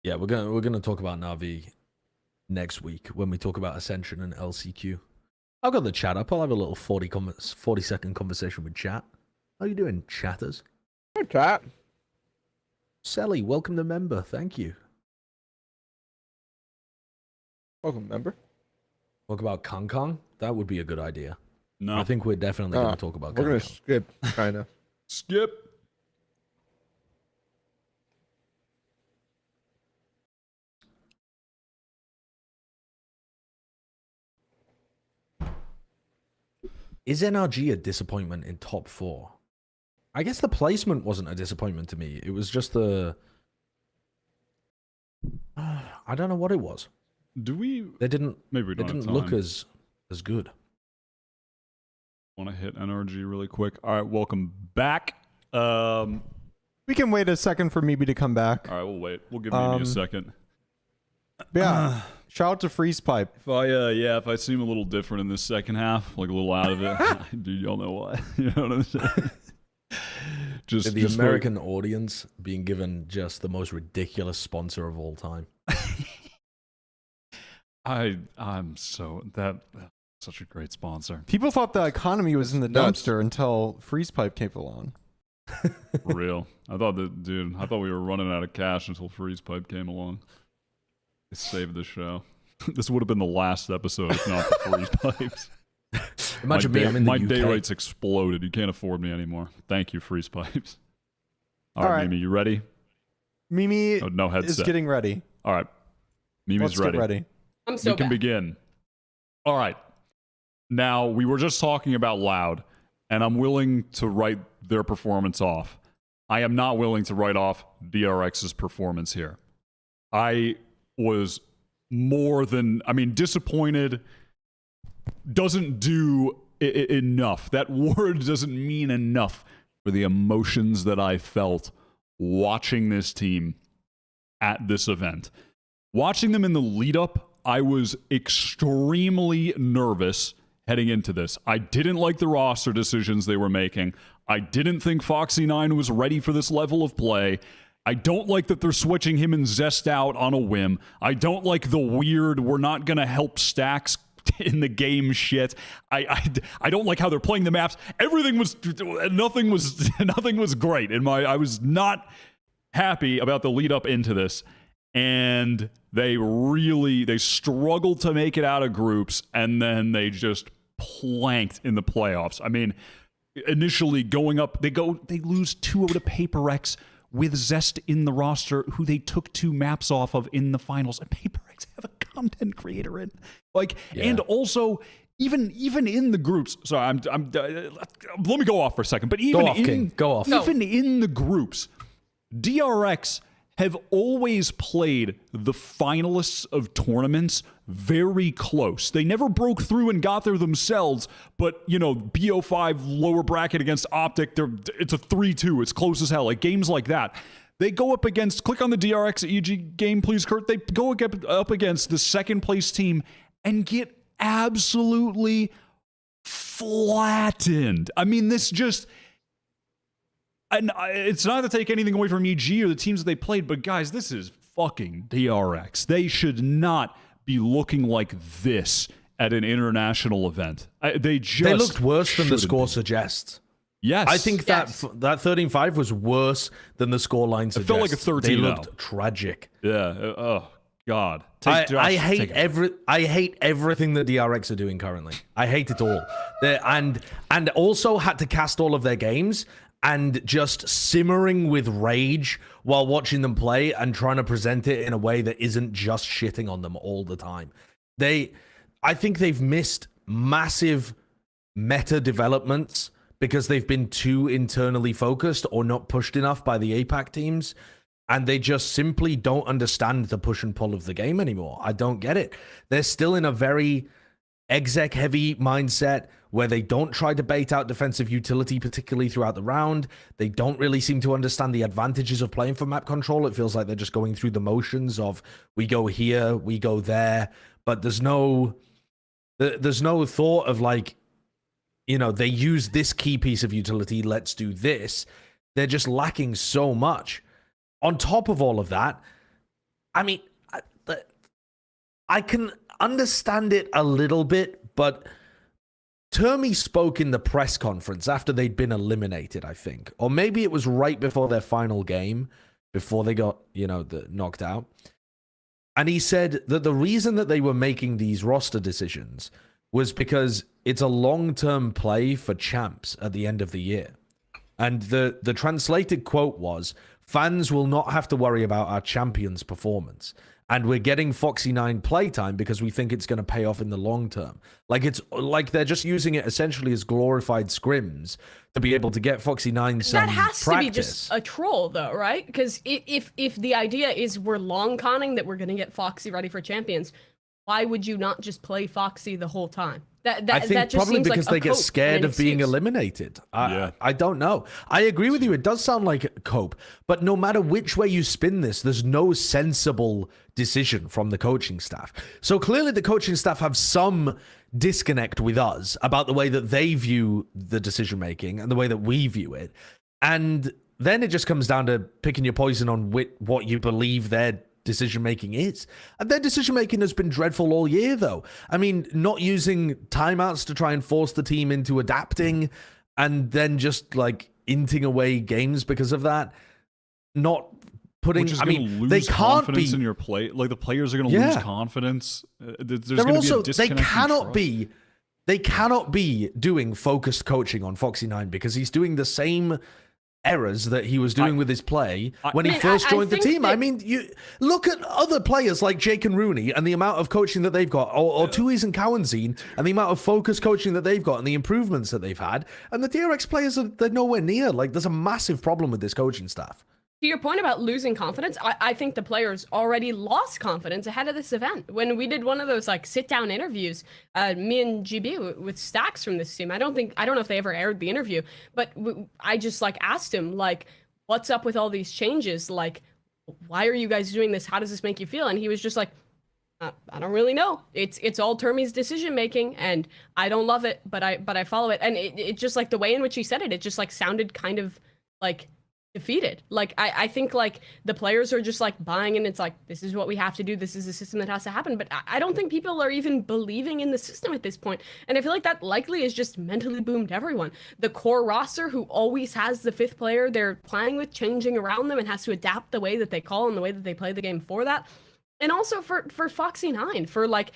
Yeah, we're gonna talk about Navi next week when we talk about Ascension and LCQ. I've got the chat up. I'll have a little 40-second conversation with chat. How you doing, chatters? Hi, chat. Sally, welcome to member. Thank you. Welcome, member. Talk about Kong Kong? That would be a good idea. No. I think we're definitely going to talk about Kong We're going Kong. to skip China. Skip. Is NRG a disappointment in top 4? I guess the placement wasn't a disappointment to me. It was just the... I don't know what it was. Do we? They didn't. Maybe we They don't have didn't look time. as good. Want to hit NRG really quick? All right, welcome back. We can wait a second for Mimi to come back. All right, we'll wait. We'll give Mimi a second. But yeah, shout out to Freeze Pipe. If I seem a little different in this second half, like a little out of it, dude, y'all know why. You know what I'm saying? just The just for- American audience being given just the most ridiculous sponsor of all time. I'm so that's such a great sponsor. People thought the economy was in the Nuts. dumpster until Freeze Pipe came along. For real. I thought we were running out of cash until Freeze Pipe came along. They saved the show. This would have been the last episode if not for Freeze Pipes. Imagine me, I'm in the my UK. day rates exploded. You can't afford me anymore. Thank you, Freeze Pipes. All All right, right. Mimi, you ready? Mimi Oh, no headset. is getting ready. All right. Mimi's Let's ready. get ready. I'm so We can bad. begin. All right. Now, we were just talking about Loud, and I'm willing to write their performance off. I am not willing to write off DRX's performance here. I was disappointed doesn't do enough. That word doesn't mean enough for the emotions that I felt watching this team at this event. Watching them in the lead up, I was extremely nervous heading into this. I didn't like the roster decisions they were making. I didn't think Foxy9 was ready for this level of play. I don't like that they're switching him and Zest out on a whim. I don't like the weird, we're not going to help stacks in the game shit. I don't like how they're playing the maps. Nothing was great. I was not happy about the lead up into this. And they struggled to make it out of groups, and then they just planked in the playoffs. I mean, initially going up, they lose 2-0 to PRX with Zest in the roster, who they took 2 maps off of in the finals. And PRX have a content creator in, and also even in the groups. Sorry, let me go off for a second. But even in the groups, DRX have always played the finalists of tournaments very close. They never broke through and got there themselves, but, BO5 lower bracket against Optic, it's a 3-2. It's close as hell. Like, games like that. They go up against, click on the DRX EG game, please, Kurt. They go up against the second place team and get absolutely flattened. I mean, this just... And it's not to take anything away from EG or the teams that they played, but guys, this is fucking DRX. They should not be looking like this at an international event. They looked worse than the shouldn't score be. suggests. Yes. I think that 13-5 was worse than the scoreline suggests. It felt like a 13-0. They looked tragic. Yeah. Oh God. I hate everything that DRX are doing currently. I hate it all. And also had to cast all of their games and just simmering with rage while watching them play and trying to present it in a way that isn't just shitting on them all the time. I think they've missed massive meta developments because they've been too internally focused or not pushed enough by the APAC teams, and they just simply don't understand the push and pull of the game anymore. I don't get it. They're still in a very exec-heavy mindset where they don't try to bait out defensive utility, particularly throughout the round. They don't really seem to understand the advantages of playing for map control. It feels like they're just going through the motions of, we go here, we go there, but there's no thought of they use this key piece of utility, let's do this. They're just lacking so much. On top of all of that, I mean, I can understand it a little bit, but Termy spoke in the press conference after they'd been eliminated, I think. Or maybe it was right before their final game, before they got, knocked out. And he said that the reason that they were making these roster decisions was because it's a long-term play for champs at the end of the year. And the translated quote was, fans will not have to worry about our champion's performance. And we're getting Foxy9 playtime because we think it's going to pay off in the long term. It's like they're just using it essentially as glorified scrims to be able to get Foxy9 some That has practice. to be just a troll, though, right? Because if the idea is we're long conning that we're going to get Foxy ready for champions, why would you not just play Foxy the whole time? I That think just probably seems because like a they get cope scared and an of being excuse. eliminated. Yeah. I don't know. I agree with you. It does sound like a cope, but no matter which way you spin this, there's no sensible decision from the coaching staff. So clearly the coaching staff have some disconnect with us about the way that they view the decision making and the way that we view it. And then it just comes down to picking your poison on what you believe their decision making is. And their decision making has been dreadful all year, though. I mean, not using timeouts to try and force the team into adapting and then just like inting away games because of that. Not putting, Which is I gonna mean, lose they can't confidence be in your play. Like the players are going to Yeah. lose confidence. There's they're going to also be a disconnect in trust. they cannot be doing focused coaching on Foxy9 because he's doing the same errors that he was doing with his play when he Man, first I joined the think team. that- I mean, you look at other players like Jake and Rooney and the amount of coaching that they've got, or Tui's and Cowanzine and the amount of focused coaching that they've got and the improvements that they've had. And the DRX players they're nowhere near. Like, there's a massive problem with this coaching staff. To your point about losing confidence, I think the players already lost confidence ahead of this event. When we did one of those like sit-down interviews, me and GB with Stacks from this team, I don't know if they ever aired the interview, but I just like asked him like, what's up with all these changes? Like, why are you guys doing this? How does this make you feel? And he was just like, I don't really know. It's all Termi's decision making, and I don't love it, but I follow it. And it just like the way in which he said it, it just like sounded kind of like defeated. Like I think like the players are just like buying in. It's like, this is what we have to do, this is the system that has to happen. But I don't think people are even believing in the system at this point. And I feel like that likely is just mentally boomed everyone. The core roster, who always has the fifth player they're playing with changing around them and has to adapt the way that they call and the way that they play the game for that. And also for Foxy9, for like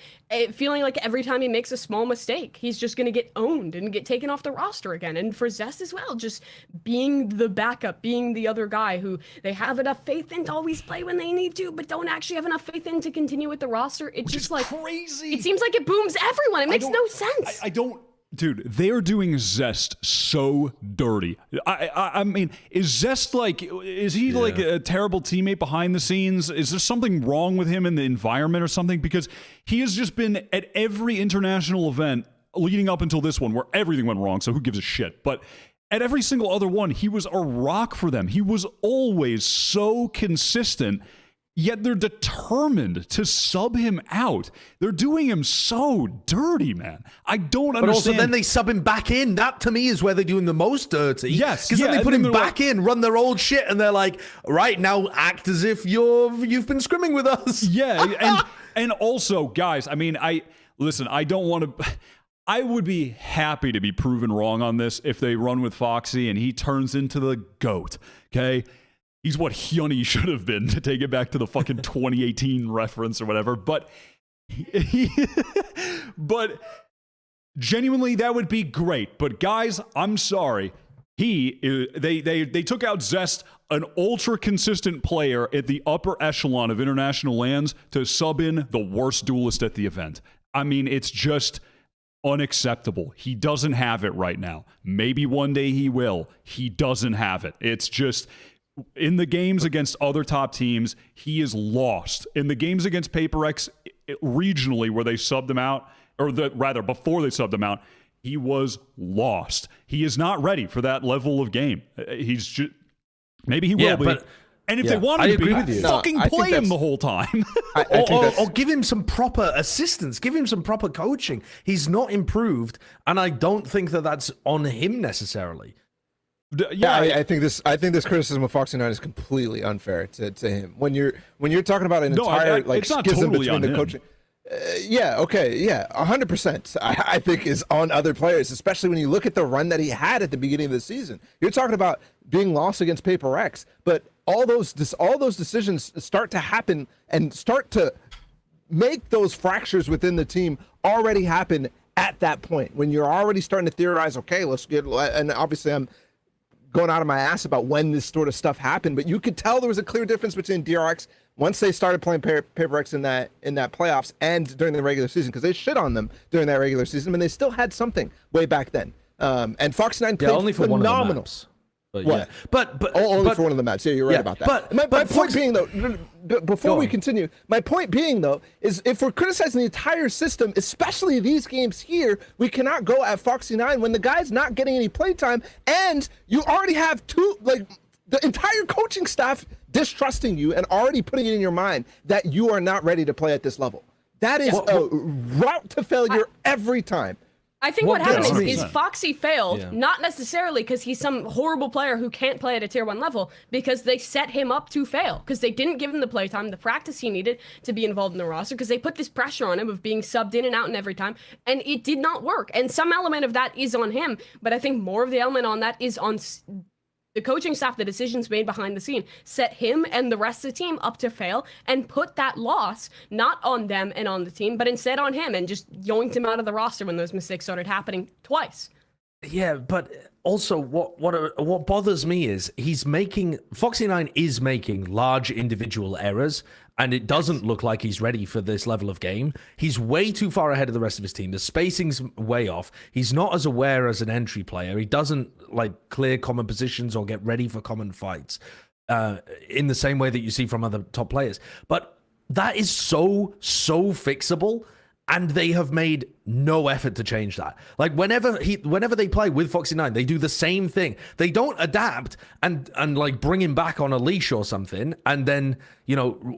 feeling like every time he makes a small mistake, he's just going to get owned and get taken off the roster again. And for Zest as well, just being the backup, being the other guy who they have enough faith in to always play when they need to, but don't actually have enough faith in to continue with the roster. It's Which just is like crazy. It seems like it booms everyone. It makes no sense. I don't. Dude, they are doing Zest so dirty. I mean, is Zest like, is he like a terrible teammate behind the scenes? Is there something wrong with him in the environment or something? Because he has just been at every international event leading up until this one where everything went wrong, so who gives a shit? But at every single other one, he was a rock for them. He was always so consistent. Yet they're determined to sub him out. They're doing him so dirty, man. I don't understand. But also then they sub him back in. That to me is where they're doing the most dirty. Yes, Because then yeah, they put and him then they're back in, run their old shit, and they're like, right, now act as if you've been scrimming with us. Yeah, and also, guys, I mean, I don't want to. I would be happy to be proven wrong on this if they run with Foxy and he turns into the GOAT, okay? He's what Hyunny should have been, to take it back to the fucking 2018 reference or whatever. But but genuinely, that would be great. But guys, I'm sorry. They took out Zest, an ultra consistent player at the upper echelon of international lands, to sub in the worst duelist at the event. I mean, it's just unacceptable. He doesn't have it right now. Maybe one day he will. He doesn't have it. It's just, in the games against other top teams, he is lost. In the games against PRX regionally, where they subbed him out, or rather before they subbed him out, he was lost. He is not ready for that level of game. He's just, maybe he will be. But, and if they want him to agree be, with you. fucking No, I think play him that's- the whole time. I think that's- Or give him some proper assistance. Give him some proper coaching. He's not improved, and I don't think that that's on him necessarily. Yeah, I think this criticism of Foxy9 is completely unfair to him. When you're talking about an entire like it's not schism totally between on the him. coaching. 100%. I think is on other players, especially when you look at the run that he had at the beginning of the season. You're talking about being lost against PRX, but all those decisions start to happen and start to make those fractures within the team already happen at that point when you're already starting to theorize. Okay, let's get, and obviously I'm going out of my ass about when this sort of stuff happened, but you could tell there was a clear difference between DRX once they started playing PRX in that playoffs and during the regular season, because they shit on them during that regular season, and they still had something way back then. And Foxy9 played only for phenomenal. one of the maps. But What? yeah, but Only but, for one of the maps. Yeah, you're right yeah, about that. but- my but point Fox- being, though, before Go we on. continue, my point being, though, is if we're criticizing the entire system, especially these games here, we cannot go at Foxy9 when the guy's not getting any playtime, and you already have the entire coaching staff distrusting you and already putting it in your mind that you are not ready to play at this level. That is a route to failure every time. I think What what happened gets me- is Foxy failed, Yeah. not necessarily because he's some horrible player who can't play at a tier 1 level, because they set him up to fail, because they didn't give him the playtime, the practice he needed to be involved in the roster, because they put this pressure on him of being subbed in and out and every time, and it did not work. And some element of that is on him, but I think more of the element on that is on the coaching staff. The decisions made behind the scene set him and the rest of the team up to fail and put that loss not on them and on the team, but instead on him, and just yoinked him out of the roster when those mistakes started happening twice. Yeah, but also what bothers me is Foxy9 is making large individual errors, and it doesn't look like he's ready for this level of game. He's way too far ahead of the rest of his team. The spacing's way off. He's not as aware as an entry player. He doesn't clear common positions or get ready for common fights in the same way that you see from other top players. But that is so fixable. And they have made no effort to change that. Whenever they play with Foxy9, they do the same thing. They don't adapt and bring him back on a leash or something, and then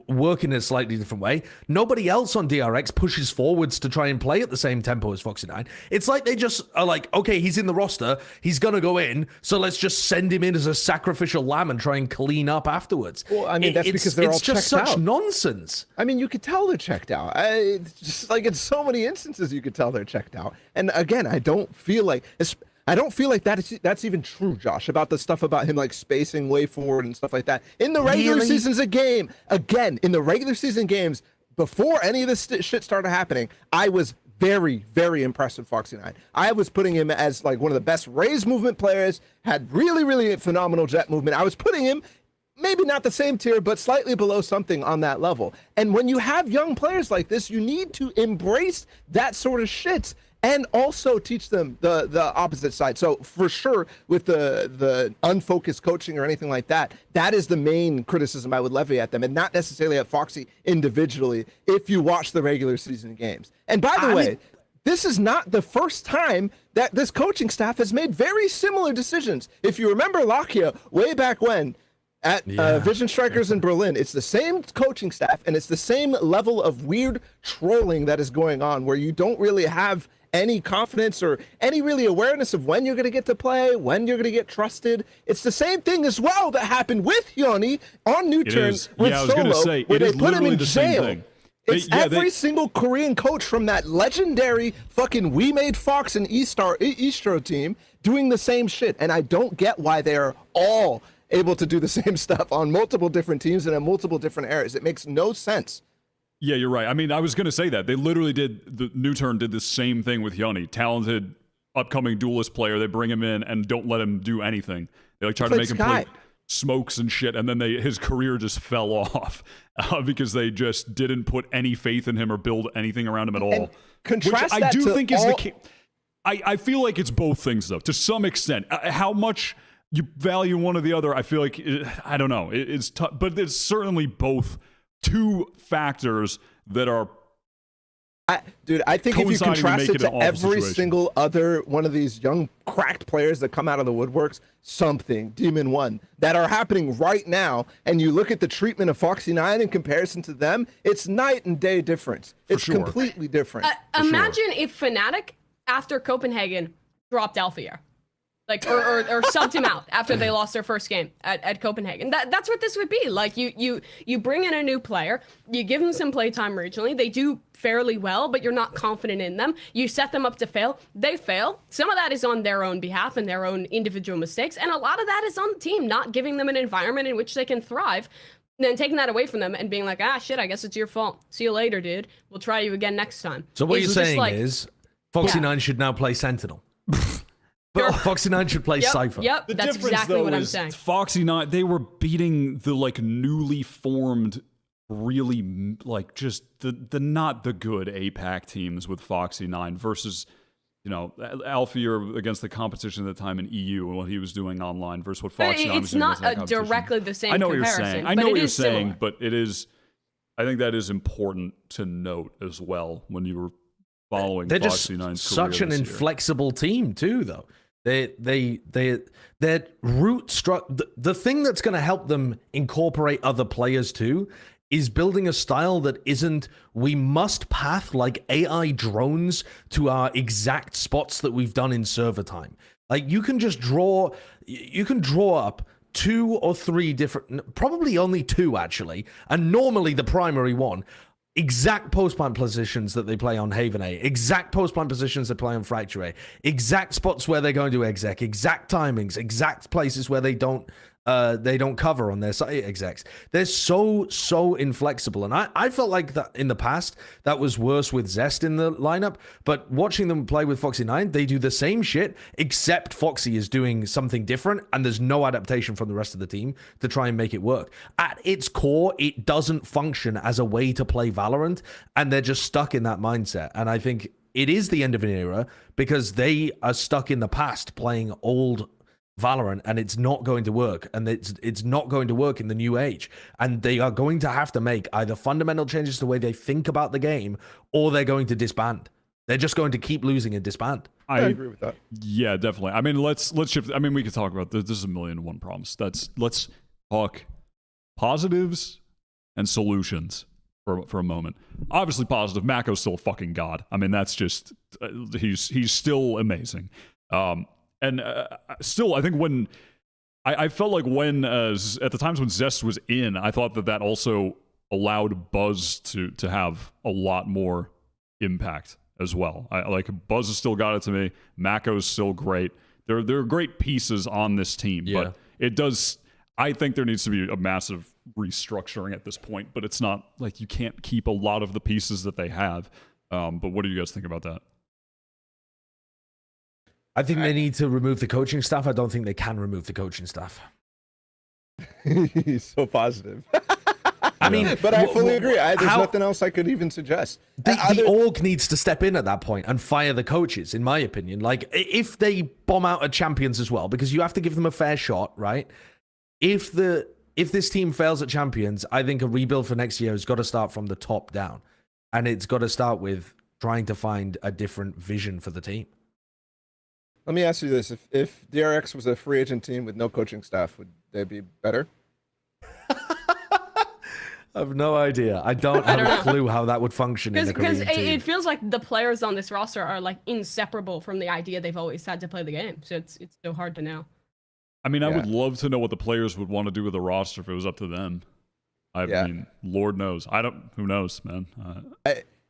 work in a slightly different way. Nobody else on DRX pushes forwards to try and play at the same tempo as Foxy9. It's like they just are like, okay, he's in the roster, he's gonna go in, so let's just send him in as a sacrificial lamb and try and clean up afterwards. Well, I mean, that's because they're all it's just checked such out. nonsense. I mean, you could tell they're checked out. It's just in so many instances you could tell they're checked out. And again, I don't feel like that's even true, Josh, about the stuff about him spacing way forward and stuff like that. In the regular Really? seasons of game, again, in the regular season games, before any of this shit started happening, I was very, very impressed with Foxy9. I was putting him as one of the best raise movement players, had really, really phenomenal jet movement. I was putting him maybe not the same tier, but slightly below something on that level. And when you have young players like this, you need to embrace that sort of shit and also teach them the opposite side. So for sure, with the unfocused coaching or anything like that, that is the main criticism I would levy at them, and not necessarily at Foxy individually if you watch the regular season games. And by the way, this is not the first time that this coaching staff has made very similar decisions. If you remember Lakia way back when, at Vision Strikers in Berlin, it's the same coaching staff, and it's the same level of weird trolling that is going on, where you don't really have any confidence or any really awareness of when you're going to get to play, when you're going to get trusted. It's the same thing as well that happened with Yoni on New Turn with I was gonna Solo, say, where it they is put him literally in the same jail. thing. It's every single Korean coach from that legendary fucking We Made Fox and Eastro team doing the same shit. And I don't get why they are all able to do the same stuff on multiple different teams and in multiple different eras. It makes no sense. Yeah, you're right. I mean, I was going to say that. They literally the New Turn did the same thing with Yoni. Talented, upcoming duelist player. They bring him in and don't let him do anything. They try to make him play smokes and shit, and then his career just fell off because they just didn't put any faith in him or build anything around him at all. And contrast Which I that do to think is all... the case. I feel like it's both things, though, to some extent. How much you value one or the other, I feel like, I don't know. It's tough, but it's certainly both two factors that are Dude, I think if you coinciding to contrast make it it an to awful every situation. single other one of these young cracked players that come out of the woodworks, something, Demon One, that are happening right now, and you look at the treatment of Foxy9 in comparison to them, it's night and day difference. It's sure. completely different. Imagine if Fnatic, after Copenhagen, dropped Alfier. Or subbed him out after they lost their first game at Copenhagen. That's what this would be. Like, you bring in a new player, you give them some playtime regionally, they do fairly well, but you're not confident in them. You set them up to fail, they fail. Some of that is on their own behalf and their own individual mistakes, and a lot of that is on the team, not giving them an environment in which they can thrive. And then taking that away from them and being like, shit, I guess it's your fault. See you later, dude. We'll try you again next time. So what It's you're just saying like- is Foxy9 should now play Sentinel. Sure. Foxy9 should play Cypher. Yep, The that's difference, exactly though, what I'm is saying. Foxy9, they were beating the newly formed, really just the not the good APAC teams with Foxy9 versus you know, Alfie or against the competition at the time in EU and what he was doing online versus what Foxy But was it's doing not against that competition. directly the same I know what you're comparison, saying. I but know it what you're is saying, similar. but it is. I think that is important to note as well when you were following They're Foxy just Nine's such career an this year. inflexible team too, though. Their root struck. The thing that's going to help them incorporate other players too is building a style that isn't, we must path like AI drones to our exact spots that we've done in server time. Like you can just draw up 2 or 3 different, probably only 2 actually, and normally the primary one, exact post-plant positions that they play on Haven A, exact post-plant positions they play on Fracture A, exact spots where they're going to exec, exact timings, exact places where they don't cover on their site execs. They're so inflexible. And I felt like that in the past, that was worse with Zest in the lineup. But watching them play with Foxy 9, they do the same shit, except Foxy is doing something different, and there's no adaptation from the rest of the team to try and make it work. At its core, it doesn't function as a way to play Valorant, and they're just stuck in that mindset. And I think it is the end of an era because they are stuck in the past playing old Valorant, and it's not going to work, and it's not going to work in the new age, and they are going to have to make either fundamental changes to the way they think about the game, or they're going to disband. They're just going to keep losing and disband. I agree with that. Yeah, definitely. I mean, let's shift. I mean, we could talk about this. This is a million and one problems. Let's talk positives and solutions for a moment. Obviously, positive. Mako's still a fucking god. I mean, that's just he's still amazing. And still, I think when I felt like when at the times when Zest was in, I thought that also allowed Buzz to have a lot more impact as well. I like Buzz has still got it to me. Mako's still great. There are great pieces on this team, but it does. I think there needs to be a massive restructuring at this point. But it's not like you can't keep a lot of the pieces that they have. But what do you guys think about that? I think they need to remove the coaching staff. I don't think they can remove the coaching staff. He's so positive. I mean, but I fully agree. There's how- nothing else I could even suggest. The org needs to step in at that point and fire the coaches, in my opinion. Like, if they bomb out at champions as well, because you have to give them a fair shot, right? If this team fails at champions, I think a rebuild for next year has got to start from the top down. And it's got to start with trying to find a different vision for the team. Let me ask you this. If DRX was a free agent team with no coaching staff, would they be better? I have no idea. I don't have a clue how that would function in a Because Korean team. it feels like the players on this roster are like inseparable from the idea they've always had to play the game. So it's so hard to know. I mean, I would love to know what the players would want to do with the roster if it was up to them. I mean, Lord knows. Who knows, man?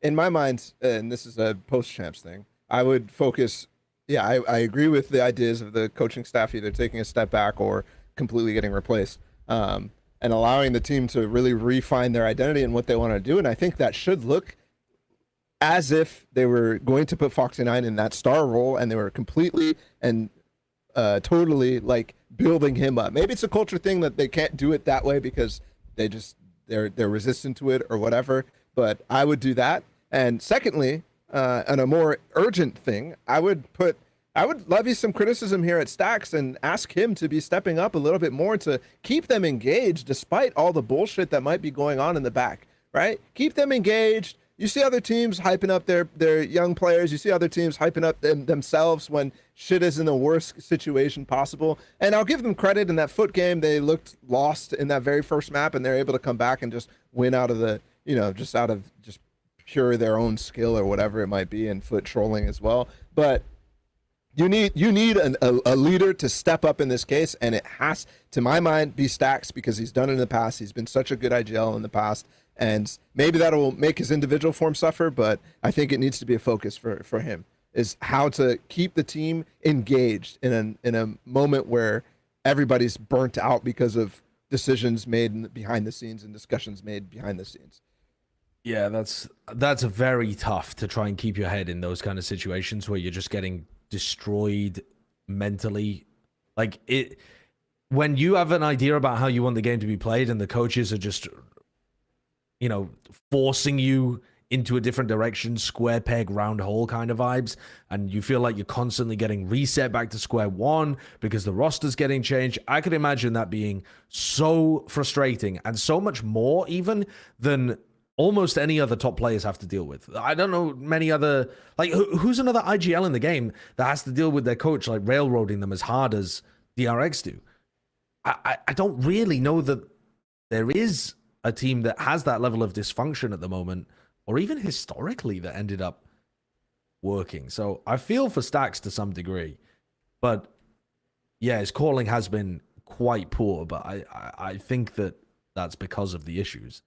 In my mind, and this is a post-champs thing, I would focus. Yeah, I agree with the ideas of the coaching staff either taking a step back or completely getting replaced, and allowing the team to really refine their identity and what they want to do. And I think that should look as if they were going to put Foxy 9 in that star role, and they were completely and totally like building him up. Maybe it's a culture thing that they can't do it that way because they're resistant to it or whatever. But I would do that. And secondly, on a more urgent thing, I would levy some criticism here at Stacks and ask him to be stepping up a little bit more to keep them engaged despite all the bullshit that might be going on in the back, right? Keep them engaged. You see other teams hyping up their young players. You see other teams hyping up themselves when shit is in the worst situation possible. And I'll give them credit in that foot game. They looked lost in that very first map, and they're able to come back and just win out of the, just out of just pure their own skill or whatever it might be, and foot trolling as well. But you need a leader to step up in this case, and it has, to my mind, be Stacks because he's done it in the past. He's been such a good IGL in the past, and maybe that'll make his individual form suffer, but I think it needs to be a focus for him, is how to keep the team engaged in a moment where everybody's burnt out because of decisions made behind the scenes and discussions made behind the scenes. Yeah, that's very tough to try and keep your head in those kind of situations where you're just getting destroyed mentally. Like, when you have an idea about how you want the game to be played and the coaches are just forcing you into a different direction, square peg, round hole kind of vibes, and you feel like you're constantly getting reset back to square one because the roster's getting changed. I could imagine that being so frustrating and so much more even than almost any other top players have to deal with. I don't know many other, like, who's another IGL in the game that has to deal with their coach, like, railroading them as hard as PRX do? I don't really know that there is a team that has that level of dysfunction at the moment, or even historically that ended up working. So I feel for Stacks to some degree, but yeah, his calling has been quite poor, but I think that that's because of the issues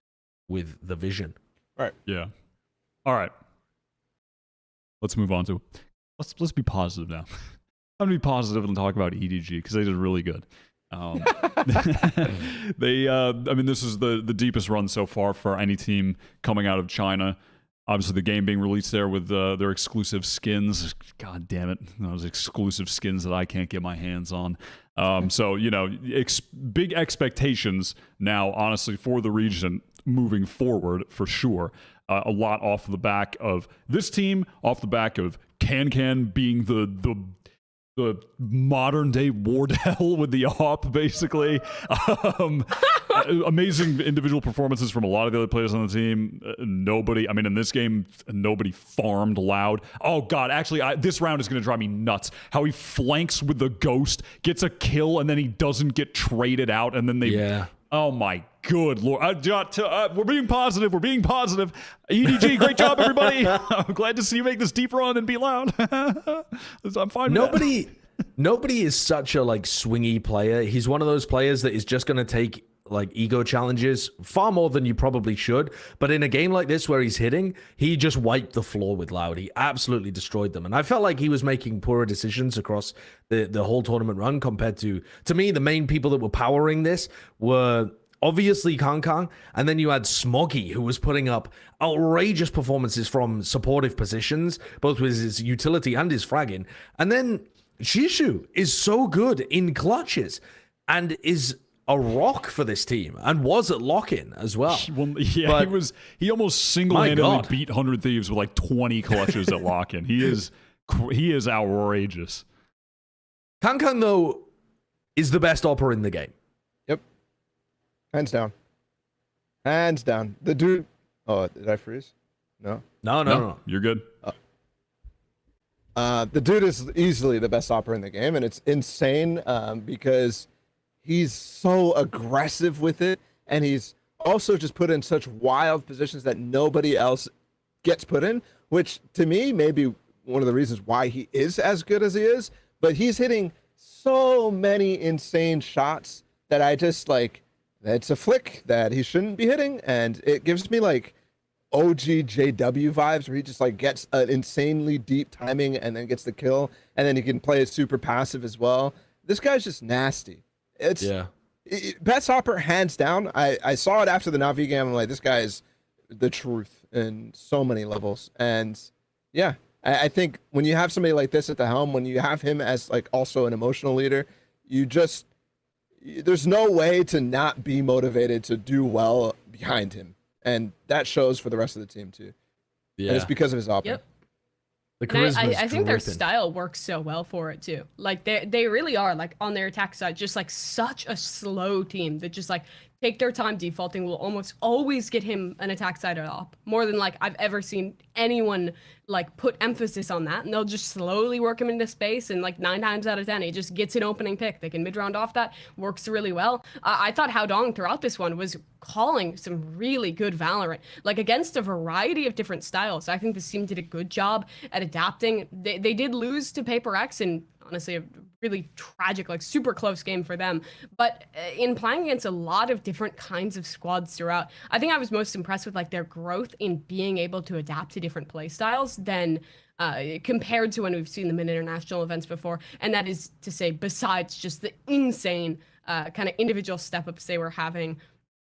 with the vision. Right. Yeah. All right. Let's move on to let's be positive now. I'm gonna be positive and talk about EDG because they did really good. They, I mean, this is the deepest run so far for any team coming out of China. Obviously, the game being released there with their exclusive skins. God damn it, those exclusive skins that I can't get my hands on. So, you know, big expectations now, honestly, for the region moving forward for sure. A lot off the back of this team, off the back of Can being the modern day Wardell with the AWP, basically. Amazing individual performances from a lot of the other players on the team. Nobody, I mean, in this game, nobody farmed loud. Oh God, actually, this round is going to drive me nuts. How he flanks with the ghost, gets a kill, and then he doesn't get traded out, and then they... Yeah. Oh my good Lord. We're being positive. We're being positive. EDG, great job, everybody. I'm glad to see you make this deep run and be loud. I'm fine with that. Nobody is such a like swingy player. He's one of those players that is just going to take like ego challenges far more than you probably should. But in a game like this where he's hitting, he just wiped the floor with Loud. He absolutely destroyed them. And I felt like he was making poorer decisions across the whole tournament run compared to me, the main people that were powering this were obviously Kang, and then you had Smoggy, who was putting up outrageous performances from supportive positions, both with his utility and his fragging. And then Shishu is so good in clutches and is a rock for this team and was at lock-in as well. Yeah, he almost single-handedly beat 100 Thieves with like 20 clutches at lock-in. He is outrageous. Kang though is the best opera in the game. Yep. Hands down. Hands down. The dude... Oh, did I freeze? No? No. You're good. The dude is easily the best opera in the game, and it's insane because he's so aggressive with it, and he's also just put in such wild positions that nobody else gets put in, which to me may be one of the reasons why he is as good as he is. But he's hitting so many insane shots that I just like, it's a flick that he shouldn't be hitting, and it gives me like OG JW vibes where he just like gets an insanely deep timing and then gets the kill, and then he can play it super passive as well. This guy's just nasty. It's best hopper hands down. I saw it after the Navi game. I'm like, this guy is the truth in so many levels. And yeah, I think when you have somebody like this at the helm, when you have him as like also an emotional leader, there's no way to not be motivated to do well behind him. And that shows for the rest of the team too. Yeah. And it's because of his opera. Yep. I think their style works so well for it too. Like they really are like on their attack side, just like such a slow team that just like take their time defaulting will almost always get him an attack side up more than like I've ever seen anyone like put emphasis on that, and they'll just slowly work him into space, and like 9 times out of 10 he just gets an opening pick. They can mid-round off that, works really well. I thought Hao Dong throughout this one was calling some really good Valorant, like against a variety of different styles. I think this team did a good job at adapting. They did lose to PRX, and honestly a really tragic, like super close game for them, but in playing against a lot of different kinds of squads throughout, I think I was most impressed with like their growth in being able to adapt to different play styles than compared to when we've seen them in international events before. And that is to say, besides just the insane kind of individual step-ups they were having,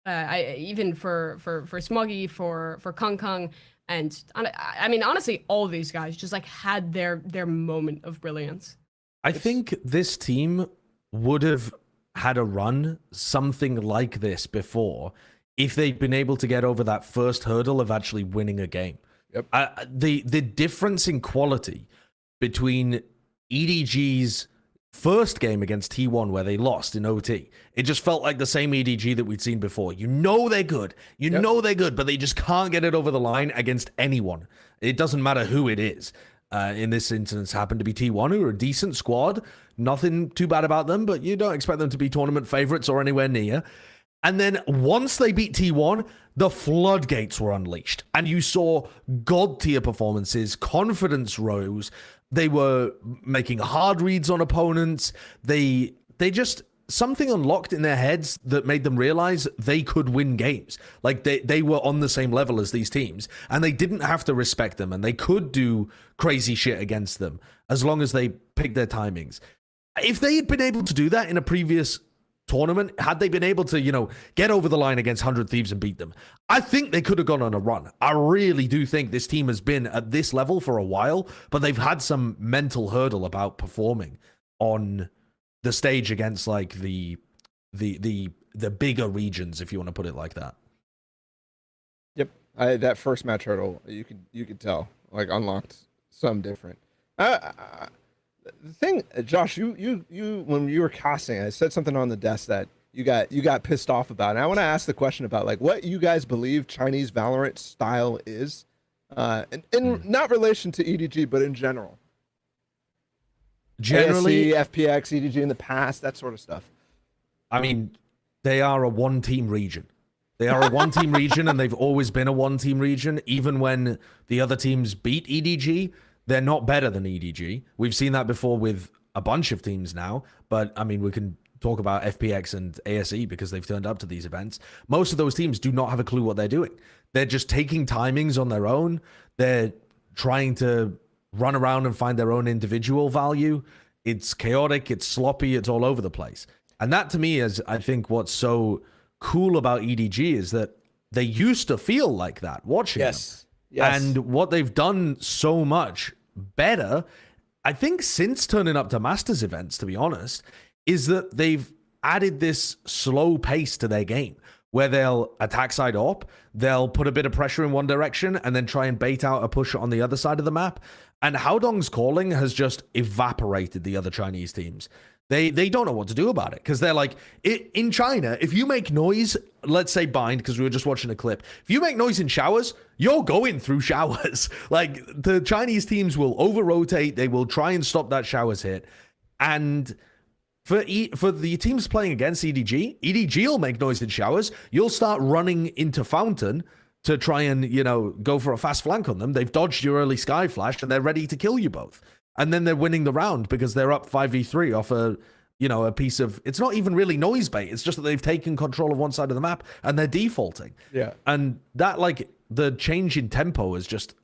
even for Smoggy, for Kang, and I mean, honestly, all of these guys just like had their moment of brilliance. I think this team would have had a run something like this before if they'd been able to get over that first hurdle of actually winning a game. Yep. The difference in quality between EDG's first game against T1 where they lost in OT, it just felt like the same EDG that we'd seen before. You know they're good. You know they're good, but they just can't get it over the line against anyone. It doesn't matter who it is. In this instance, happened to be T1, who are a decent squad. Nothing too bad about them, but you don't expect them to be tournament favorites or anywhere near. And then once they beat T1, the floodgates were unleashed. And you saw god-tier performances, confidence rose. They were making hard reads on opponents. They just... something unlocked in their heads that made them realize they could win games. Like they were on the same level as these teams, and they didn't have to respect them, and they could do crazy shit against them as long as they picked their timings. If they had been able to do that in a previous tournament, had they been able to, get over the line against 100 Thieves and beat them, I think they could have gone on a run. I really do think this team has been at this level for a while, but they've had some mental hurdle about performing on the stage against like the bigger regions, if you want to put it like that. Yep, that first match hurdle, you could tell, like, unlocked some different. The thing, Josh, you when you were casting, I said something on the desk that you got pissed off about, and I want to ask the question about like what you guys believe Chinese Valorant style is, in not relation to EDG, but in general. Generally, ASC, FPX, EDG in the past, that sort of stuff. I mean, they are a one-team region. They are a one-team region, and they've always been a one-team region. Even when the other teams beat EDG, they're not better than EDG. We've seen that before with a bunch of teams now, but I mean, we can talk about FPX and ASE because they've turned up to these events. Most of those teams do not have a clue what they're doing. They're just taking timings on their own. They're trying to run around and find their own individual value. It's chaotic, it's sloppy, it's all over the place. And that to me is, I think, what's so cool about EDG is that they used to feel like that watching them. Yes. And what they've done so much better, I think, since turning up to Masters events, to be honest, is that they've added this slow pace to their game where they'll attack side op, they'll put a bit of pressure in one direction and then try and bait out a push on the other side of the map. And Haodong's calling has just evaporated the other Chinese teams. They don't know what to do about it because they're like, in China, if you make noise, let's say Bind, because we were just watching a clip, if you make noise in showers, you're going through showers. Like, the Chinese teams will over-rotate, they will try and stop that showers hit. And for the teams playing against EDG, EDG will make noise in showers. You'll start running into Fountain to try and, go for a fast flank on them. They've dodged your early Sky Flash and they're ready to kill you both. And then they're winning the round because they're up 5v3 off a piece of, it's not even really noise bait. It's just that they've taken control of one side of the map and they're defaulting. Yeah. And that, like, the change in tempo has just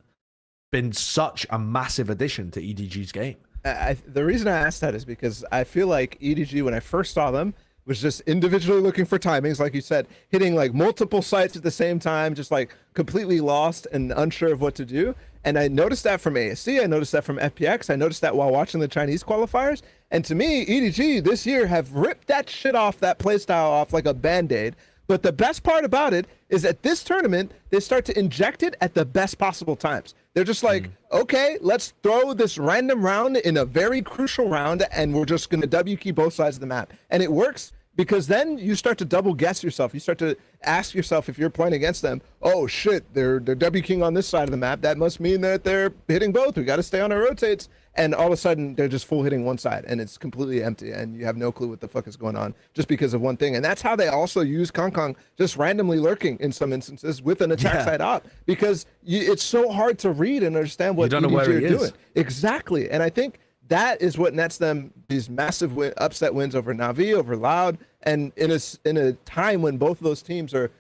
been such a massive addition to EDG's game. The reason I asked that is because I feel like EDG, when I first saw them, was just individually looking for timings, like you said, hitting like multiple sites at the same time, just like completely lost and unsure of what to do. And I noticed that from ASC, I noticed that from FPX, I noticed that while watching the Chinese qualifiers. And to me, EDG this year have ripped that shit off, that playstyle off like a band-aid. But the best part about it is at this tournament, they start to inject it at the best possible times. They're just like, okay, let's throw this random round in a very crucial round, and we're just going to W key both sides of the map. And it works because then you start to double guess yourself. You start to ask yourself, if you're playing against them, oh shit, they're W keying on this side of the map. That must mean that they're hitting both. We got to stay on our rotates. And all of a sudden, they're just full hitting one side, and it's completely empty, and you have no clue what the fuck is going on just because of one thing. And that's how they also use Kong just randomly lurking in some instances with an attack side op, because it's so hard to read and understand what EDG are doing. Exactly. And I think that is what nets them these massive upset wins over Na'Vi, over Loud, and in a time when both of those teams are,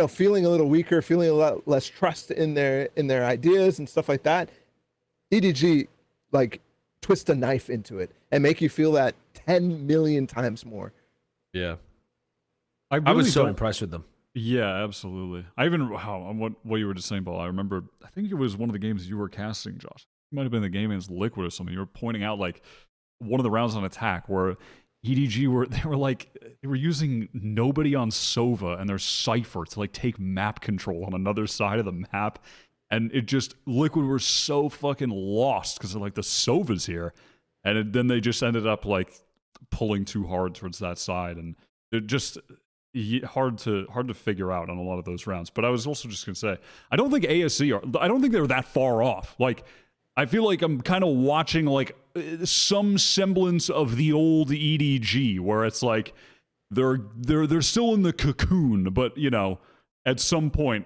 feeling a little weaker, feeling a lot less trust in their ideas and stuff like that. EDG like twist a knife into it and make you feel that 10 million times more. Yeah. I was so impressed with them. Yeah, absolutely. I even, what you were just saying, Paul, I remember, I think it was one of the games you were casting, Josh. It might have been the game against Liquid or something. You were pointing out like one of the rounds on attack where EDG they were using nobody on Sova and their Cypher to like take map control on another side of the map, and it just Liquid were so fucking lost because they're like the Sova's here, and then they just ended up like pulling too hard towards that side, and it just hard to figure out on a lot of those rounds. But I was also just gonna say I don't think they're that far off. Like I feel like I'm kind of watching like some semblance of the old EDG where it's like they're still in the cocoon, but you know, at some point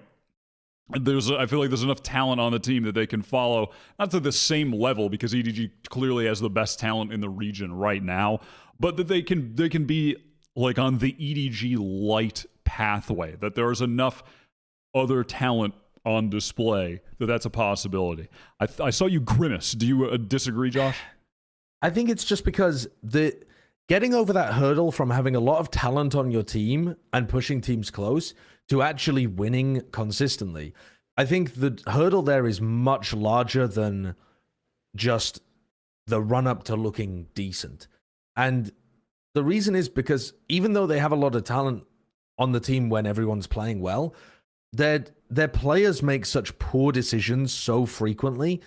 I feel like there's enough talent on the team that they can follow, not to the same level because EDG clearly has the best talent in the region right now, but that they can be like on the EDG light pathway, that there's enough other talent on display that's a possibility. I saw you grimace. Do you disagree, Josh? I think it's just because getting over that hurdle from having a lot of talent on your team and pushing teams close to actually winning consistently, I think the hurdle there is much larger than just the run up to looking decent. And the reason is because even though they have a lot of talent on the team when everyone's playing well, their players make such poor decisions so frequently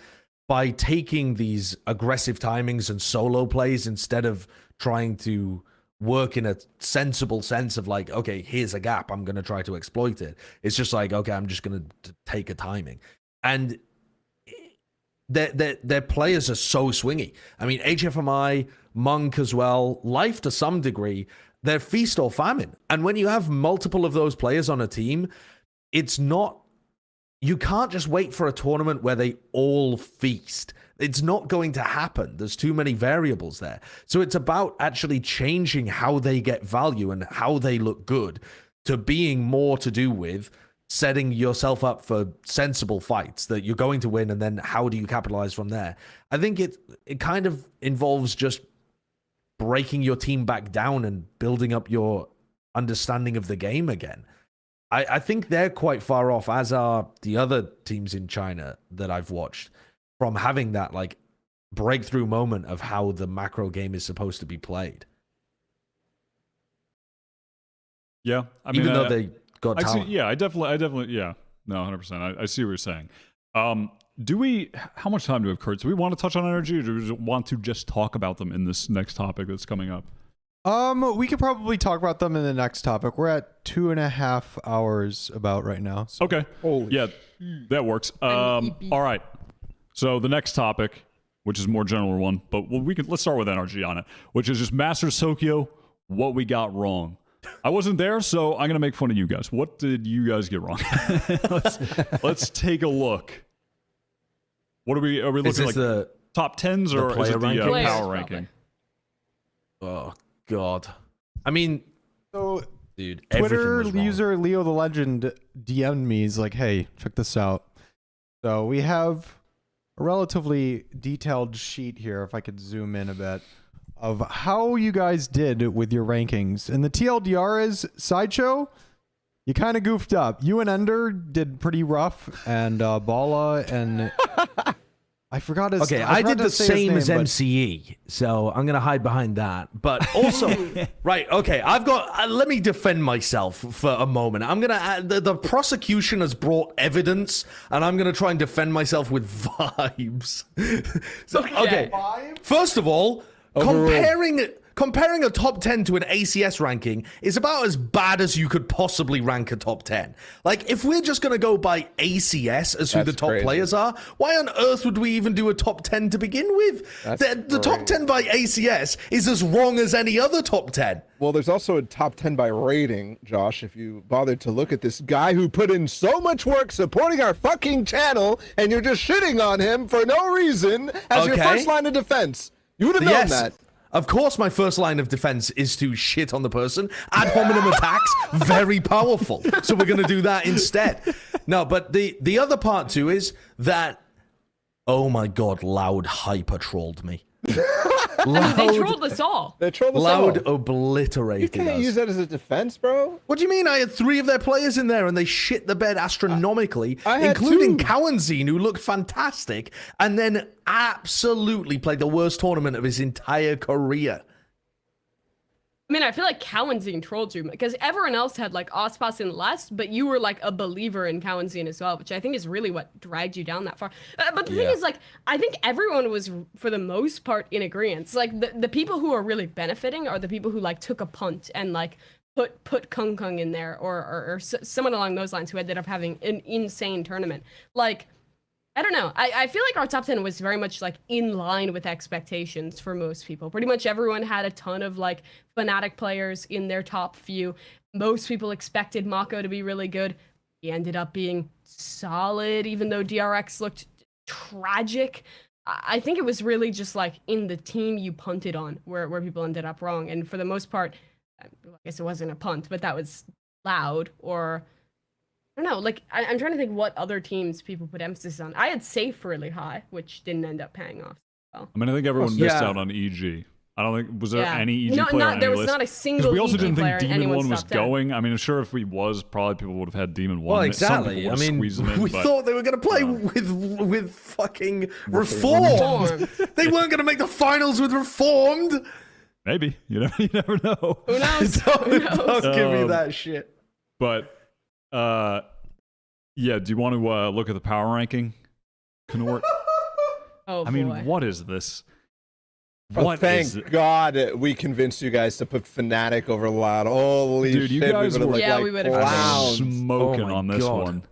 by taking these aggressive timings and solo plays instead of trying to work in a sensible sense of like, okay, here's a gap, I'm going to try to exploit it. It's just like, okay, I'm just going to take a timing. And their players are so swingy. I mean, HFMI, Monk as well, Life to some degree, they're feast or famine. And when you have multiple of those players on a team, it's not, you can't just wait for a tournament where they all feast. It's not going to happen. There's too many variables there. So it's about actually changing how they get value and how they look good to being more to do with setting yourself up for sensible fights that you're going to win, and then how do you capitalize from there? I think it kind of involves just breaking your team back down and building up your understanding of the game again. I think they're quite far off, as are the other teams in China that I've watched, from having that like breakthrough moment of how the macro game is supposed to be played. Yeah, I mean, even though they got talent. I definitely, yeah, no, 100%. I see what you're saying. How much time do we have, Kurt? Do we want to touch on energy, or do we want to just talk about them in this next topic that's coming up? We could probably talk about them in the next topic. We're at 2.5 hours about right now. So. Okay. Yeah, that works. All right. So the next topic, which is a more general one, but let's start with NRG on it, which is just Masters Tokyo, what we got wrong. I wasn't there, so I'm gonna make fun of you guys. What did you guys get wrong? let's take a look. What are we looking like? The top 10s or is it the power ranking? Oh God. I mean, so dude, Twitter user Leo the Legend DM'd me. He's like, hey, check this out. So we have a relatively detailed sheet here, if I could zoom in a bit, of how you guys did with your rankings. And the TLDR is, Sideshow, you kind of goofed up. You and Ender did pretty rough, and Bala and... I forgot his Okay, I did the same as MCE, so I'm going to hide behind that. But also, right, okay, I've got, let me defend myself for a moment. I'm going to, the prosecution has brought evidence, and I'm going to try and defend myself with vibes. So, okay, first of all, comparing a top 10 to an ACS ranking is about as bad as you could possibly rank a top 10. Like, if we're just going to go by ACS as who the top players are, why on earth would we even do a top 10 to begin with? The top 10 by ACS is as wrong as any other top 10. Well, there's also a top 10 by rating, Josh, if you bothered to look at this guy who put in so much work supporting our fucking channel, and you're just shitting on him for no reason as your first line of defense. You would have known that. Of course, my first line of defense is to shit on the person. Ad hominem attacks, very powerful. So we're going to do that instead. No, but the other part too is that, oh my God, Loud hyper trolled me. They trolled us all. They trolled us Loud all. Obliterated You can't use that as a defense, bro. What do you mean? I had 3 of their players in there and they shit the bed astronomically, I had including 2. Cowanzine, who looked fantastic, and then absolutely played the worst tournament of his entire career. I mean, I feel like Cowanzine trolled you because everyone else had like Ospas and less, but you were like a believer in Cowanzine as well, which I think is really what dragged you down that far. But the thing is, like, I think everyone was, for the most part, in agreement. Like, the people who are really benefiting are the people who like took a punt and like put Kung Kung in there or someone along those lines who ended up having an insane tournament. Like, I don't know. I feel like our top 10 was very much like in line with expectations for most people. Pretty much everyone had a ton of like Fnatic players in their top few. Most people expected Mako to be really good. He ended up being solid, even though DRX looked tragic. I think it was really just like in the team you punted on where people ended up wrong. And for the most part, I guess it wasn't a punt, but that was loud or... I don't know, like, I'm trying to think what other teams people put emphasis on. I had Safe really high, which didn't end up paying off. So. I mean, I think everyone missed out on EG. I don't think, was there any EG player on any there was list? not a single we also EG didn't player think in Demon 1 anyone's was top 10. going. I mean, I'm sure if we was, probably people would have had Demon 1. Well, Some exactly. people I would have mean, squeezed them in, we but, thought they were going to play with fucking Reformed. They weren't going to make the finals with Reformed. maybe. You never know. Who knows? Don't give me that shit. But, yeah, do you want to look at the power ranking, Knort? Oh, I mean, boy. what is this? Thank God we convinced you guys to put Fnatic over Loud. Holy Dude, you shit, guys we were- would've Yeah, looked we like would've clowns. Smoking Oh my on this God. one.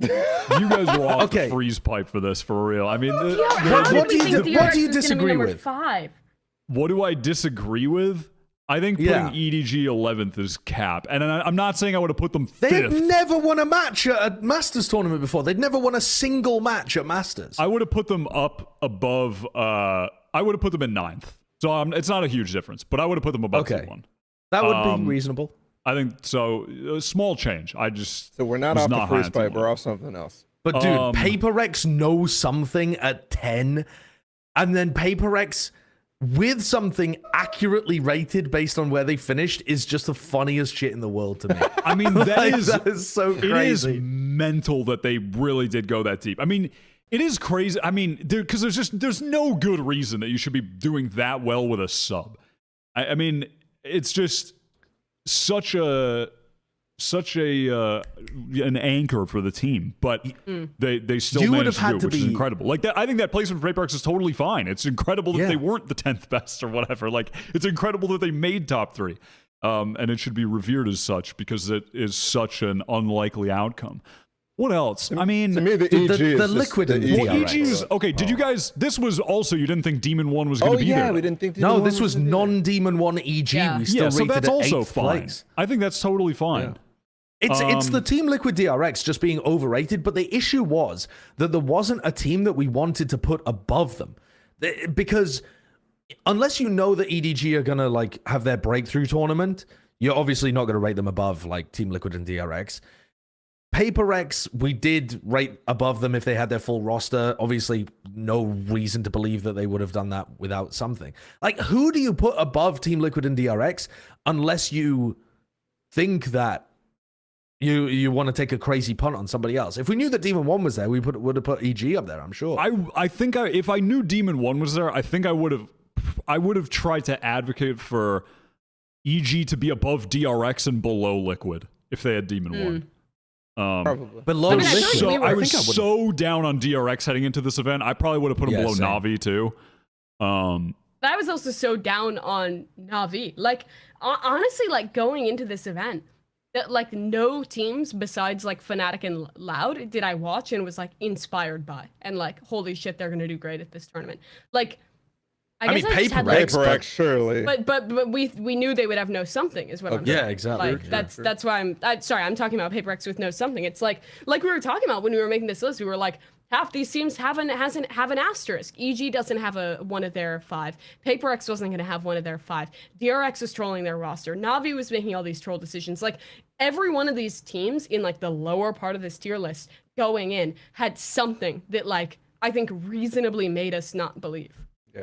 You guys were off Okay. the freeze pipe for this, for real. I mean, What do you disagree with? 5? what do I disagree with? I think putting Yeah. EDG 11th is cap. And I'm not saying I would have put them They had 5th. never won a match at a Masters tournament before. They'd never won a single match at Masters. I would have put them up above, I would have put them at 9th. So it's not a huge difference, but I would have put them above Okay. T1. That would be reasonable. I think so. A small change. I just. So we're not was off the high freeze on pipe, T1. we're off something else. But dude, PaperX knows something at 10, and then PaperX with something accurately rated based on where they finished is just the funniest shit in the world to me. I mean, That is so It is crazy. mental that they really did go that deep. I mean, it is crazy. I mean, because there's no good reason that you should be doing that well with a sub. I mean, it's just such an anchor for the team, but they still You would managed have to had do it, to which is be- incredible. Like that, I think that placement for PRX is totally fine. It's incredible that Yeah. they weren't the 10th best or whatever. Like it's incredible that they made top 3, and it should be revered as such because it is such an unlikely outcome. What else? I mean, To me, the Dude, EG is the just liquid the in EG. well, DRX. EG is okay. Did you guys? This was also you didn't think Demon 1 was going Oh to be yeah, there. we didn't think. No, Demon this One was in there. non-Demon 1 EG. Yeah. We still Yeah, so rated that's at also 8th fine. place. I think that's totally fine. It's the Team Liquid DRX just being overrated, but the issue was that there wasn't a team that we wanted to put above them. Because unless you know that EDG are going to like have their breakthrough tournament, you're obviously not going to rate them above like Team Liquid and DRX. PaperX, we did rate above them if they had their full roster. Obviously, no reason to believe that they would have done that without something. Like, who do you put above Team Liquid and DRX unless you think that you want to take a crazy punt on somebody else? If we knew that Demon 1 was there, we would have put EG up there, I'm sure. I think if I knew Demon 1 was there, I think I would have tried to advocate for EG to be above DRX and below Liquid if they had Demon 1. Probably. Below I mean, I feel Liquid. like we were- I I was think I would've- so down on DRX heading into this event. I probably would have put him Yeah, below same. Navi too. But I was also so down on Na'Vi. Like, honestly, like going into this event, that like no teams besides like Fnatic and Loud did I watch and was like inspired by, and like holy shit, they're gonna do great at this tournament. Like, I mean, guess I just had PaperX, like, PaperX, surely. but we knew they would have no something is what I'm saying. Yeah, exactly. Like that's why I'm sorry, I'm talking about PaperX with no something. It's like we were talking about when we were making this list, we were like, half these teams have an asterisk. EG doesn't have one of their 5. PaperX wasn't going to have one of their 5. DRX was trolling their roster. Na'Vi was making all these troll decisions. Like every one of these teams in like the lower part of this tier list going in had something that like I think reasonably made us not believe.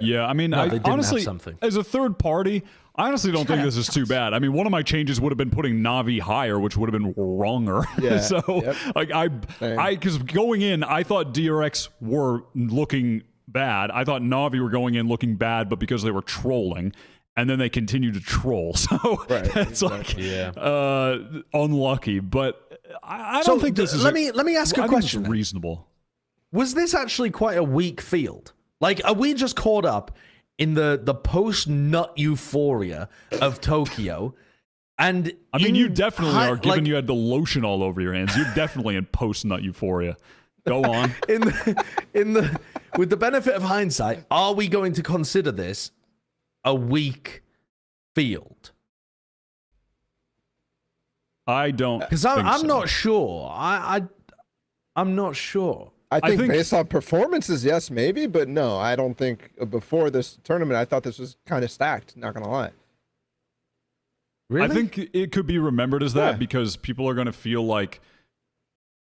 Yeah, I mean, No, they didn't have honestly, something. as a third party, I honestly don't think this is too bad. I mean, one of my changes would have been putting Na'Vi higher, which would have been wronger. Yeah, So, yep. like, because going in, I thought DRX were looking bad. I thought Na'Vi were going in looking bad, but because they were trolling. and then they continue to troll. So it's like unlucky. But I don't think this is. Let me ask a question. Reasonable. Was this actually quite a weak field? Like, are we just caught up in the post-nut euphoria of Tokyo? And I mean, you definitely are, given you had the lotion all over your hands. You're definitely in post-nut euphoria. Go on. With the benefit of hindsight, are we going to consider this a weak field? I don't. Because I'm not sure. I'm not sure. I think based on performances, yes, maybe, but no, I don't think before this tournament, I thought this was kind of stacked, not going to lie. Really? I think it could be remembered as that because people are going to feel like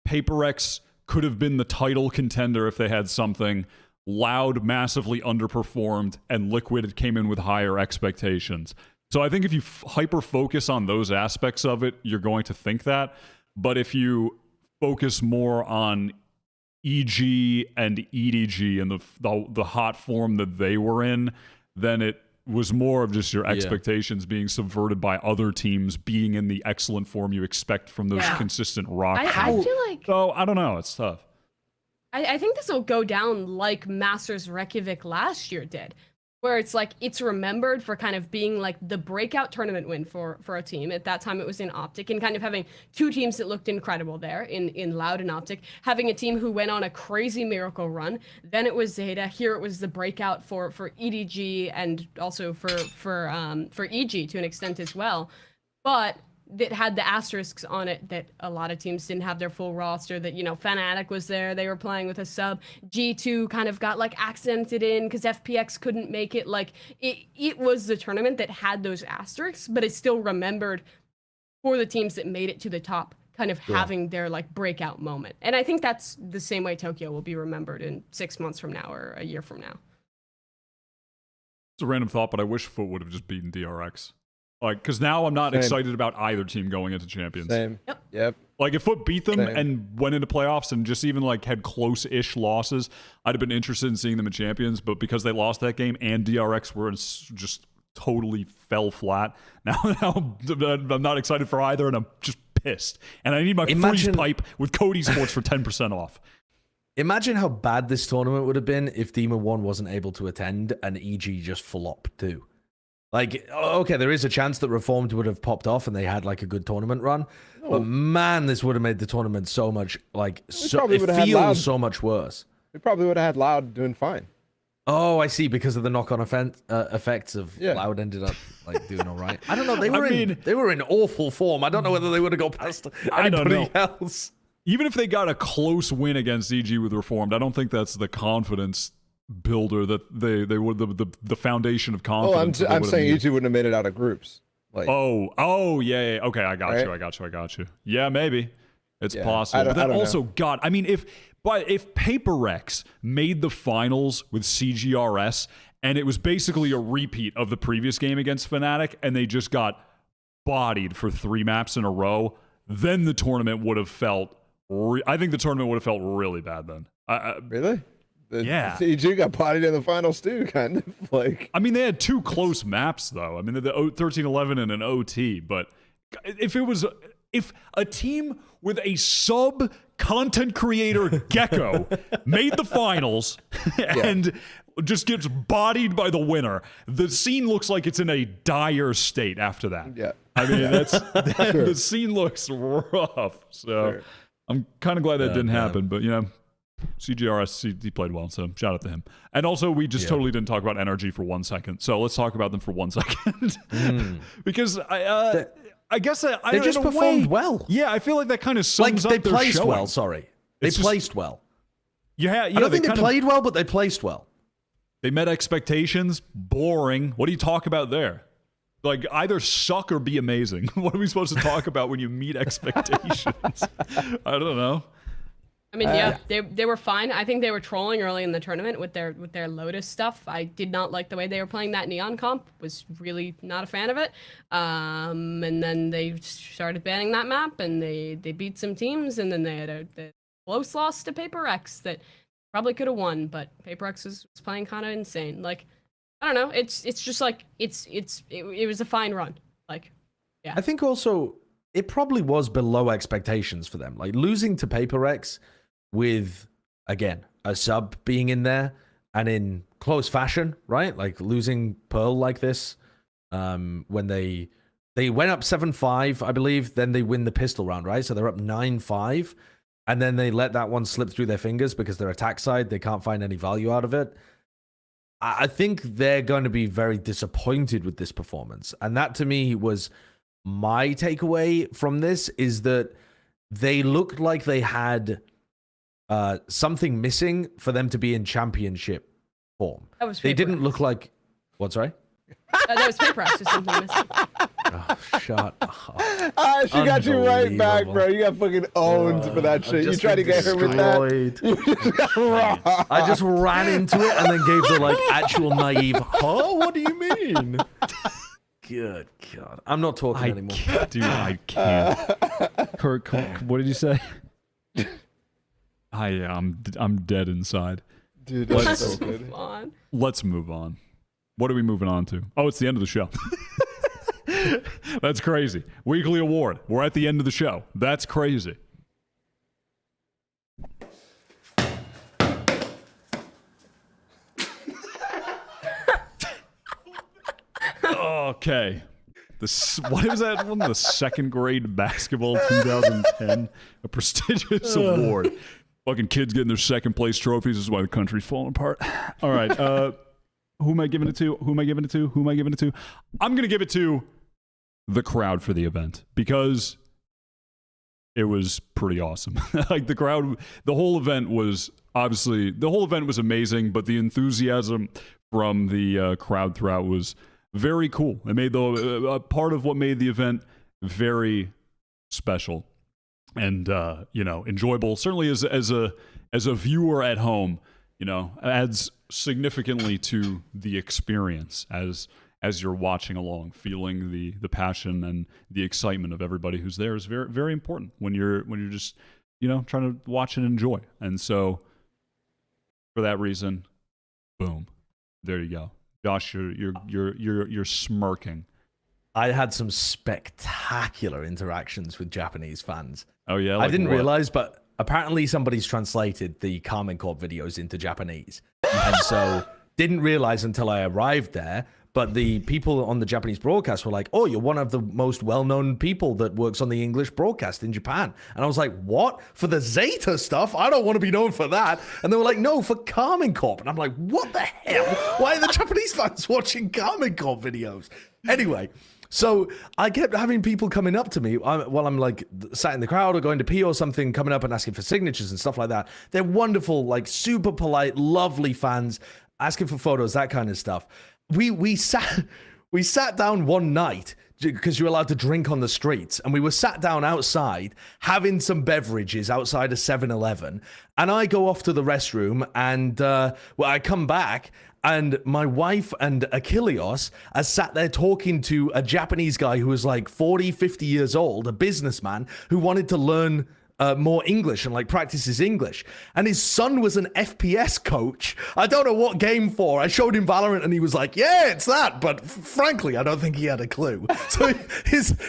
PRX could have been the title contender if they had something. Loud massively underperformed, and Liquid came in with higher expectations. So I think if you hyper focus on those aspects of it, you're going to think that. But if you focus more on EG and EDG and the hot form that they were in, then it was more of just your expectations being subverted by other teams being in the excellent form you expect from those consistent rock. I feel like. So I don't know. It's tough. I think this will go down like Masters Reykjavik last year did, where it's like it's remembered for kind of being like the breakout tournament win for a team. At that time, it was in Optic, and kind of having two teams that looked incredible there in Loud and Optic, having a team who went on a crazy miracle run. Then it was Zeta. Here it was the breakout for EDG and also for EG to an extent as well, but that had the asterisks on it that a lot of teams didn't have their full roster, that, you know, Fnatic was there, they were playing with a sub, G2 kind of got like accented in because FPX couldn't make it. Like it was the tournament that had those asterisks, but it's still remembered for the teams that made it to the top, kind of having their like breakout moment. And I think that's the same way Tokyo will be remembered in 6 months from now or a year from now. It's a random thought, but I wish Foot would have just beaten DRX. Like, because now I'm not excited about either team going into Champions. Same. Yep. Like, if Foot beat them and went into playoffs and just even, like, had close-ish losses, I'd have been interested in seeing them in Champions. But because they lost that game and DRX were just totally fell flat, now I'm not excited for either, and I'm just pissed. And I need my freeze pipe with Cody Sports for 10% off. Imagine how bad this tournament would have been if Demon 1 wasn't able to attend and EG just flopped too. Like, okay, there is a chance that Reformed would have popped off and they had like a good tournament run, but man, this would have made the tournament so much like it feels so much worse. We probably would have had Loud doing fine. Oh, I see, because of the knock-on effects of Loud ended up like doing all right. I don't know. They were in awful form. I don't know whether they would have gone past anybody else. Even if they got a close win against EG with Reformed, I don't think that's the confidence builder that they would the foundation of confidence. I'm saying EG wouldn't have made it out of groups. Like, yeah. Okay, I got you. Yeah, maybe it's possible. But then also, God, I mean, if PRX made the finals with CGRS and it was basically a repeat of the previous game against Fnatic and they just got bodied for 3 maps in a row, then the tournament would have felt. I think the tournament would have felt really bad then. Really? CG got bodied in the finals too, kind of like. I mean, they had 2 close maps though. I mean, the 13-11 and an OT. But if a team with a sub content creator Gecko made the finals and just gets bodied by the winner, the scene looks like it's in a dire state after that. Yeah, I mean, the scene looks rough. So I'm kind of glad that didn't happen. But CGRS, he played well, so shout out to him. And also, we just totally didn't talk about NRG for 1 second, so let's talk about them for 1 second. Because I guess they just performed well. Yeah, I feel like that kind of sums up they their placed showing. well. Sorry, they placed well. Yeah, I don't think they played well, but they placed well. They met expectations. Boring. What do you talk about there? Like, either suck or be amazing. What are we supposed to talk about when you meet expectations? I don't know. I mean, they were fine. I think they were trolling early in the tournament with their Lotus stuff. I did not like the way they were playing that Neon comp. Was really not a fan of it. And then they started banning that map, and they beat some teams, and then they had a close loss to PRX that probably could have won, but PRX was playing kind of insane. Like, I don't know. It's just like it was a fine run. Like, yeah. I think also it probably was below expectations for them. Like losing to PRX with, again, a sub being in there and in close fashion, right? Like losing Pearl like this, when they went up 7-5, I believe, then they win the pistol round, right? So they're up 9-5, and then they let that one slip through their fingers because their attack side, they can't find any value out of it. I think they're going to be very disappointed with this performance. And that to me was my takeaway from this, is that they looked like they had something missing for them to be in championship form. They didn't look like... What, sorry? That was PRX or something missing. Oh, shut up. She got you right back, bro. You got fucking owned for that shit. You tried to get her with that. You just got raw. I just ran into it and then gave the like actual naive, huh? What do you mean? Good God. I'm not talking anymore. Dude, I can't. Kurt, what did you say? I'm dead inside. Dude, that's so good. Come on. Let's move on. What are we moving on to? Oh, it's the end of the show. That's crazy. Weekly award. We're at the end of the show. That's crazy. Okay. What was that one? The second grade basketball 2010, a prestigious award. Fucking kids getting their second place trophies. This is why the country's falling apart. All right. Who am I giving it to? Who am I giving it to? Who am I giving it to? I'm going to give it to the crowd for the event, because it was pretty awesome. Like the crowd, the whole event was amazing, but the enthusiasm from the crowd throughout was very cool. It made a part of what made the event very special and enjoyable. Certainly as a viewer at home, adds significantly to the experience as you're watching along. Feeling the passion and the excitement of everybody who's there is very, very important when you're just trying to watch and enjoy. And so for that reason, boom, there you go. Josh, you're smirking. I had some spectacular interactions with Japanese fans. Oh yeah, I didn't realize, but apparently somebody's translated the Carmen Corp videos into Japanese, and so didn't realize until I arrived there. But the people on the Japanese broadcast were like, "Oh, you're one of the most well-known people that works on the English broadcast in Japan." And I was like, "What? For the Zeta stuff? I don't want to be known for that." And they were like, "No, for Carmen Corp." And I'm like, "What the hell? Why are the Japanese fans watching Carmen Corp videos?" Anyway, so I kept having people coming up to me while I'm like sat in the crowd or going to pee or something, coming up and asking for signatures and stuff like that. They're wonderful, like super polite, lovely fans, asking for photos, that kind of stuff. We sat down one night because you're allowed to drink on the streets, and we were sat down outside having some beverages outside a 7-Eleven, and I go off to the restroom, and I come back, and my wife and Achilleos are sat there talking to a Japanese guy who was like 40, 50 years old, a businessman who wanted to learn more English and like practice his English. And his son was an FPS coach. I don't know what game for. I showed him Valorant and he was like, "Yeah, it's that." But frankly, I don't think he had a clue. So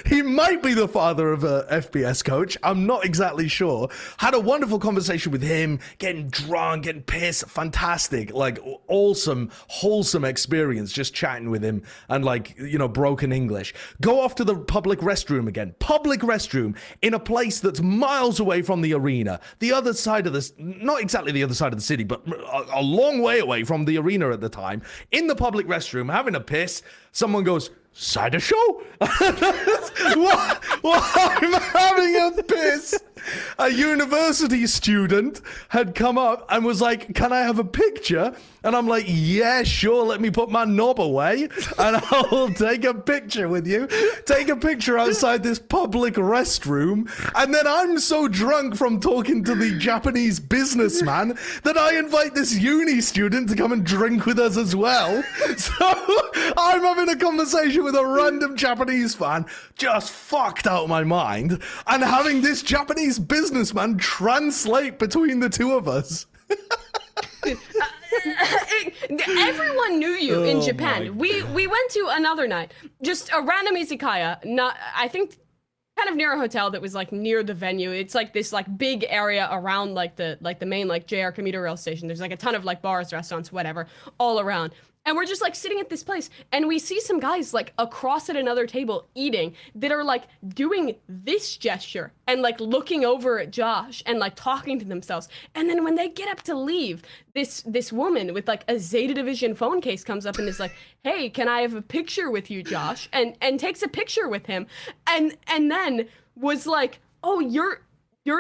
he might be the father of a FPS coach. I'm not exactly sure. Had a wonderful conversation with him, getting drunk, getting pissed. Fantastic. Like awesome, wholesome experience just chatting with him and like, broken English. Go off to the public restroom again. Public restroom in a place that's miles away from the arena, the other side of this, not exactly the other side of the city, but a long way away from the arena at the time, in the public restroom, having a piss. Someone goes, "Cider show?" Well, I'm having a piss. A university student had come up and was like, "Can I have a picture?" And I'm like, "Yeah, sure. Let me put my knob away and I'll take a picture with you." Take a picture outside this public restroom. And then I'm so drunk from talking to the Japanese businessman that I invite this uni student to come and drink with us as well. So I'm having a conversation with a random Japanese fan, just fucked out of my mind, and having this Japanese businessman translate between the two of us. Everyone knew you in Oh Japan. my We went to another night, just a random izakaya. Not, I think, kind of near a hotel that was like near the venue. It's like this like big area around like the main like JR commuter rail station. There's like a ton of like bars, restaurants, whatever, all around. And we're just like sitting at this place, and we see some guys like across at another table eating that are like doing this gesture and like looking over at Josh and like talking to themselves. And then when they get up to leave, this woman with like a Zeta Division phone case comes up and is like, "Hey, can I have a picture with you, Josh?" And takes a picture with him, and then was like, "Oh, you're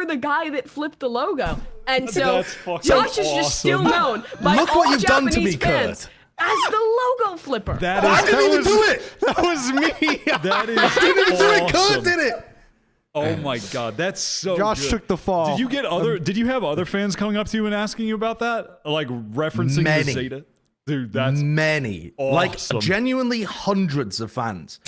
the guy that flipped the logo." And so That's fucking Josh is just still awesome. known by Look all what you've done to Japanese me, fans Kurt. as the logo flipper. That I is didn't even do it. That was me. that is Didn't even do it. Kurt awesome. did it. Oh my god, that's so Josh good. took the fall. Did you get other? Did you have other fans coming up to you and asking you about that, like referencing Many. the Zeta? Dude, that's Many, awesome. like genuinely hundreds of fans.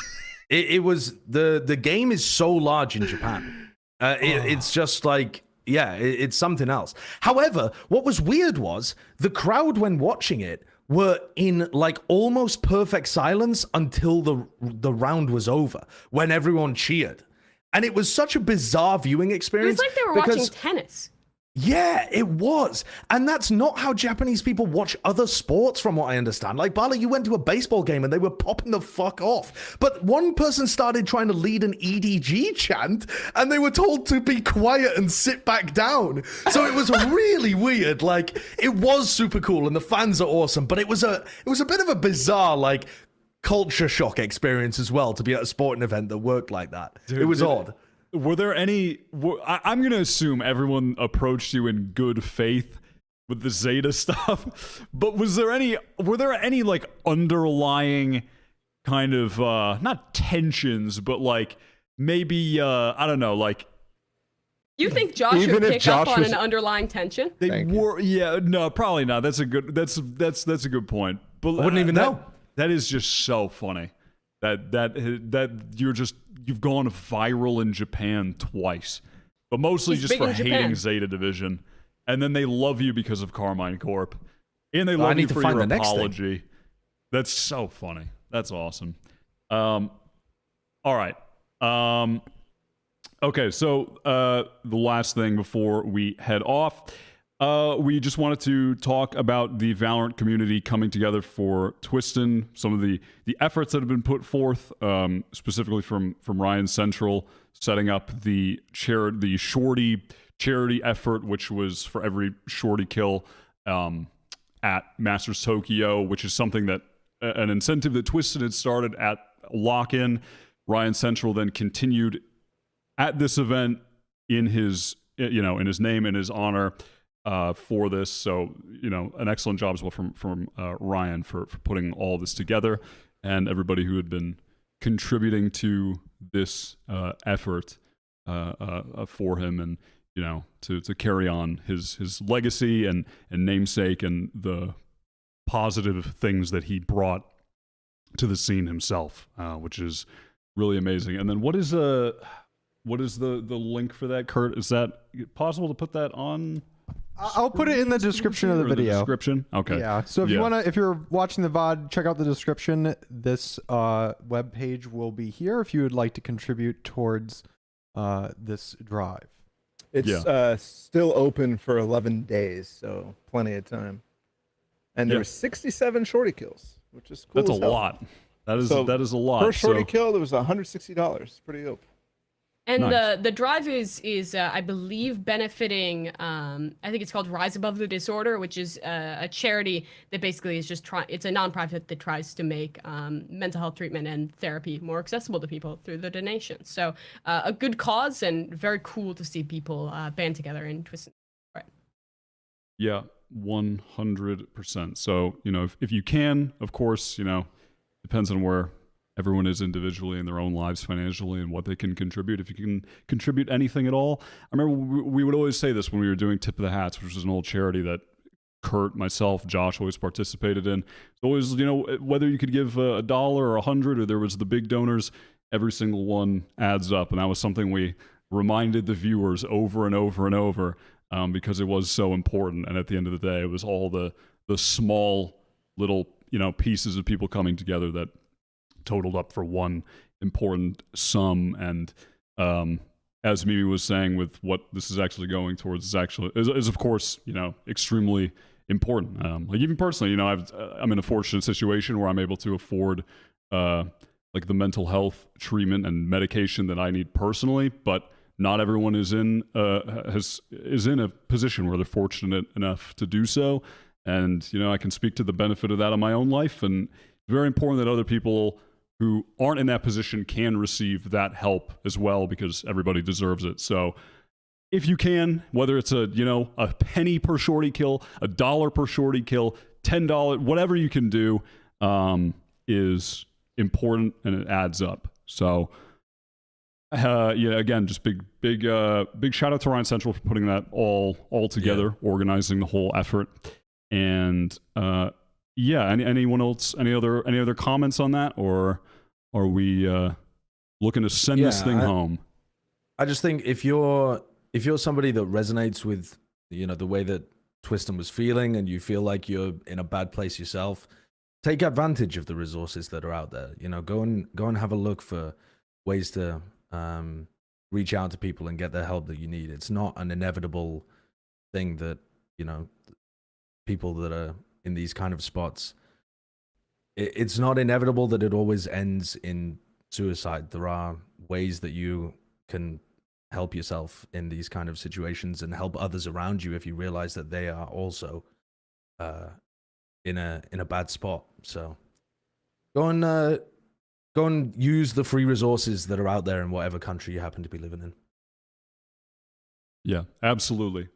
It was the game is so large in Japan. It's just like, yeah, it's something else. However, what was weird was the crowd when watching it were in like almost perfect silence until the round was over, when everyone cheered. And it was such a bizarre viewing It experience. was like they were because, watching tennis. Yeah, it was. And that's not how Japanese people watch other sports, from what I understand. Like, Bala, you went to a baseball game and they were popping the fuck off. But one person started trying to lead an EDG chant and they were told to be quiet and sit back down. So it was really weird. Like, it was super cool and the fans are awesome, but it was a bit of a bizarre, like, culture shock experience as well to be at a sporting event that worked like that. Dude, it was odd. Were there any? I'm gonna assume everyone approached you in good faith with the Zeta stuff, but was there any? Were there any like underlying kind of not tensions, but like maybe I don't know, like You think Josh Even would if pick Josh up on was- an underlying tension? they Thank you. were? Yeah, no, probably not. That's a good point. But I wouldn't even know. That is just so funny. That you've gone viral in Japan twice, but mostly He's just big for in hating Japan. Zeta Division, and then they love you because of Carmine Corp, and they Well, I love need you to for find your the next thing. apology. That's so funny. That's awesome. All right. Okay, so the last thing before we head off, we just wanted to talk about the Valorant community coming together for Twisten, some of the efforts that have been put forth, specifically from Ryan Central, setting up the Shorty charity effort, which was for every Shorty kill at Masters Tokyo, which is something that an incentive that Twisten had started at Lock-In. Ryan Central then continued at this event in his name and his honor for this. So, an excellent job as well from Ryan for putting all this together, and everybody who had been contributing to this effort for him, and to carry on his legacy and namesake and the positive things that he brought to the scene himself, which is really amazing. And then what is the link for that, Kurt? Is that possible to put that on? I'll put it in the description of the Or video. Description. Okay. Yeah. So if you're watching the VOD, check out the description. This web page will be here if you would like to contribute towards this drive. It's still open for 11 days, so plenty of time. And there Yeah. were 67 shorty kills, which is cool. That's a as hell. lot. That is So, a lot. Per shorty So- kill, there was $160. Pretty dope. And Nice. the drive is I believe benefiting I think it's called Rise Above the Disorder, which is a charity that basically is just it's a nonprofit that tries to make mental health treatment and therapy more accessible to people through the donations. So a good cause, and very cool to see people band together in Twisten. Right. Yeah, 100%. So, if you can, of course, depends on where everyone is individually in their own lives financially and what they can contribute. If you can contribute anything at all. I remember we would always say this when we were doing Tip of the Hats, which was an old charity that Kurt, myself, Josh always participated in. It's always, whether you could give $1 or 100, or there was the big donors, every single one adds up. And that was something we reminded the viewers over and over and over, because it was so important. And at the end of the day, it was all the the small little, pieces of people coming together that totaled up for one important sum. And as Mimi was saying, with what this is actually going towards is of course, extremely important. Like even personally, I'm in a fortunate situation where I'm able to afford like the mental health treatment and medication that I need personally, but not everyone is in a position where they're fortunate enough to do so. And I can speak to the benefit of that in my own life, and it's very important that other people who aren't in that position can receive that help as well, because everybody deserves it. So if you can, whether it's a penny per shorty kill, $1 per shorty kill, $10, whatever you can do, is important, and it adds up. So again, just big shout out to Ryan Central for putting that all together, organizing the whole effort. And anyone else, any other comments on that, or are we looking to send this thing home? I just think if you're somebody that resonates with the way that Twisten was feeling, and you feel like you're in a bad place yourself, take advantage of the resources that are out there. Go and have a look for ways to reach out to people and get the help that you need. It's not an inevitable thing that people that are in these kind of spots. It's not inevitable that it always ends in suicide. There are ways that you can help yourself in these kind of situations and help others around you if you realize that they are also in a bad spot. So go and use the free resources that are out there in whatever country you happen to be living in. Yeah, absolutely.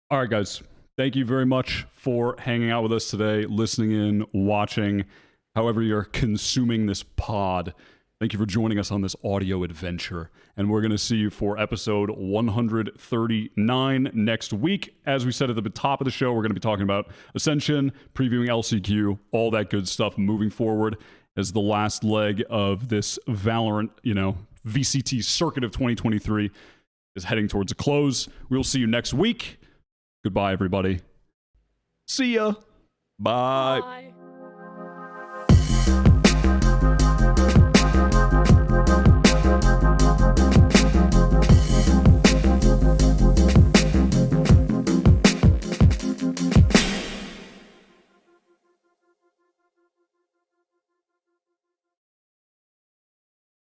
All right, guys. Thank you very much for hanging out with us today, listening in, watching, however you're consuming this pod. Thank you for joining us on this audio adventure. And we're going to see you for episode 139 next week. As we said at the top of the show, we're going to be talking about Ascension, previewing LCQ, all that good stuff moving forward as the last leg of this Valorant, VCT circuit of 2023 is heading towards a close. We'll see you next week. Goodbye, everybody. See ya. Bye. Bye.